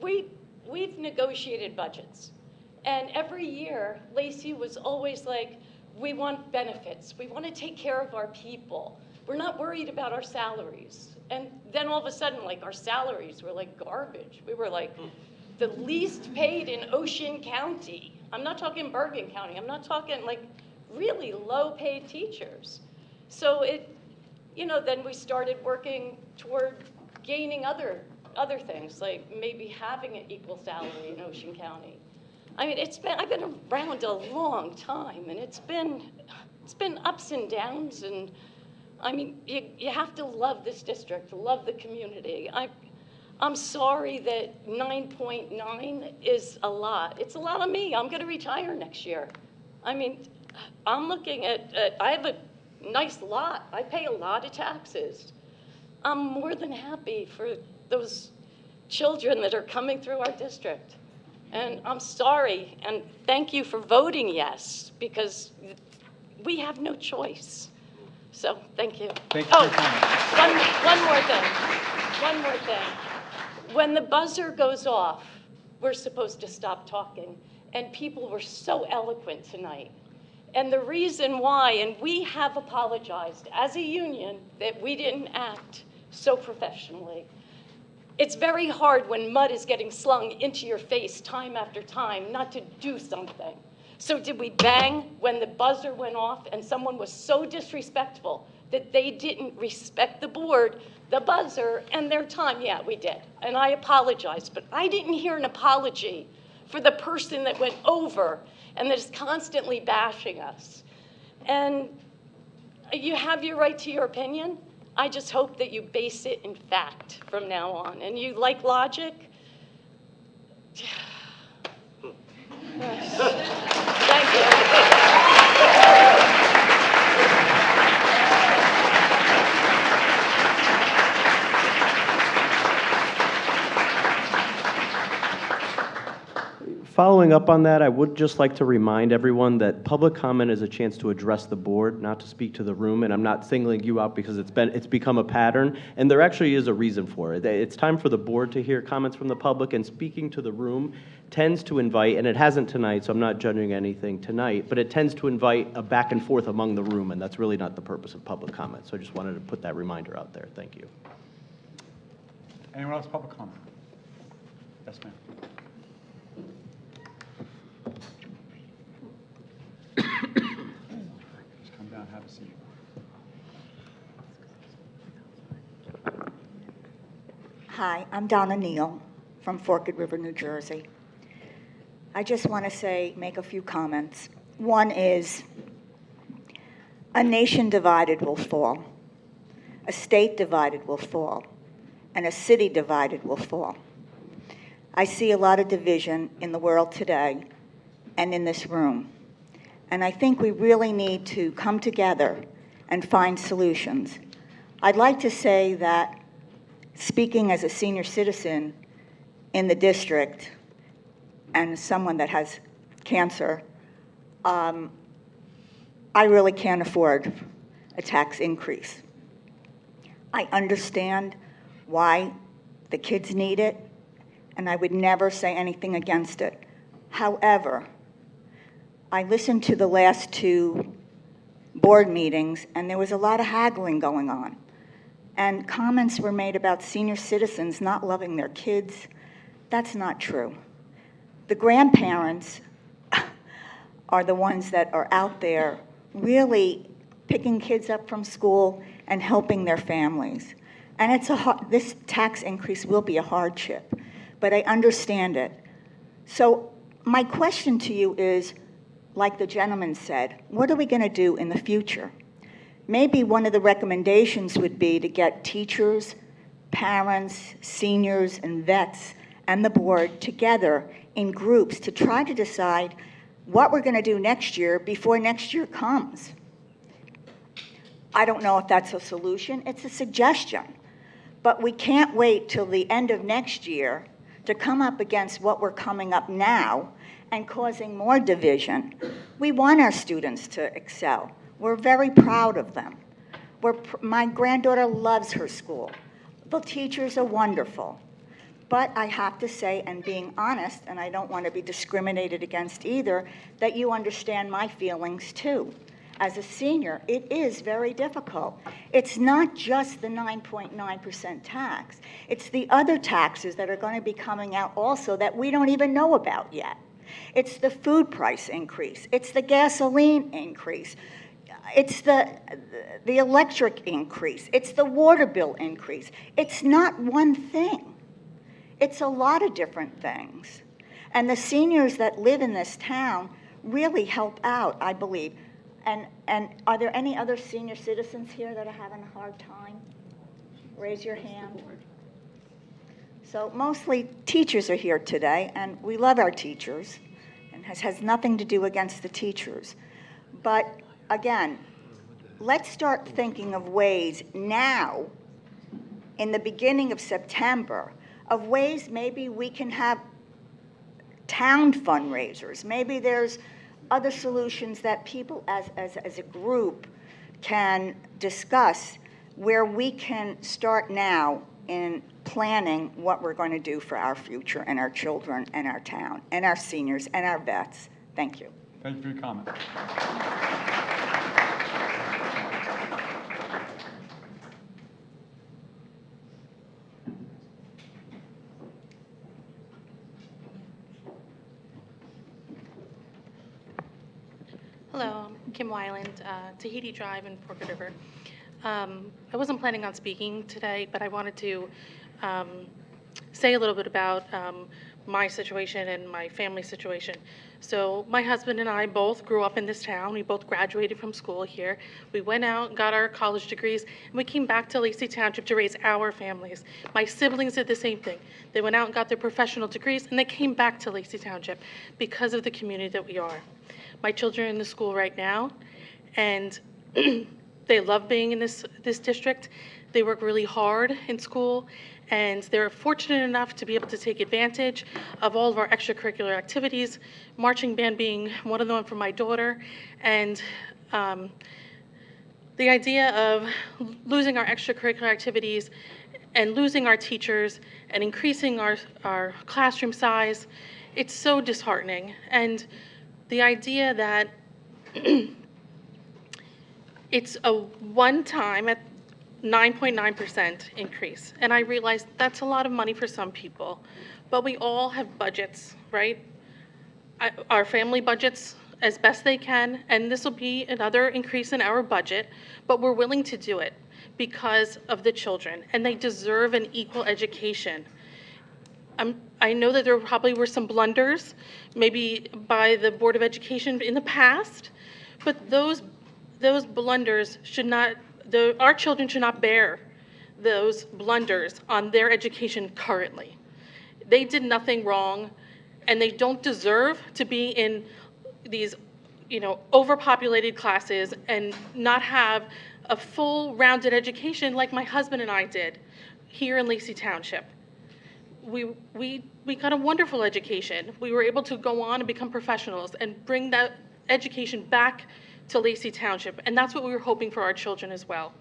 we've negotiated budgets. And every year, Lacey was always like, we want benefits. We want to take care of our people. We're not worried about our salaries. And then all of a sudden, like, our salaries were like garbage. We were like the least paid in Ocean County. I'm not talking Bergen County. I'm not talking like really low paid teachers. So then we started working toward gaining other things, like maybe having an equal salary in Ocean County. I mean, I've been around a long time, and it's been ups and downs, and I mean, you have to love this district, love the community. I'm sorry that 9.9 is a lot. It's a lot on me. I'm going to retire next year. I mean, I'm looking at, I have a nice lot. I pay a lot of taxes. I'm more than happy for those children that are coming through our district. And I'm sorry, and thank you for voting yes, because we have no choice. So, thank you. Thank you for your comment. One more thing. When the buzzer goes off, we're supposed to stop talking. And people were so eloquent tonight. And the reason why, and we have apologized as a union that we didn't act so professionally. It's very hard when mud is getting slung into your face time after time not to do something. So did we bang when the buzzer went off and someone was so disrespectful that they didn't respect the board, the buzzer, and their time? Yeah, we did. And I apologize, but I didn't hear an apology for the person that went over and that is constantly bashing us. And you have your right to your opinion. I just hope that you base it in fact from now on. And you like logic? Thank you. Following up on that, I would just like to remind everyone that public comment is a chance to address the board, not to speak to the room, and I'm not singling you out because it's become a pattern, and there actually is a reason for it. It's time for the board to hear comments from the public, and speaking to the room tends to invite, and it hasn't tonight, so I'm not judging anything tonight, but it tends to invite a back and forth among the room, and that's really not the purpose of public comment. So I just wanted to put that reminder out there. Thank you. Anyone else public comment? Yes, ma'am. Just come down, have a seat. Hi, I'm Donna Neal from Forked River, New Jersey. I just want to make a few comments. One is, a nation divided will fall. A state divided will fall. And a city divided will fall. I see a lot of division in the world today and in this room. And I think we really need to come together and find solutions. I'd like to say that, speaking as a senior citizen in the district and someone that has cancer, I really can't afford a tax increase. I understand why the kids need it, and I would never say anything against it. However, I listened to the last two board meetings, and there was a lot of haggling going on. And comments were made about senior citizens not loving their kids. That's not true. The grandparents are the ones that are out there really picking kids up from school and helping their families. And this tax increase will be a hardship, but I understand it. So my question to you is, like the gentleman said, what are we going to do in the future? Maybe one of the recommendations would be to get teachers, parents, seniors, and vets, and the board together in groups to try to decide what we're going to do next year before next year comes. I don't know if that's a solution. It's a suggestion. But we can't wait till the end of next year to come up against what we're coming up now and causing more division. We want our students to excel. We're very proud of them. My granddaughter loves her school. The teachers are wonderful. But I have to say, and being honest, and I don't want to be discriminated against either, that you understand my feelings too. As a senior, it is very difficult. It's not just the 9.9% tax. It's the other taxes that are going to be coming out also that we don't even know about yet. It's the food price increase. It's the gasoline increase. It's the electric increase. It's the water bill increase. It's not one thing. It's a lot of different things. And the seniors that live in this town really help out, I believe. And are there any other senior citizens here that are having a hard time? Raise your hand. So mostly teachers are here today, and we love our teachers, and has nothing to do against the teachers. But again, let's start thinking of ways now, in the beginning of September, of ways maybe we can have town fundraisers. Maybe there's other solutions that people as a group can discuss where we can start now in planning what we're going to do for our future and our children and our town and our seniors and our vets. Thank you. Thank you for your comment. Kim Weiland, Tahiti Drive in Forked River. I wasn't planning on speaking today, but I wanted to say a little bit about my situation and my family situation. So my husband and I both grew up in this town. We both graduated from school here. We went out, got our college degrees, and we came back to Lacey Township to raise our families. My siblings did the same thing. They went out and got their professional degrees, and they came back to Lacey Township because of the community that we are. My children are in the school right now, and they love being in this district. They work really hard in school, and they're fortunate enough to be able to take advantage of all of our extracurricular activities, marching band being one of them for my daughter. And the idea of losing our extracurricular activities and losing our teachers and increasing our classroom size, it's so disheartening. And the idea that it's a one-time at 9.9% increase. And I realize that's a lot of money for some people, but we all have budgets, right? Our family budgets as best they can, and this will be another increase in our budget, but we're willing to do it because of the children, and they deserve an equal education. I know that there probably were some blunders, maybe by the Board of Education in the past, but those blunders should not, our children should not bear those blunders on their education currently. They did nothing wrong, and they don't deserve to be in these, overpopulated classes and not have a full rounded education like my husband and I did here in Lacey Township. We got a wonderful education. We were able to go on and become professionals and bring that education back to Lacey Township, and that's what we were hoping for our children as well.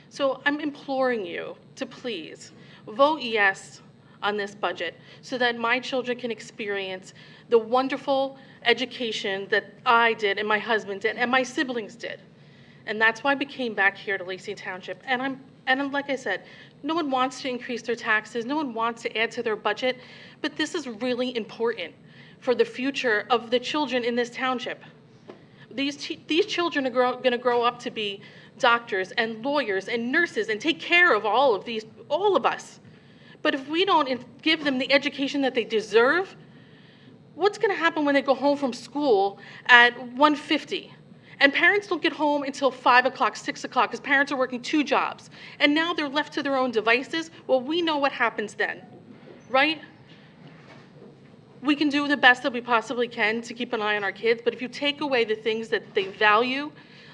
So I'm imploring you to please vote yes on this budget so that my children can experience the wonderful education that I did and my husband did and my siblings did. And that's why we came back here to Lacey Township. And like I said, no one wants to increase their taxes, no one wants to add to their budget, but this is really important for the future of the children in this township. These children are going to grow up to be doctors and lawyers and nurses and take care of all of us. But if we don't give them the education that they deserve, what's going to happen when they go home from school at 1:50? And parents don't get home until 5 o'clock, 6 o'clock, because parents are working 2 jobs. And now they're left to their own devices. Well, we know what happens then, right? We can do the best that we possibly can to keep an eye on our kids, but if you take away the things that they value,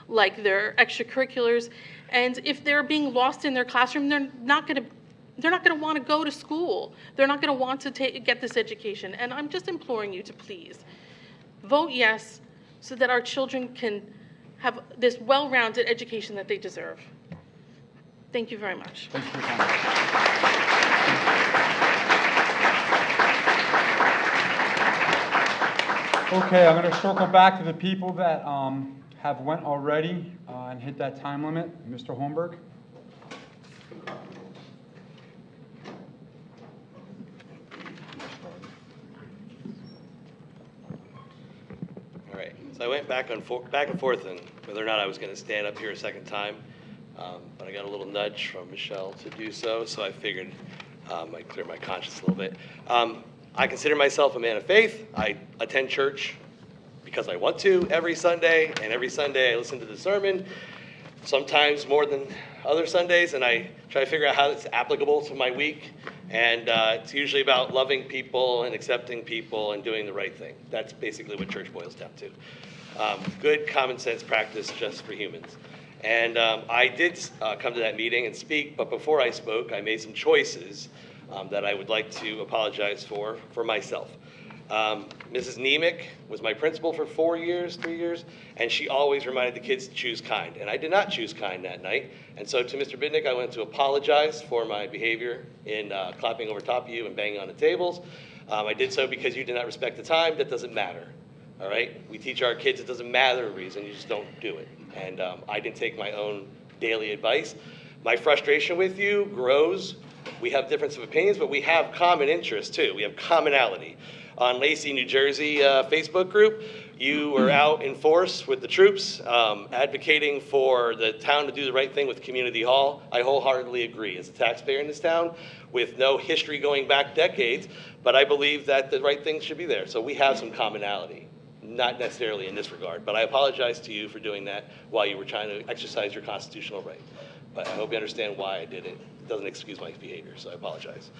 like their extracurriculars, and if they're being lost in their classroom, they're not going to want to go to school. They're not going to want to get this education. And I'm just imploring you to please vote yes so that our children can have this well-rounded education that they deserve. Thank you very much. Thanks for your comment. Okay, I'm going to circle back to the people that have went already and hit that time limit. Mr. Homberg. All right, so I went back and forth on whether or not I was going to stand up here a second time, but I got a little nudge from Michelle to do so, so I figured I'd clear my conscience a little bit. I consider myself a man of faith. I attend church because I want to every Sunday, and every Sunday I listen to the sermon, sometimes more than other Sundays, and I try to figure out how it's applicable to my week. And it's usually about loving people and accepting people and doing the right thing. That's basically what church boils down to. Good common sense practice just for humans. And I did come to that meeting and speak, but before I spoke, I made some choices that I would like to apologize for myself. Mrs. Nemec was my principal for 3 years, and she always reminded the kids to choose kind. And I did not choose kind that night. And so to Mr. Bidnick, I wanted to apologize for my behavior in clapping over top of you and banging on the tables. I did so because you did not respect the time. That doesn't matter, all right? We teach our kids it doesn't matter a reason, you just don't do it. And I didn't take my own daily advice. My frustration with you grows. We have difference of opinions, but we have common interests too. We have commonality. on Lacey, New Jersey Facebook group. You were out in force with the troops, advocating for the town to do the right thing with Community Hall. I wholeheartedly agree. As a taxpayer in this town, with no history going back decades, but I believe that the right thing should be there. So we have some commonality, not necessarily in this regard, but I apologize to you for doing that while you were trying to exercise your constitutional right. But I hope you understand why I did it. It doesn't excuse my behavior, so I apologize.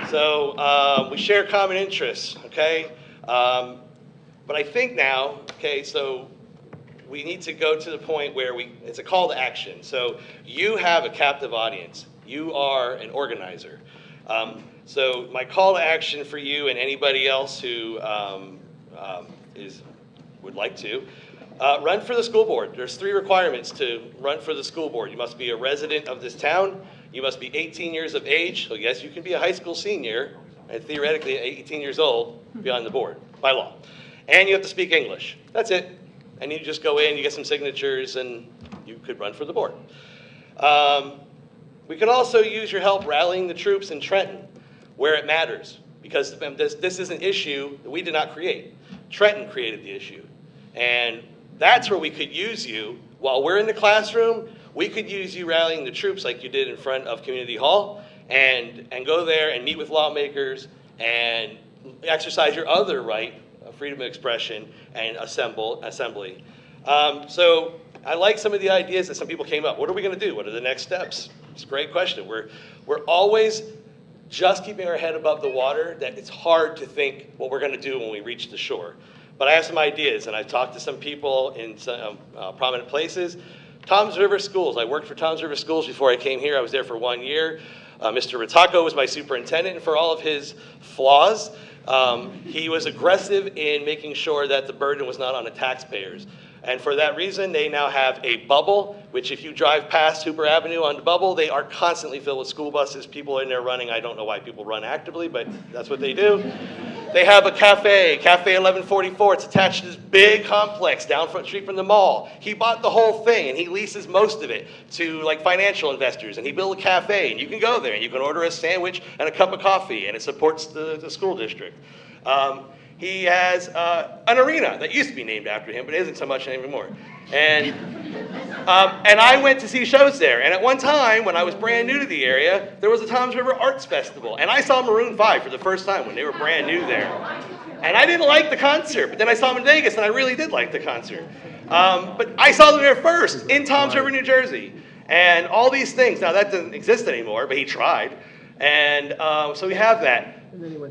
So we share common interests, okay? But I think now, okay, so we need to go to the point where it's a call to action. So you have a captive audience. You are an organizer. So my call to action for you and anybody else who would like to, run for the school board. There's 3 requirements to run for the school board. You must be a resident of this town. You must be 18 years of age. So yes, you can be a high school senior and theoretically 18 years old, be on the board by law. And you have to speak English. That's it. And you just go in, you get some signatures, and you could run for the board. We could also use your help rallying the troops in Trenton where it matters, because this is an issue that we did not create. Trenton created the issue. And that's where we could use you. While we're in the classroom, we could use you rallying the troops like you did in front of Community Hall, and go there and meet with lawmakers and exercise your other right, freedom of expression, and assembly. So I like some of the ideas that some people came up. What are we going to do? What are the next steps? It's a great question. We're always just keeping our head above the water, that it's hard to think what we're going to do when we reach the shore. But I have some ideas, and I've talked to some people in some prominent places. Toms River Schools. I worked for Toms River Schools before I came here. I was there for 1 year. Mr. Ritako was my superintendent, and for all of his flaws, he was aggressive in making sure that the burden was not on the taxpayers. And for that reason, they now have a bubble, which if you drive past Hooper Avenue on the bubble, they are constantly filled with school buses. People in there running. I don't know why people run actively, but that's what they do. They have a cafe, Cafe 1144. It's attached to this big complex down Front Street from the mall. He bought the whole thing, and he leases most of it to like financial investors. And he built a cafe, and you can go there, and you can order a sandwich and a cup of coffee, and it supports the school district. He has an arena that used to be named after him, but it isn't so much anymore. And I went to see shows there. And at one time, when I was brand new to the area, there was a Toms River Arts Festival. And I saw Maroon 5 for the first time when they were brand new there. And I didn't like the concert, but then I saw them in Vegas, and I really did like the concert. But I saw them there first, in Toms River, New Jersey. And all these things. Now, that doesn't exist anymore, but he tried. And so we have that.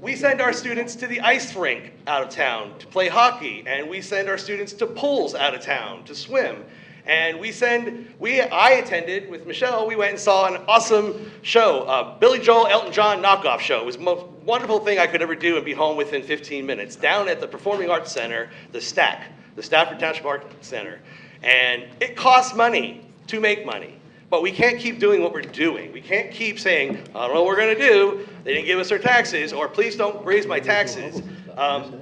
We send our students to the ice rink out of town to play hockey, and we send our students to pools out of town to swim. And I attended with Michelle, we went and saw an awesome show, Billy Joel, Elton John knockoff show. It was the most wonderful thing I could ever do and be home within 15 minutes, down at the Performing Arts Center, the STAC, the Stafford Township Arts Center. And it costs money to make money. But we can't keep doing what we're doing. We can't keep saying, I don't know what we're going to do. They didn't give us our taxes, or please don't raise my taxes.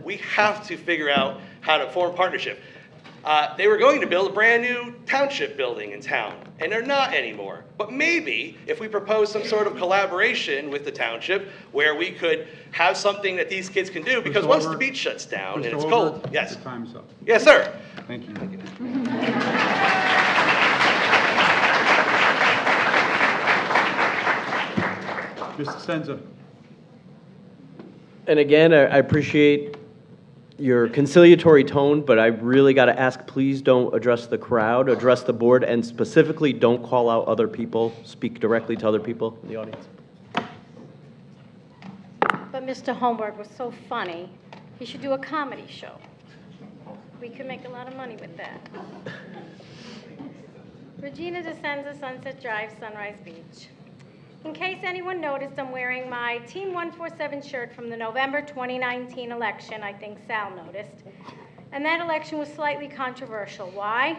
We have to figure out how to form partnership. They were going to build a brand new township building in town, and they're not anymore. But maybe if we propose some sort of collaboration with the township where we could have something that these kids can do, because once the beach shuts down and it's cold. Yes. Time's up. Yes, sir. Thank you. Mr. Senza. And again, I appreciate your conciliatory tone, but I really got to ask, please don't address the crowd, address the board, and specifically don't call out other people, speak directly to other people in the audience. But Mr. Homberg was so funny, he should do a comedy show. We could make a lot of money with that. Regina Des Sendas, Sunset Drive, Sunrise Beach. In case anyone noticed, I'm wearing my Team 147 shirt from the November 2019 election. I think Sal noticed. And that election was slightly controversial. Why?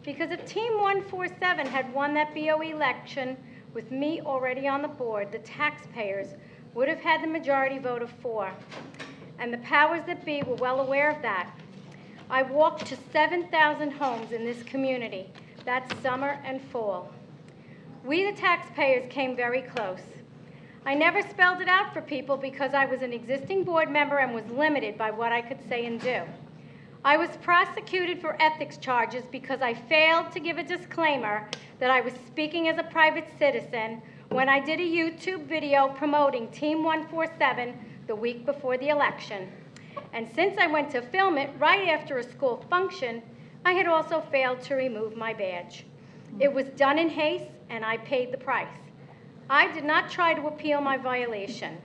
Because if Team 147 had won that BOE election with me already on the board, the taxpayers would have had the majority vote of 4. And the powers that be were well aware of that. I walked to 7,000 homes in this community. That's summer and fall. We, the taxpayers, came very close. I never spelled it out for people because I was an existing board member and was limited by what I could say and do. I was prosecuted for ethics charges because I failed to give a disclaimer that I was speaking as a private citizen when I did a YouTube video promoting Team 147 the week before the election. And since I went to film it right after a school function, I had also failed to remove my badge. It was done in haste, and I paid the price. I did not try to appeal my violation.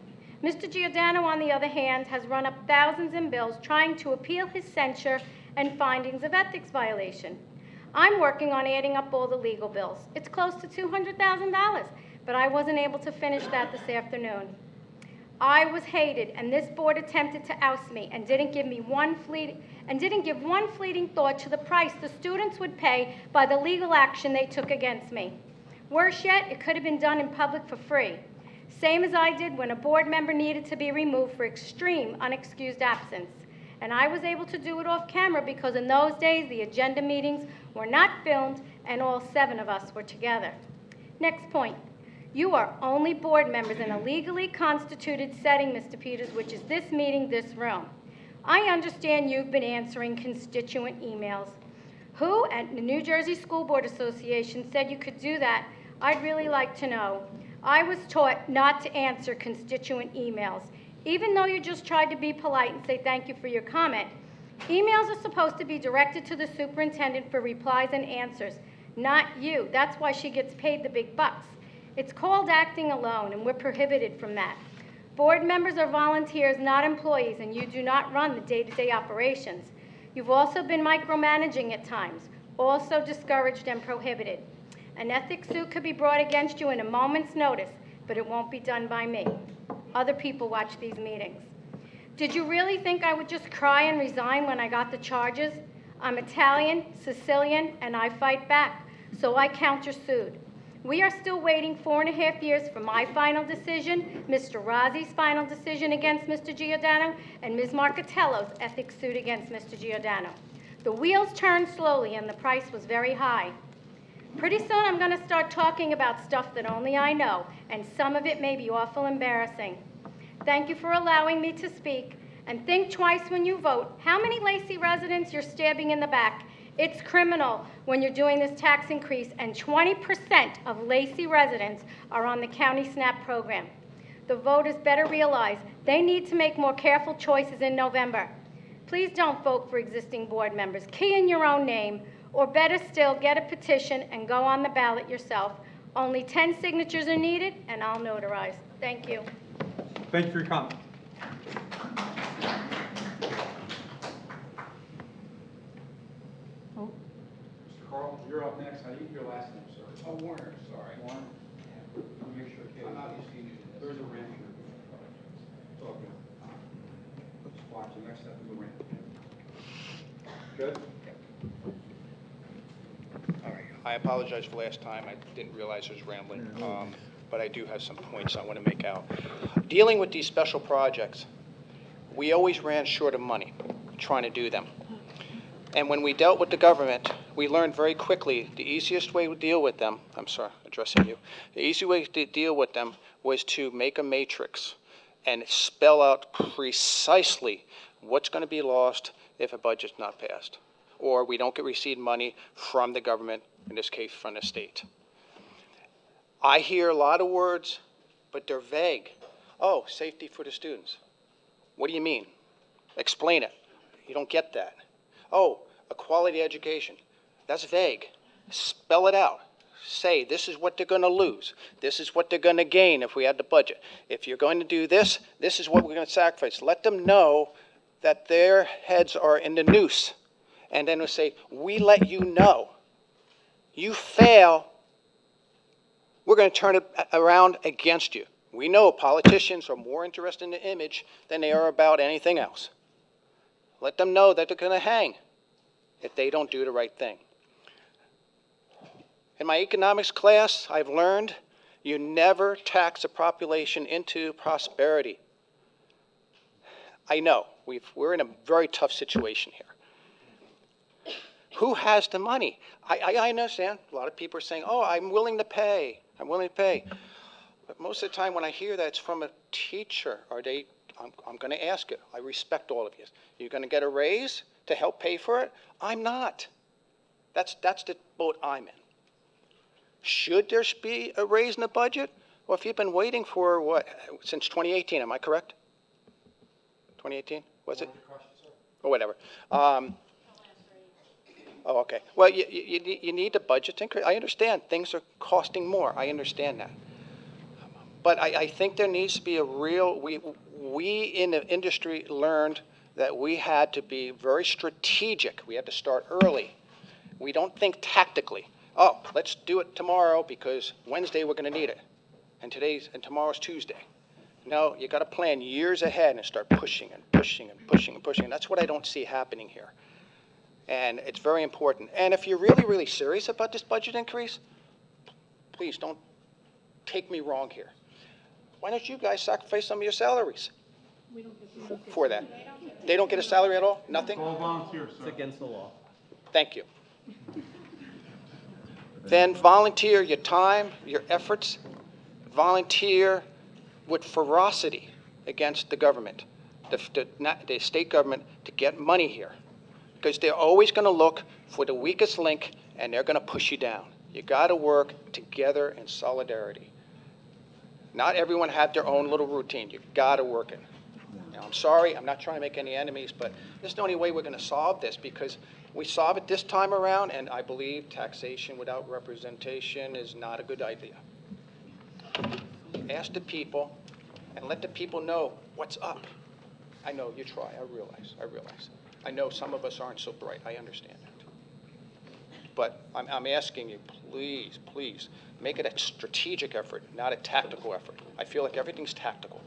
Mr. Giordano, on the other hand, has run up thousands in bills trying to appeal his censure and findings of ethics violation. I'm working on adding up all the legal bills. It's close to $200,000, but I wasn't able to finish that this afternoon. I was hated, and this board attempted to oust me and didn't give one fleeting thought to the price the students would pay by the legal action they took against me. Worse yet, it could have been done in public for free, same as I did when a board member needed to be removed for extreme unexcused absence. And I was able to do it off camera because in those days the agenda meetings were not filmed and all 7 of us were together. Next point. You are only board members in a legally constituted setting, Mr. Peters, which is this meeting, this room. I understand you've been answering constituent emails. Who at the New Jersey School Board Association said you could do that? I'd really like to know. I was taught not to answer constituent emails. Even though you just tried to be polite and say thank you for your comment, emails are supposed to be directed to the superintendent for replies and answers, not you. That's why she gets paid the big bucks. It's called acting alone, and we're prohibited from that. Board members are volunteers, not employees, and you do not run the day-to-day operations. You've also been micromanaging at times, also discouraged and prohibited. An ethics suit could be brought against you in a moment's notice, but it won't be done by me. Other people watch these meetings. Did you really think I would just cry and resign when I got the charges? I'm Italian, Sicilian, and I fight back, so I countersued. We are still waiting 4.5 years for my final decision, Mr. Roszi's final decision against Mr. Giordano, and Ms. Marcatello's ethics suit against Mr. Giordano. The wheels turned slowly, and the price was very high. Pretty soon I'm going to start talking about stuff that only I know, and some of it may be awful embarrassing. Thank you for allowing me to speak, and think twice when you vote how many Lacey residents you're stabbing in the back. It's criminal when you're doing this tax increase, and 20% of Lacey residents are on the county SNAP program. The voters better realize they need to make more careful choices in November. Please don't vote for existing board members. Key in your own name, or better still, get a petition and go on the ballot yourself. Only 10 signatures are needed, and I'll notarize. Thank you. Thank you for your comment. Mr. Carl, you're up next. How do you feel last name, sir? Oh, Warner, sorry. Warner? Let me make sure. I'm obviously new to this. There's a ramp here. It's all good. Just watch the next step of the ramp. Good? All right, I apologize for last time. I didn't realize I was rambling, but I do have some points I want to make out. Dealing with these special projects, we always ran short of money trying to do them. And when we dealt with the government, we learned very quickly the easiest way to deal with them, I'm sorry, addressing you, the easy way to deal with them was to make a matrix and spell out precisely what's going to be lost if a budget's not passed, or we don't receive money from the government, in this case from the state. I hear a lot of words, but they're vague. Oh, safety for the students. What do you mean? Explain it. You don't get that. Oh, a quality education. That's vague. Spell it out. Say, this is what they're going to lose. This is what they're going to gain if we had the budget. If you're going to do this, this is what we're going to sacrifice. Let them know that their heads are in the noose. And then we'll say, we let you know. You fail, we're going to turn it around against you. We know politicians are more interested in the image than they are about anything else. Let them know that they're going to hang if they don't do the right thing. In my economics class, I've learned you never tax a population into prosperity. I know, we're in a very tough situation here. Who has the money? I understand. A lot of people are saying, oh, I'm willing to pay. I'm willing to pay. But most of the time when I hear that, it's from a teacher. I'm going to ask it. I respect all of you. You're going to get a raise to help pay for it? I'm not. That's the boat I'm in. Should there be a raise in the budget? Well, if you've been waiting for, what, since 2018, am I correct? 2018, was it? Or whatever. Oh, okay. Well, you need the budget to increase. I understand things are costing more. I understand that. But I think there needs to be a real, we in the industry learned that we had to be very strategic. We had to start early. We don't think tactically. Oh, let's do it tomorrow because Wednesday we're going to need it. And tomorrow's Tuesday. No, you got to plan years ahead and start pushing and pushing and pushing and pushing. And that's what I don't see happening here. And it's very important. And if you're really, really serious about this budget increase, please don't take me wrong here. Why don't you guys sacrifice some of your salaries for that? They don't get a salary at all? Nothing? All volunteers, sir. It's against the law. Thank you. Then volunteer your time, your efforts. Volunteer with ferocity against the government, the state government, to get money here. Because they're always going to look for the weakest link, and they're going to push you down. You got to work together in solidarity. Not everyone have their own little routine. You got to work it. Now, I'm sorry, I'm not trying to make any enemies, but this is the only way we're going to solve this, because we solve it this time around, and I believe taxation without representation is not a good idea. Ask the people and let the people know what's up. I know you try, I realize. I know some of us aren't so bright, I understand that. But I'm asking you, please, please, make it a strategic effort, not a tactical effort. I feel like everything's tactical.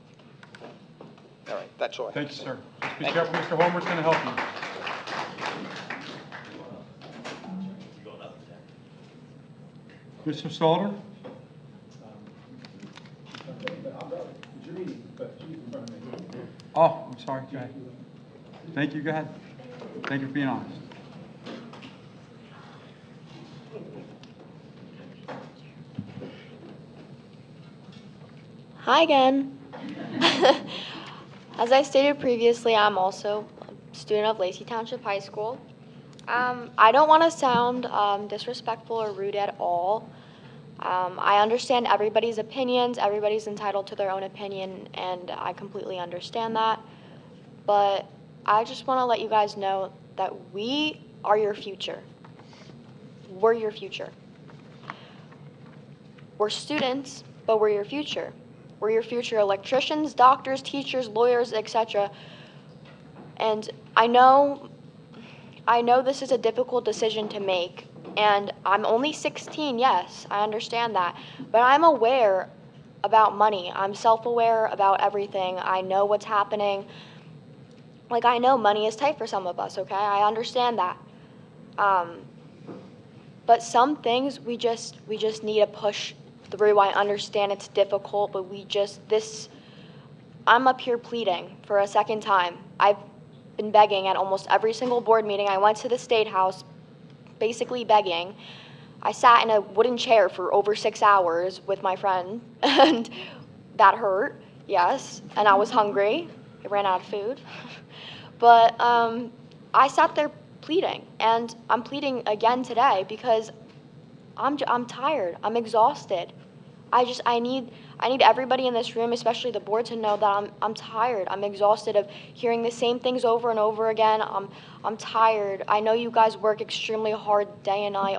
All right, that's all I have Thank to you, say. sir. Just be careful, Mr. Homer's going to help you. Mr. Salter? Oh, I'm sorry. Go ahead. Thank you. Go ahead. Thank you for being honest. Hi again. As I stated previously, I'm also a student of Lacey Township High School. I don't want to sound disrespectful or rude at all. I understand everybody's opinions. Everybody's entitled to their own opinion, and I completely understand that. But I just want to let you guys know that we are your future. We're your future. We're students, but we're your future. We're your future electricians, doctors, teachers, lawyers, etc. And I know this is a difficult decision to make, and I'm only 16, yes, I understand that, but I'm aware about money. I'm self-aware about everything. I know what's happening. Like, I know money is tight for some of us, okay? I understand that. But some things we just need to push through. I understand it's difficult, but I'm up here pleading for a second time. I've been begging at almost every single board meeting. I went to the State House, basically begging. I sat in a wooden chair for over 6 hours with my friend, and that hurt, yes, and I was hungry. I ran out of food. But I sat there pleading, and I'm pleading again today because I'm tired. I'm exhausted. I need everybody in this room, especially the board, to know that I'm tired. I'm exhausted of hearing the same things over and over again. I'm tired. I know you guys work extremely hard day and night.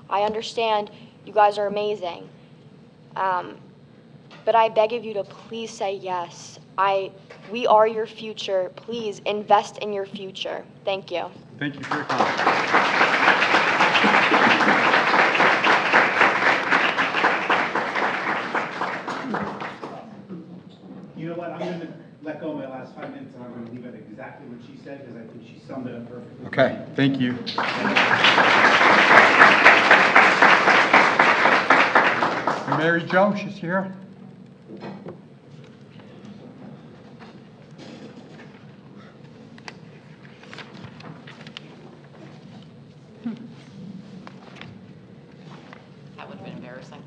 I understand you guys are amazing. But I beg of you to please say yes. We are your future. Please invest in your future. Thank you. Thank you for your comment. You know what, I'm going to let go of my last 5 minutes, and I'm going to leave it exactly what she said, because I think she summed it up perfectly. Okay, thank you. Mary Jo, she's here. That would have been embarrassing.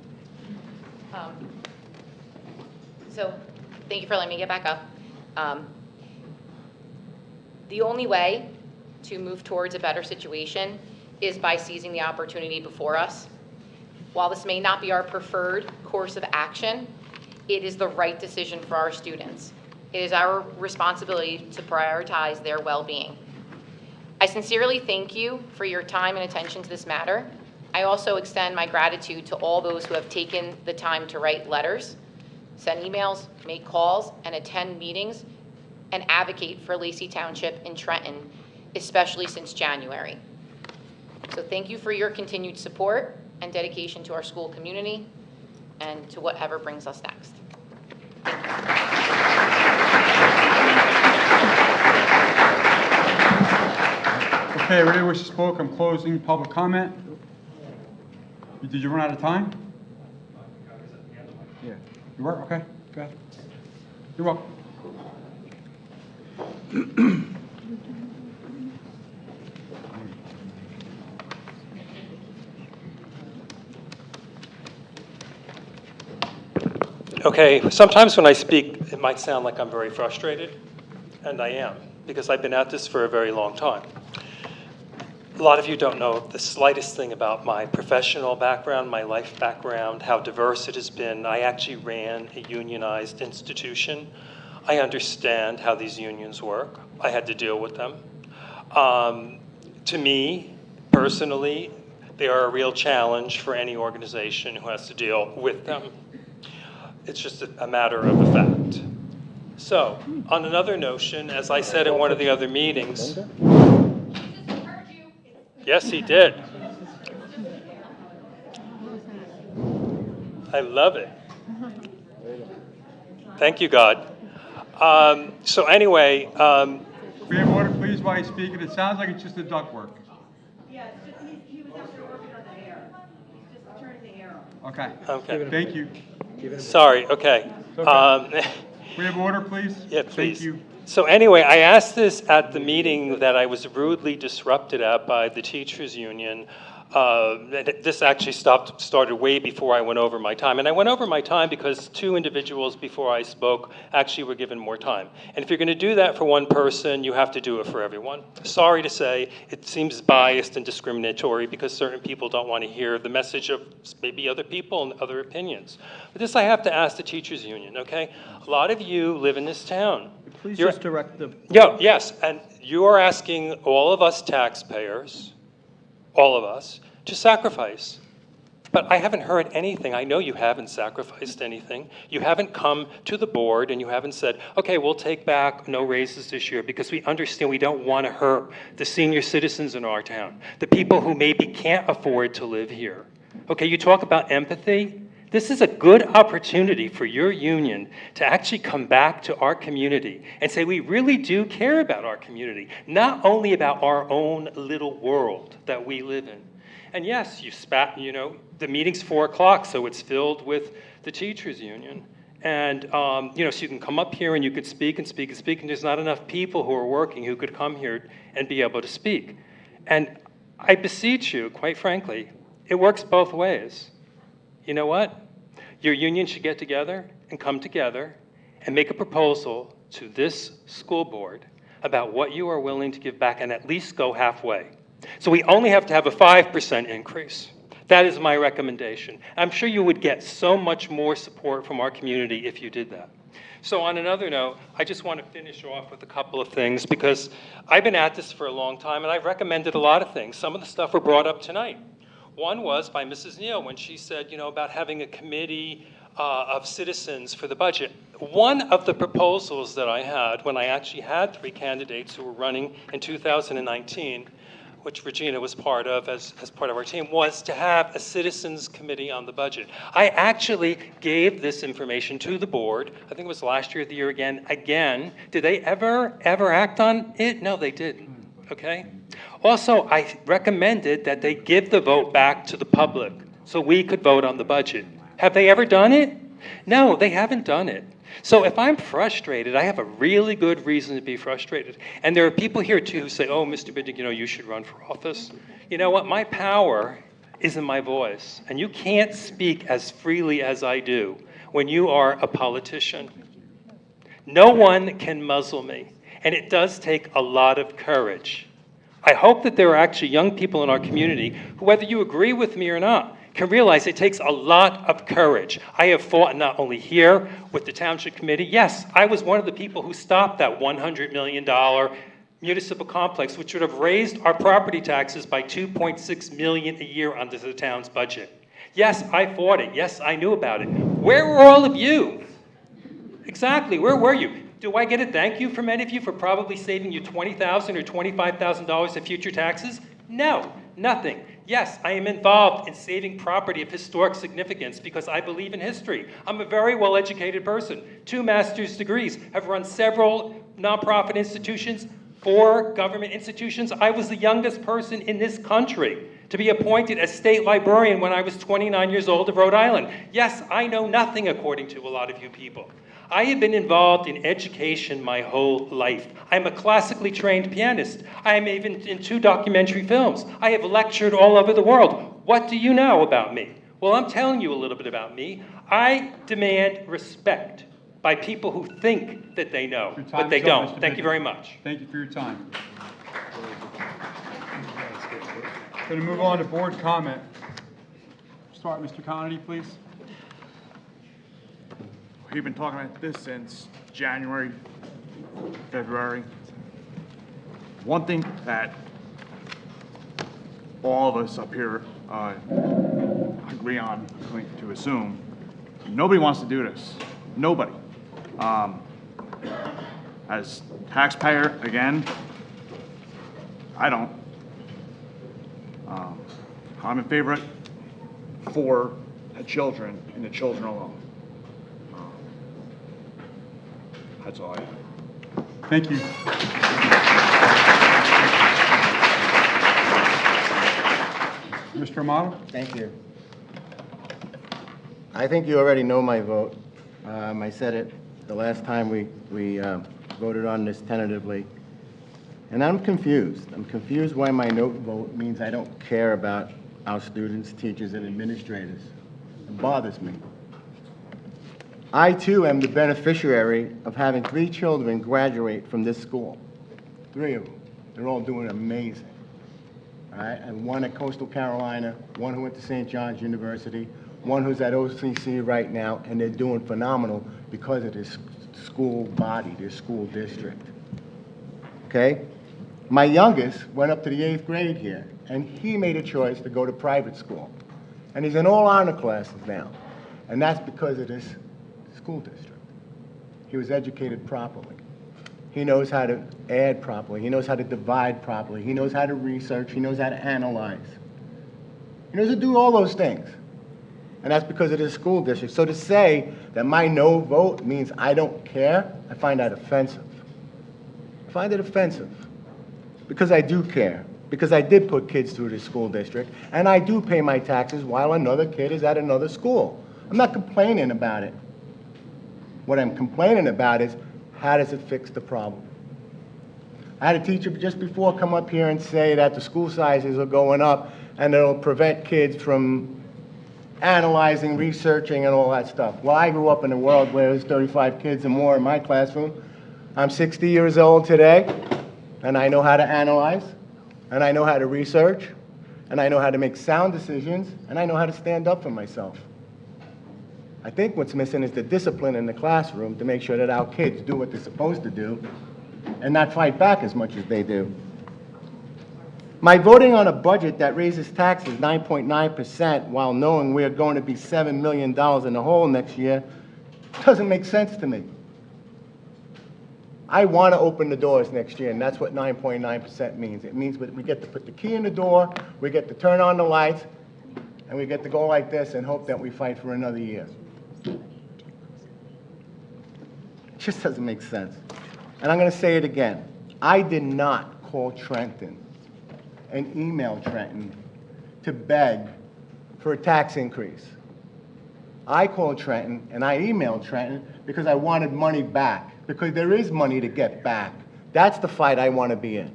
So, thank you for letting me get back up. The only way to move towards a better situation is by seizing the opportunity before us. While this may not be our preferred course of action, it is the right decision for our students. It is our responsibility to prioritize their well-being. I sincerely thank you for your time and attention to this matter. I also extend my gratitude to all those who have taken the time to write letters, send emails, make calls, and attend meetings, and advocate for Lacey Township in Trenton, especially since January. So thank you for your continued support and dedication to our school community and to whatever brings us next. Okay, everybody wish to spoke. I'm closing public comment. Did you run out of time? Yeah. You were? Okay, go ahead. You're welcome. Okay, sometimes when I speak, it might sound like I'm very frustrated, and I am, because I've been at this for a very long time. A lot of you don't know the slightest thing about my professional background, my life background, how diverse it has been. I actually ran a unionized institution. I understand how these unions work. I had to deal with them. To me, personally, they are a real challenge for any organization who has to deal with them. It's just a matter of a fact. So, on another notion, as I said at one of the other meetings, yes, he did. I love it. Thank you, God. So anyway, We have order, please, while you're speaking. It sounds like it's just a ductwork. Yeah, it's just, he was out there working on the air. He's just turning the air on. Okay. Okay. Thank you. Sorry, okay. We have order, please? Yeah, please. Thank you. So anyway, I asked this at the meeting that I was rudely disrupted at by the teachers union. This actually started way before I went over my time. And I went over my time because two individuals before I spoke actually were given more time. And if you're going to do that for one person, you have to do it for everyone. Sorry to say, it seems biased and discriminatory because certain people don't want to hear the message of maybe other people and other opinions. But this I have to ask the teachers union, okay? A lot of you live in this town. Please just direct the... Yes, and you are asking all of us taxpayers, all of us, to sacrifice. But I haven't heard anything. I know you haven't sacrificed anything. You haven't come to the board and you haven't said, okay, we'll take back no raises this year because we understand we don't want to hurt the senior citizens in our town, the people who maybe can't afford to live here. Okay, you talk about empathy. This is a good opportunity for your union to actually come back to our community and say, we really do care about our community, not only about our own little world that we live in. And yes, the meeting's 4 o'clock, so it's filled with the teachers union. And, so you can come up here and you could speak and speak and speak, and there's not enough people who are working who could come here and be able to speak. And I beseech you, quite frankly, it works both ways. You know what? Your union should get together and come together and make a proposal to this school board about what you are willing to give back and at least go halfway. So we only have to have a 5% increase. That is my recommendation. I'm sure you would get so much more support from our community if you did that. So on another note, I just want to finish off with a couple of things because I've been at this for a long time and I've recommended a lot of things. Some of the stuff were brought up tonight. One was by Mrs. Neal when she said, about having a committee of citizens for the budget. One of the proposals that I had when I actually had 3 candidates who were running in 2019, which Regina was part of as part of our team, was to have a citizens committee on the budget. I actually gave this information to the board. I think it was last year or the year again. Did they ever act on it? No, they didn't. Okay? Also, I recommended that they give the vote back to the public so we could vote on the budget. Have they ever done it? No, they haven't done it. So if I'm frustrated, I have a really good reason to be frustrated. And there are people here, too, who say, oh, Mr. Biddick, you should run for office. You know what? My power is in my voice. And you can't speak as freely as I do when you are a politician. No one can muzzle me, and it does take a lot of courage. I hope that there are actually young people in our community who, whether you agree with me or not, can realize it takes a lot of courage. I have fought not only here with the Township Committee. Yes, I was one of the people who stopped that $100 million municipal complex, which would have raised our property taxes by $2.6 million a year under the town's budget. Yes, I fought it. Yes, I knew about it. Where were all of you? Exactly, where were you? Do I get a thank you from any of you for probably saving you $20,000 or $25,000 in future taxes? No, nothing. Yes, I am involved in saving property of historic significance because I believe in history. I'm a very well-educated person, 2 master's degrees, have run several nonprofit institutions, 4 government institutions. I was the youngest person in this country to be appointed as state librarian when I was 29 years old of Rhode Island. Yes, I know nothing according to a lot of you people. I have been involved in education my whole life. I'm a classically trained pianist. I am even in 2 documentary films. I have lectured all over the world. What do you know about me? Well, I'm telling you a little bit about me. I demand respect by people who think that they know, but they don't. Thank you very much. Thank you for your time. Going to move on to board comment. Start, Mr. Kennedy, please. We've been talking about this since January, February. One thing that all of us up here agree on, to assume, nobody wants to do this. Nobody. As taxpayer, again, I don't. I'm in favor for the children and the children alone. That's all I have. Thank you. Mr. Amato? Thank you. I think you already know my vote. I said it the last time we voted on this tentatively. And I'm confused. I'm confused why my no vote means I don't care about our students, teachers, and administrators. It bothers me. I, too, am the beneficiary of having 3 children graduate from this school. 3 of them. They're all doing amazing. All right? And 1 at Coastal Carolina, 1 who went to St. John's University, 1 who's at OCC right now, and they're doing phenomenal because of this school body, this school district. Okay? My youngest went up to the 8th grade here, and he made a choice to go to private school. And he's in all honor classes now. And that's because of this school district. He was educated properly. He knows how to add properly. He knows how to divide properly. He knows how to research. He knows how to analyze. He knows how to do all those things. And that's because of this school district. So to say that my no vote means I don't care, I find that offensive. I find it offensive. Because I do care. Because I did put kids through this school district. And I do pay my taxes while another kid is at another school. I'm not complaining about it. What I'm complaining about is, how does it fix the problem? I had a teacher just before come up here and say that the school sizes are going up and it'll prevent kids from analyzing, researching, and all that stuff. Well, I grew up in a world where there's 35 kids or more in my classroom. I'm 60 years old today, and I know how to analyze, and I know how to research, and I know how to make sound decisions, and I know how to stand up for myself. I think what's missing is the discipline in the classroom to make sure that our kids do what they're supposed to do and not fight back as much as they do. My voting on a budget that raises taxes 9.9% while knowing we're going to be $7 million in the hole next year doesn't make sense to me. I want to open the doors next year, and that's what 9.9% means. It means we get to put the key in the door, we get to turn on the lights, and we get to go like this and hope that we fight for another year. It just doesn't make sense. And I'm going to say it again. I did not call Trenton and email Trenton to beg for a tax increase. I called Trenton and I emailed Trenton because I wanted money back, because there is money to get back. That's the fight I want to be in.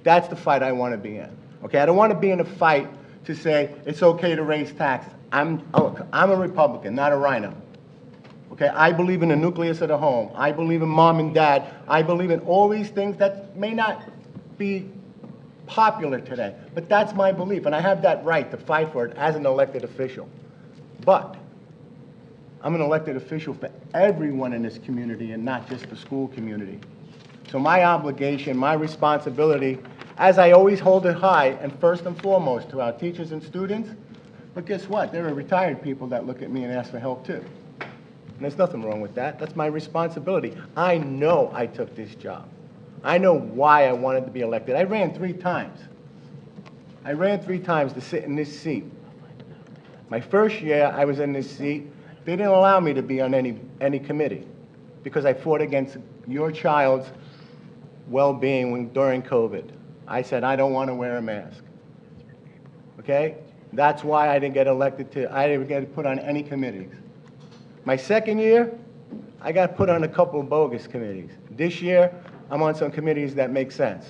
That's the fight I want to be in. Okay, I don't want to be in a fight to say it's okay to raise taxes. I'm a Republican, not a rhino. Okay, I believe in the nucleus of the home. I believe in mom and dad. I believe in all these things that may not be popular today, but that's my belief, and I have that right to fight for it as an elected official. But I'm an elected official for everyone in this community and not just the school community. So my obligation, my responsibility, as I always hold it high, and first and foremost to our teachers and students, but guess what? There are retired people that look at me and ask for help too. And there's nothing wrong with that. That's my responsibility. I know I took this job. I know why I wanted to be elected. I ran 3 times. I ran 3 times to sit in this seat. My first year I was in this seat, they didn't allow me to be on any committee because I fought against your child's well-being during COVID. I said, I don't want to wear a mask. Okay? That's why I didn't get elected I didn't get put on any committees. My second year, I got put on a couple of bogus committees. This year, I'm on some committees that make sense.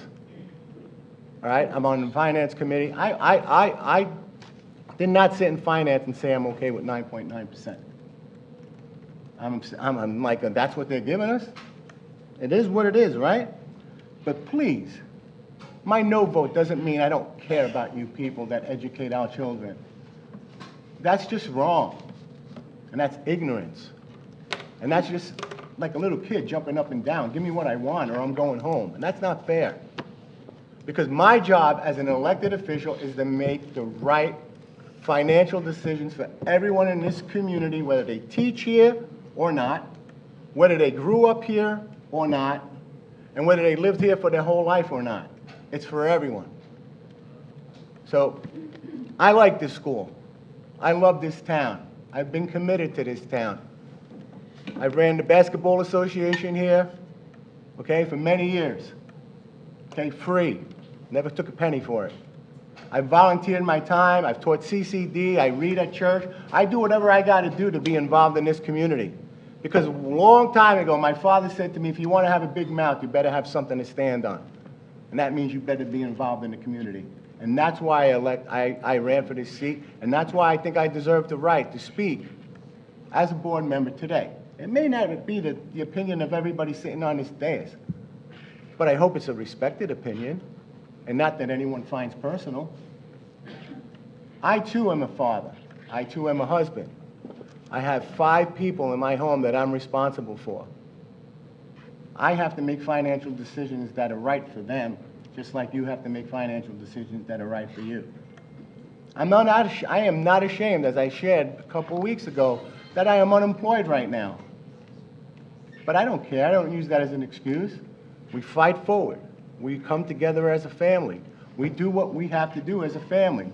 All right? I'm on the finance committee. I did not sit in finance and say I'm okay with 9.9%. I'm like, that's what they're giving us? It is what it is, right? But please, my no vote doesn't mean I don't care about you people that educate our children. That's just wrong. And that's ignorance. And that's just like a little kid jumping up and down. Give me what I want or I'm going home. And that's not fair. Because my job as an elected official is to make the right financial decisions for everyone in this community, whether they teach here or not, whether they grew up here or not, and whether they lived here for their whole life or not. It's for everyone. So I like this school. I love this town. I've been committed to this town. I ran the basketball association here, okay, for many years. Okay, free. Never took a penny for it. I volunteered my time. I've taught CCD. I read at church. I do whatever I got to do to be involved in this community. Because a long time ago, my father said to me, if you want to have a big mouth, you better have something to stand on. And that means you better be involved in the community. And that's why I ran for this seat, and that's why I think I deserve the right to speak as a board member today. It may not be the opinion of everybody sitting on this dais, but I hope it's a respected opinion, and not that anyone finds personal. I too am a father. I too am a husband. I have 5 people in my home that I'm responsible for. I have to make financial decisions that are right for them, just like you have to make financial decisions that are right for you. I am not ashamed, as I shared a couple of weeks ago, that I am unemployed right now. But I don't care. I don't use that as an excuse. We fight forward. We come together as a family. We do what we have to do as a family.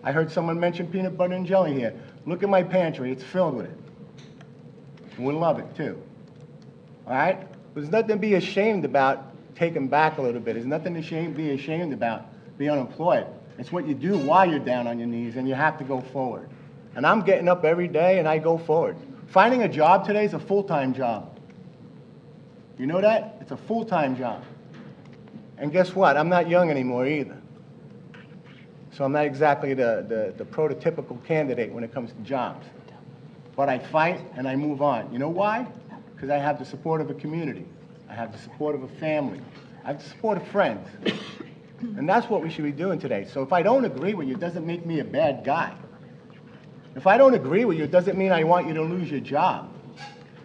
I heard someone mention peanut butter and jelly here. Look at my pantry. It's filled with it. And we love it, too. All right? There's nothing to be ashamed about taking back a little bit. There's nothing to be ashamed about being unemployed. It's what you do while you're down on your knees, and you have to go forward. And I'm getting up every day, and I go forward. Finding a job today is a full-time job. You know that? It's a full-time job. And guess what? I'm not young anymore either. So I'm not exactly the prototypical candidate when it comes to jobs. But I fight, and I move on. You know why? Because I have the support of a community. I have the support of a family. I have the support of friends. And that's what we should be doing today. So if I don't agree with you, it doesn't make me a bad guy. If I don't agree with you, it doesn't mean I want you to lose your job.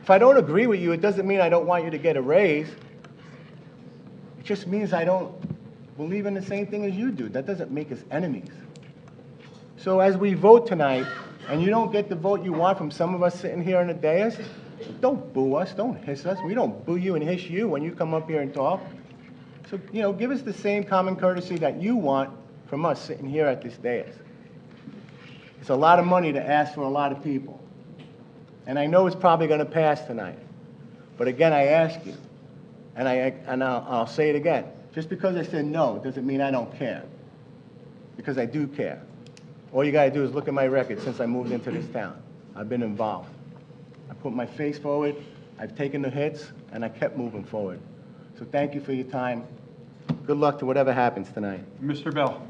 If I don't agree with you, it doesn't mean I don't want you to get a raise. It just means I don't believe in the same thing as you do. That doesn't make us enemies. So as we vote tonight, and you don't get the vote you want from some of us sitting here on the dais, don't boo us, don't hiss us. We don't boo you and hiss you when you come up here and talk. So, give us the same common courtesy that you want from us sitting here at this dais. It's a lot of money to ask for a lot of people. And I know it's probably going to pass tonight. But again, I ask you, and I'll say it again. Just because I said no doesn't mean I don't care. Because I do care. All you got to do is look at my record since I moved into this town. I've been involved. I put my face forward, I've taken the hits, and I kept moving forward. So thank you for your time. Good luck to whatever happens tonight. Mr. Bell.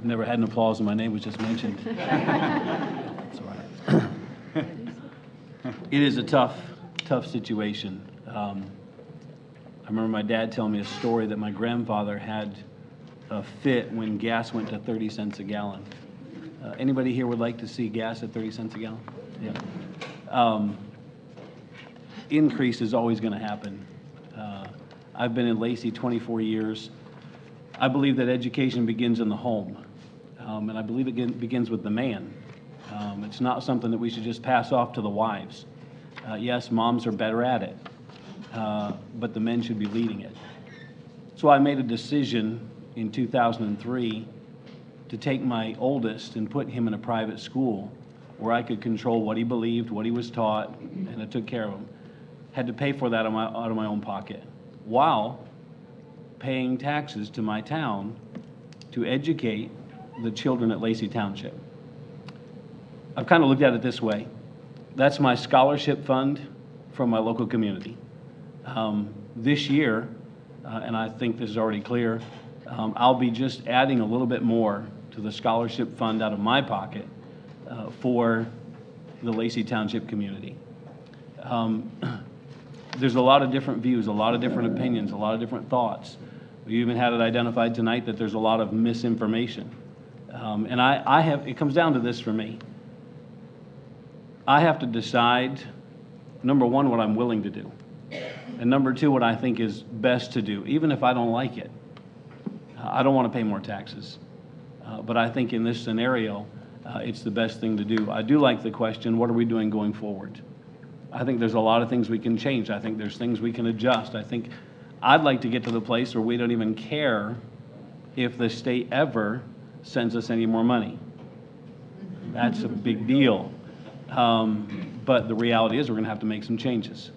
I've never had an applause and my name was just mentioned. That's all right. It is a tough situation. I remember my dad telling me a story that my grandfather had a fit when gas went to 30 cents a gallon. Anybody here would like to see gas at 30 cents a gallon? Yeah. Increase is always going to happen. I've been in Lacey 24 years. I believe that education begins in the home, and I believe it begins with the man. It's not something that we should just pass off to the wives. Yes, moms are better at it, but the men should be leading it. So I made a decision in 2003 to take my oldest and put him in a private school where I could control what he believed, what he was taught, and I took care of him. Had to pay for that out of my own pocket, while paying taxes to my town to educate the children at Lacey Township. I've kind of looked at it this way. That's my scholarship fund from my local community. This year, and I think this is already clear, I'll be just adding a little bit more to the scholarship fund out of my pocket for the Lacey Township community. There's a lot of different views, a lot of different opinions, a lot of different thoughts. We even had it identified tonight that there's a lot of misinformation. And it comes down to this for me. I have to decide, number one, what I'm willing to do. And number two, what I think is best to do, even if I don't like it. I don't want to pay more taxes. But I think in this scenario, it's the best thing to do. I do like the question, what are we doing going forward? I think there's a lot of things we can change. I think there's things we can adjust. I think I'd like to get to the place where we don't even care if the state ever sends us any more money. That's a big deal. But the reality is we're going to have to make some changes.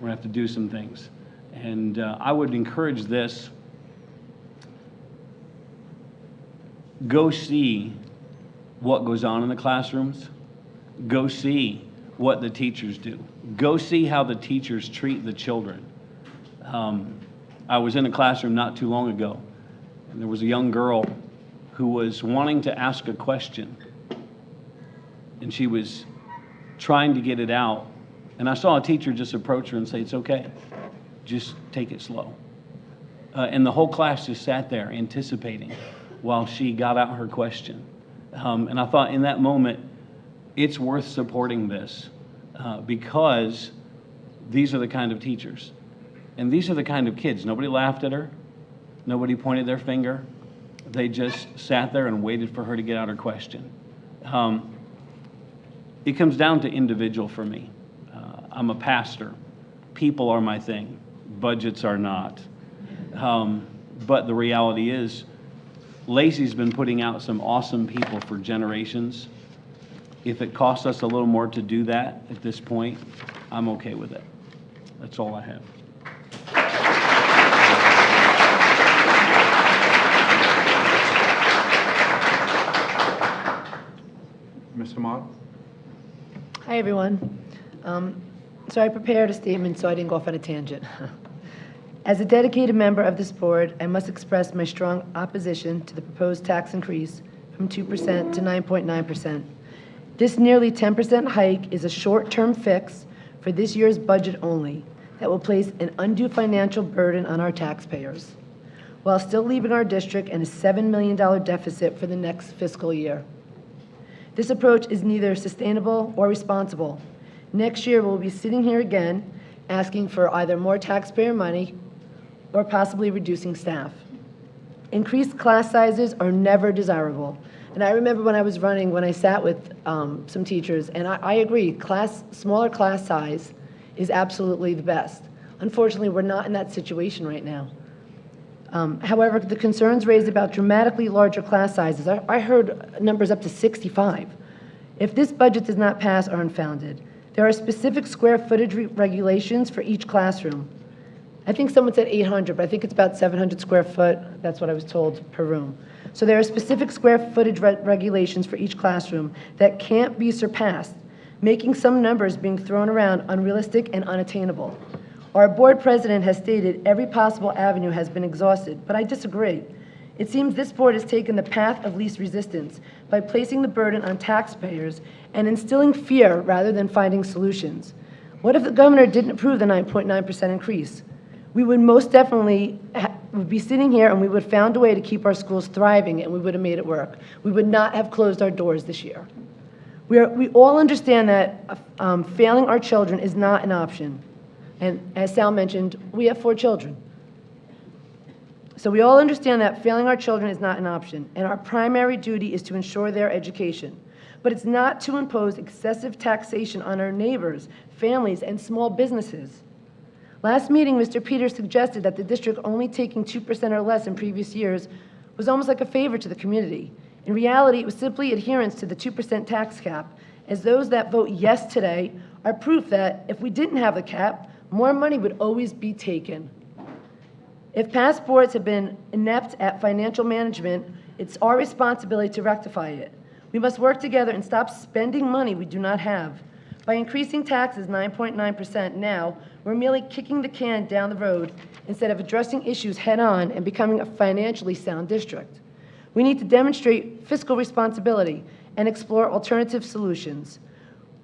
We're going to have to do some things. And I would encourage this. Go see what goes on in the classrooms. Go see what the teachers do. Go see how the teachers treat the children. I was in a classroom not too long ago, and there was a young girl who was wanting to ask a question, and she was trying to get it out, and I saw a teacher just approach her and say, "It's okay, just take it slow." And the whole class just sat there anticipating while she got out her question. And I thought in that moment, it's worth supporting this because these are the kind of teachers. And these are the kind of kids. Nobody laughed at her. Nobody pointed their finger. They just sat there and waited for her to get out her question. It comes down to individual for me. I'm a pastor. People are my thing. Budgets are not. But the reality is, Lacey's been putting out some awesome people for generations. If it costs us a little more to do that at this point, I'm okay with it. That's all I have. Mr. Mott? Hi, everyone. So I prepared a statement so I didn't go off on a tangent. As a dedicated member of this board, I must express my strong opposition to the proposed tax increase from 2% to 9.9%. This nearly 10% hike is a short-term fix for this year's budget only that will place an undue financial burden on our taxpayers, while still leaving our district in a $7 million deficit for the next fiscal year. This approach is neither sustainable or responsible. Next year, we'll be sitting here again asking for either more taxpayer money or possibly reducing staff. Increased class sizes are never desirable. And I remember when I was running, when I sat with some teachers, and I agree, smaller class size is absolutely the best. Unfortunately, we're not in that situation right now. However, the concerns raised about dramatically larger class sizes, I heard numbers up to 65. If this budget does not pass, are unfounded. There are specific square footage regulations for each classroom. I think someone said 800, but I think it's about 700 square foot. That's what I was told per room. So there are specific square footage regulations for each classroom that can't be surpassed, making some numbers being thrown around unrealistic and unattainable. Our board president has stated every possible avenue has been exhausted, but I disagree. It seems this board has taken the path of least resistance by placing the burden on taxpayers and instilling fear rather than finding solutions. What if the governor didn't approve the 9.9% increase? We would most definitely would be sitting here and we would have found a way to keep our schools thriving and we would have made it work. We would not have closed our doors this year. We all understand that failing our children is not an option. And as Sal mentioned, we have 4 children. So we all understand that failing our children is not an option, and our primary duty is to ensure their education. But it's not to impose excessive taxation on our neighbors, families, and small businesses. Last meeting, Mr. Peters suggested that the district only taking 2% or less in previous years was almost like a favor to the community. In reality, it was simply adherence to the 2% tax cap, as those that vote yes today are proof that if we didn't have the cap, more money would always be taken. If past boards have been inept at financial management, it's our responsibility to rectify it. We must work together and stop spending money we do not have. By increasing taxes 9.9% now, we're merely kicking the can down the road instead of addressing issues head-on and becoming a financially sound district. We need to demonstrate fiscal responsibility and explore alternative solutions.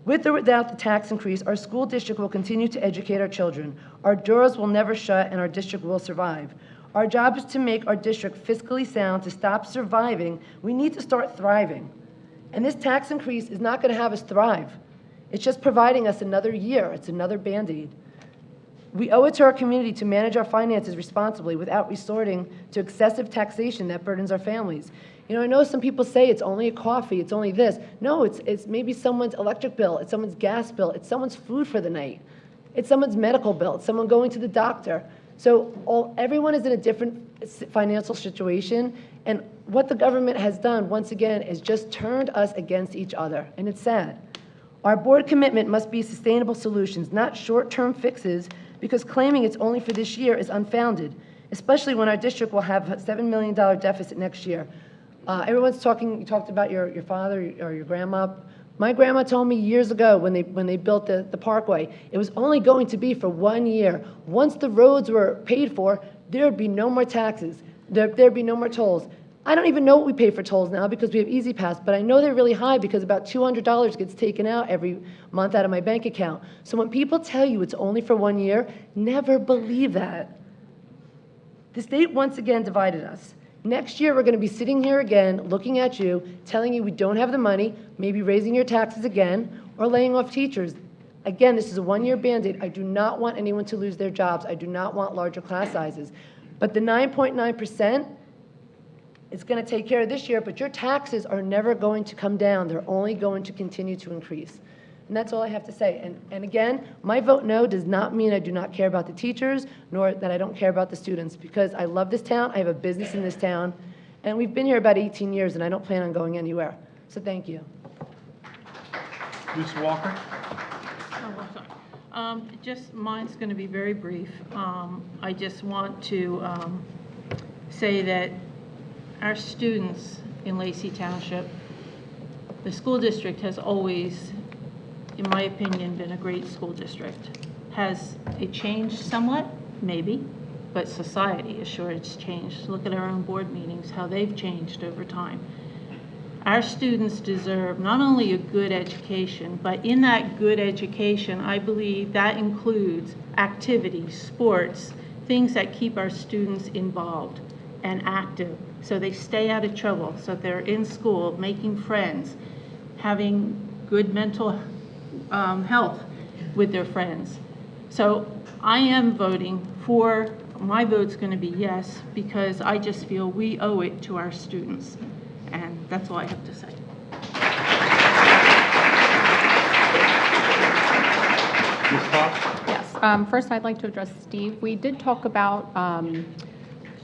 With or without the tax increase, our school district will continue to educate our children. Our doors will never shut and our district will survive. Our job is to make our district fiscally sound. To stop surviving, we need to start thriving. And this tax increase is not going to have us thrive. It's just providing us another year. It's another Band-Aid. We owe it to our community to manage our finances responsibly without resorting to excessive taxation that burdens our families. You know, I know some people say it's only a coffee, it's only this. No, it's maybe someone's electric bill, it's someone's gas bill, it's someone's food for the night, it's someone's medical bill, it's someone going to the doctor. So everyone is in a different financial situation, and what the government has done, once again, is just turned us against each other, and it's sad. Our board commitment must be sustainable solutions, not short-term fixes, because claiming it's only for this year is unfounded, especially when our district will have a $7 million deficit next year. Everyone's talking, you talked about your father or your grandma. My grandma told me years ago when they built the parkway, it was only going to be for 1 year. Once the roads were paid for, there would be no more taxes. There'd be no more tolls. I don't even know what we pay for tolls now because we have Easy Pass, but I know they're really high because about $200 gets taken out every month out of my bank account. So when people tell you it's only for 1 year, never believe that. The state once again divided us. Next year, we're going to be sitting here again, looking at you, telling you we don't have the money, maybe raising your taxes again, or laying off teachers. Again, this is a one-year Band-Aid. I do not want anyone to lose their jobs. I do not want larger class sizes. But the 9.9%, it's going to take care of this year, but your taxes are never going to come down. They're only going to continue to increase. And that's all I have to say. And again, my vote no does not mean I do not care about the teachers, nor that I don't care about the students, because I love this town, I have a business in this town, and we've been here about 18 years, and I don't plan on going anywhere. So thank you. Ms. Walker? Just mine's going to be very brief. I just want to say that our students in Lacey Township, the school district has always, in my opinion, been a great school district. Has it changed somewhat? Maybe, but society is sure it's changed. Look at our own board meetings, how they've changed over time. Our students deserve not only a good education, but in that good education, I believe that includes activities, sports, things that keep our students involved and active, so they stay out of trouble, so they're in school, making friends, having good mental health with their friends. So I am voting for, my vote's going to be yes, because I just feel we owe it to our students. And that's all I have to say. Yes. First, I'd like to address Steve. We did talk about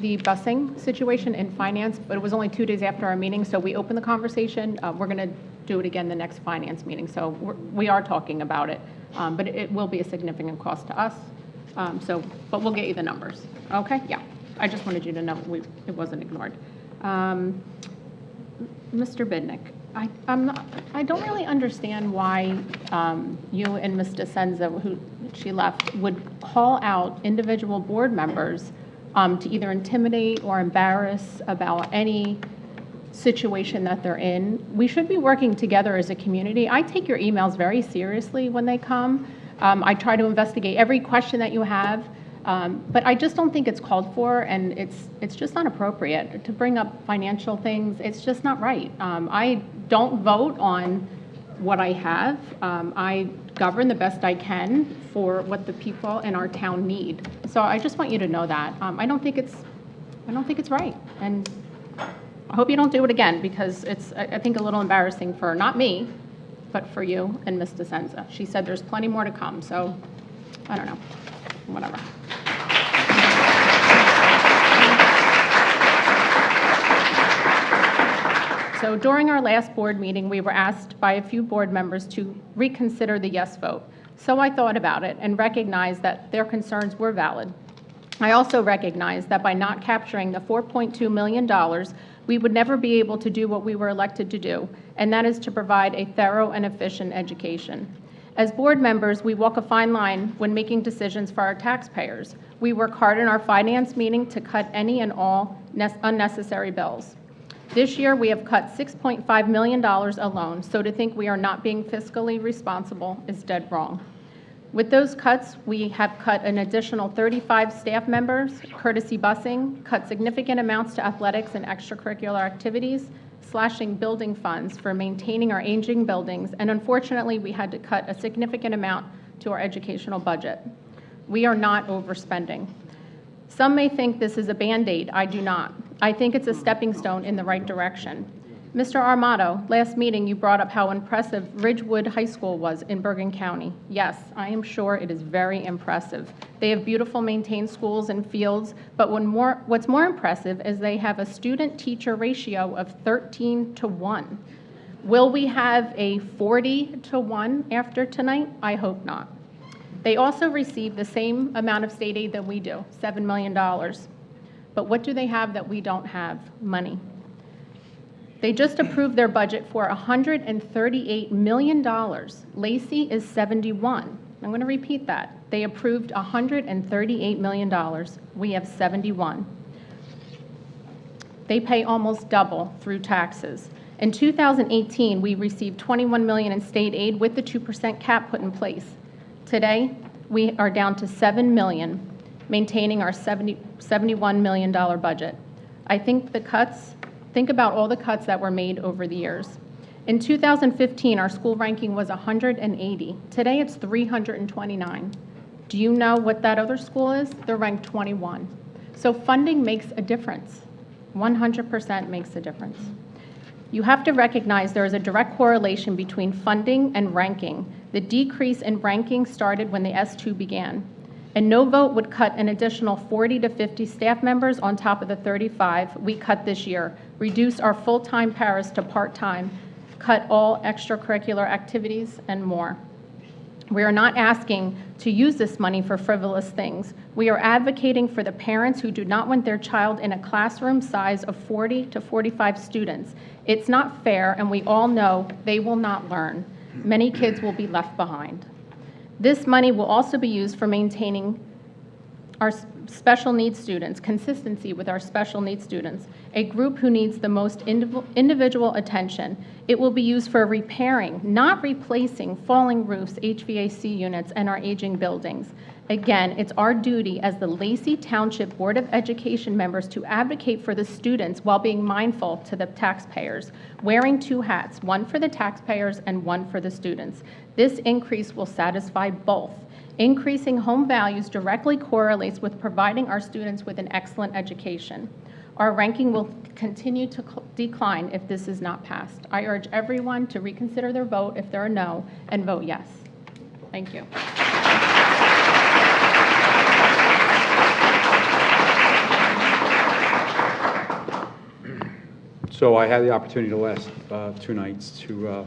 the busing situation in finance, but it was only 2 days after our meeting, so we opened the conversation. We're going to do it again the next finance meeting, so we are talking about it, but it will be a significant cost to us. But we'll get you the numbers. Okay? Yeah. I just wanted you to know it wasn't ignored. Mr. Bidnick, I don't really understand why you and Ms. Des Sendas, who she left, would call out individual board members to either intimidate or embarrass about any situation that they're in. We should be working together as a community. I take your emails very seriously when they come. I try to investigate every question that you have, but I just don't think it's called for, and it's just not appropriate to bring up financial things. It's just not right. I don't vote on what I have. I govern the best I can for what the people in our town need. So I just want you to know that. I don't think it's right, and I hope you don't do it again, because it's, I think, a little embarrassing for not me, but for you and Ms. Des Sendas. She said there's plenty more to come, so I don't know, whatever. So during our last board meeting, we were asked by a few board members to reconsider the yes vote. So I thought about it and recognized that their concerns were valid. I also recognized that by not capturing the $4.2 million, we would never be able to do what we were elected to do, and that is to provide a thorough and efficient education. As board members, we walk a fine line when making decisions for our taxpayers. We work hard in our finance meeting to cut any and all unnecessary bills. This year, we have cut $6.5 million alone, so to think we are not being fiscally responsible is dead wrong. With those cuts, we have cut an additional 35 staff members, courtesy busing, cut significant amounts to athletics and extracurricular activities, slashing building funds for maintaining our aging buildings, and unfortunately, we had to cut a significant amount to our educational budget. We are not overspending. Some may think this is a Band-Aid. I do not. I think it's a stepping stone in the right direction. Mr. Armato, last meeting you brought up how impressive Ridgewood High School was in Bergen County. Yes, I am sure it is very impressive. They have beautiful maintained schools and fields, but what's more impressive is they have a student-teacher ratio of 13-1. Will we have a 40-1 after tonight? I hope not. They also receive the same amount of state aid that we do, $7 million. But what do they have that we don't have? Money. They just approved their budget for $138 million. Lacey is 71. I'm going to repeat that. They approved $138 million. We have 71. They pay almost double through taxes. In 2018, we received $21 million in state aid with the 2% cap put in place. Today, we are down to $7 million, maintaining our $71 million budget. I think think about all the cuts that were made over the years. In 2015, our school ranking was 180. Today, it's 329. Do you know what that other school is? They're ranked 21. So funding makes a difference. 100% makes a difference. You have to recognize there is a direct correlation between funding and ranking. The decrease in ranking started when the S2 began. A no vote would cut an additional 40 to 50 staff members on top of the 35 we cut this year, reduce our full-time paras to part-time, cut all extracurricular activities, and more. We are not asking to use this money for frivolous things. We are advocating for the parents who do not want their child in a classroom size of 40 to 45 students. It's not fair, and we all know they will not learn. Many kids will be left behind. This money will also be used for maintaining our special needs students, consistency with our special needs students, a group who needs the most individual attention. It will be used for repairing, not replacing, falling roofs, HVAC units, and our aging buildings. Again, it's our duty as the Lacey Township Board of Education members to advocate for the students while being mindful to the taxpayers, wearing two hats, one for the taxpayers and one for the students. This increase will satisfy both. Increasing home values directly correlates with providing our students with an excellent education. Our ranking will continue to decline if this is not passed. I urge everyone to reconsider their vote if there are no, and vote yes. Thank you. So I had the opportunity the last 2 nights to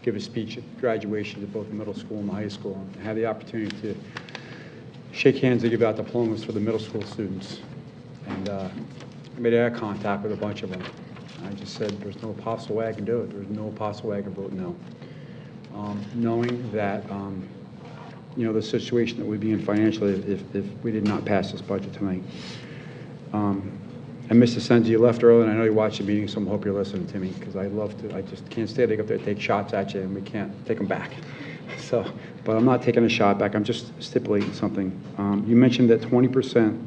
give a speech at graduation to both the middle school and the high school. I had the opportunity to shake hands and give out diplomas for the middle school students. And I made eye contact with a bunch of them. I just said, there's no possible way I can do it. There's no possible way I can vote no. Knowing that, the situation that we'd be in financially if we did not pass this budget tonight. And Mr. Senzi, you left early, and I know you watched the meeting, so I hope you're listening to me, because I just can't stay there, to take shots at you, and we can't take them back. So, but I'm not taking a shot back, I'm just stipulating something. You mentioned that 20%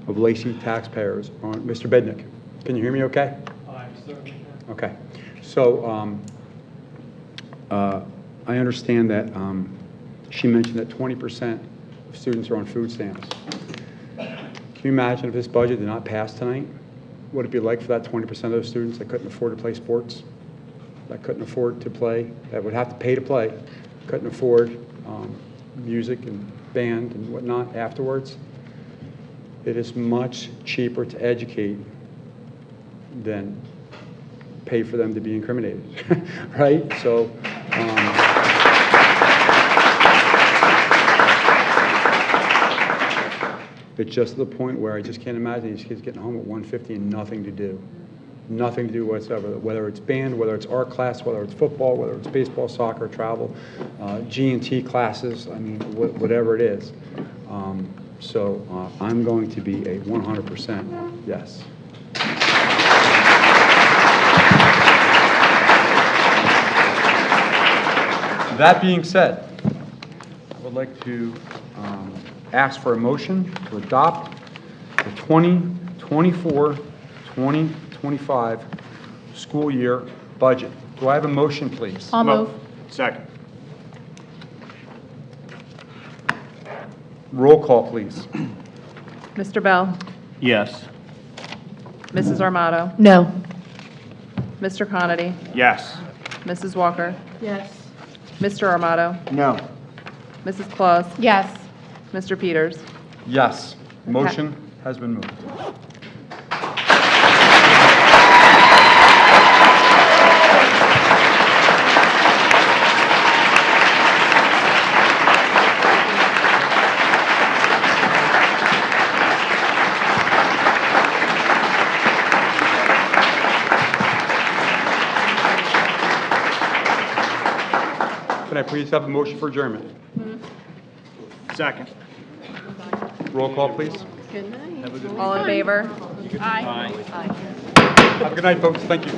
of Lacey taxpayers are, Mr. Bednick, can you hear me okay? Okay. So, I understand that she mentioned that 20% of students are on food stamps. Can you imagine if this budget did not pass tonight? What it'd be like for that 20% of those students that couldn't afford to play sports, that couldn't afford to play, that would have to pay to play, couldn't afford music and band and whatnot afterwards? It is much cheaper to educate than pay for them to be incriminated, right? So, it's just to the point where I just can't imagine these kids getting home at 1:50 and nothing to do. Nothing to do whatsoever, whether it's band, whether it's art class, whether it's football, whether it's baseball, soccer, travel, G&T classes, I mean, whatever it is. So I'm going to be a 100% yes. That being said, I would like to ask for a motion to adopt the 2024-2025 school year budget. Do I have a motion, please? I'll move. Second. Roll call, please. Mr. Bell? Yes. Mrs. Armato? No. Mr. Conity? Yes. Mrs. Walker? Yes. Mr. Armato? No. Mrs. Claus? Yes. Mr. Peters? Yes. Motion has been moved. Can I please have a motion for adjournment? Second. Roll call, please. All in favor? Aye. Have a good night, folks. Thank you.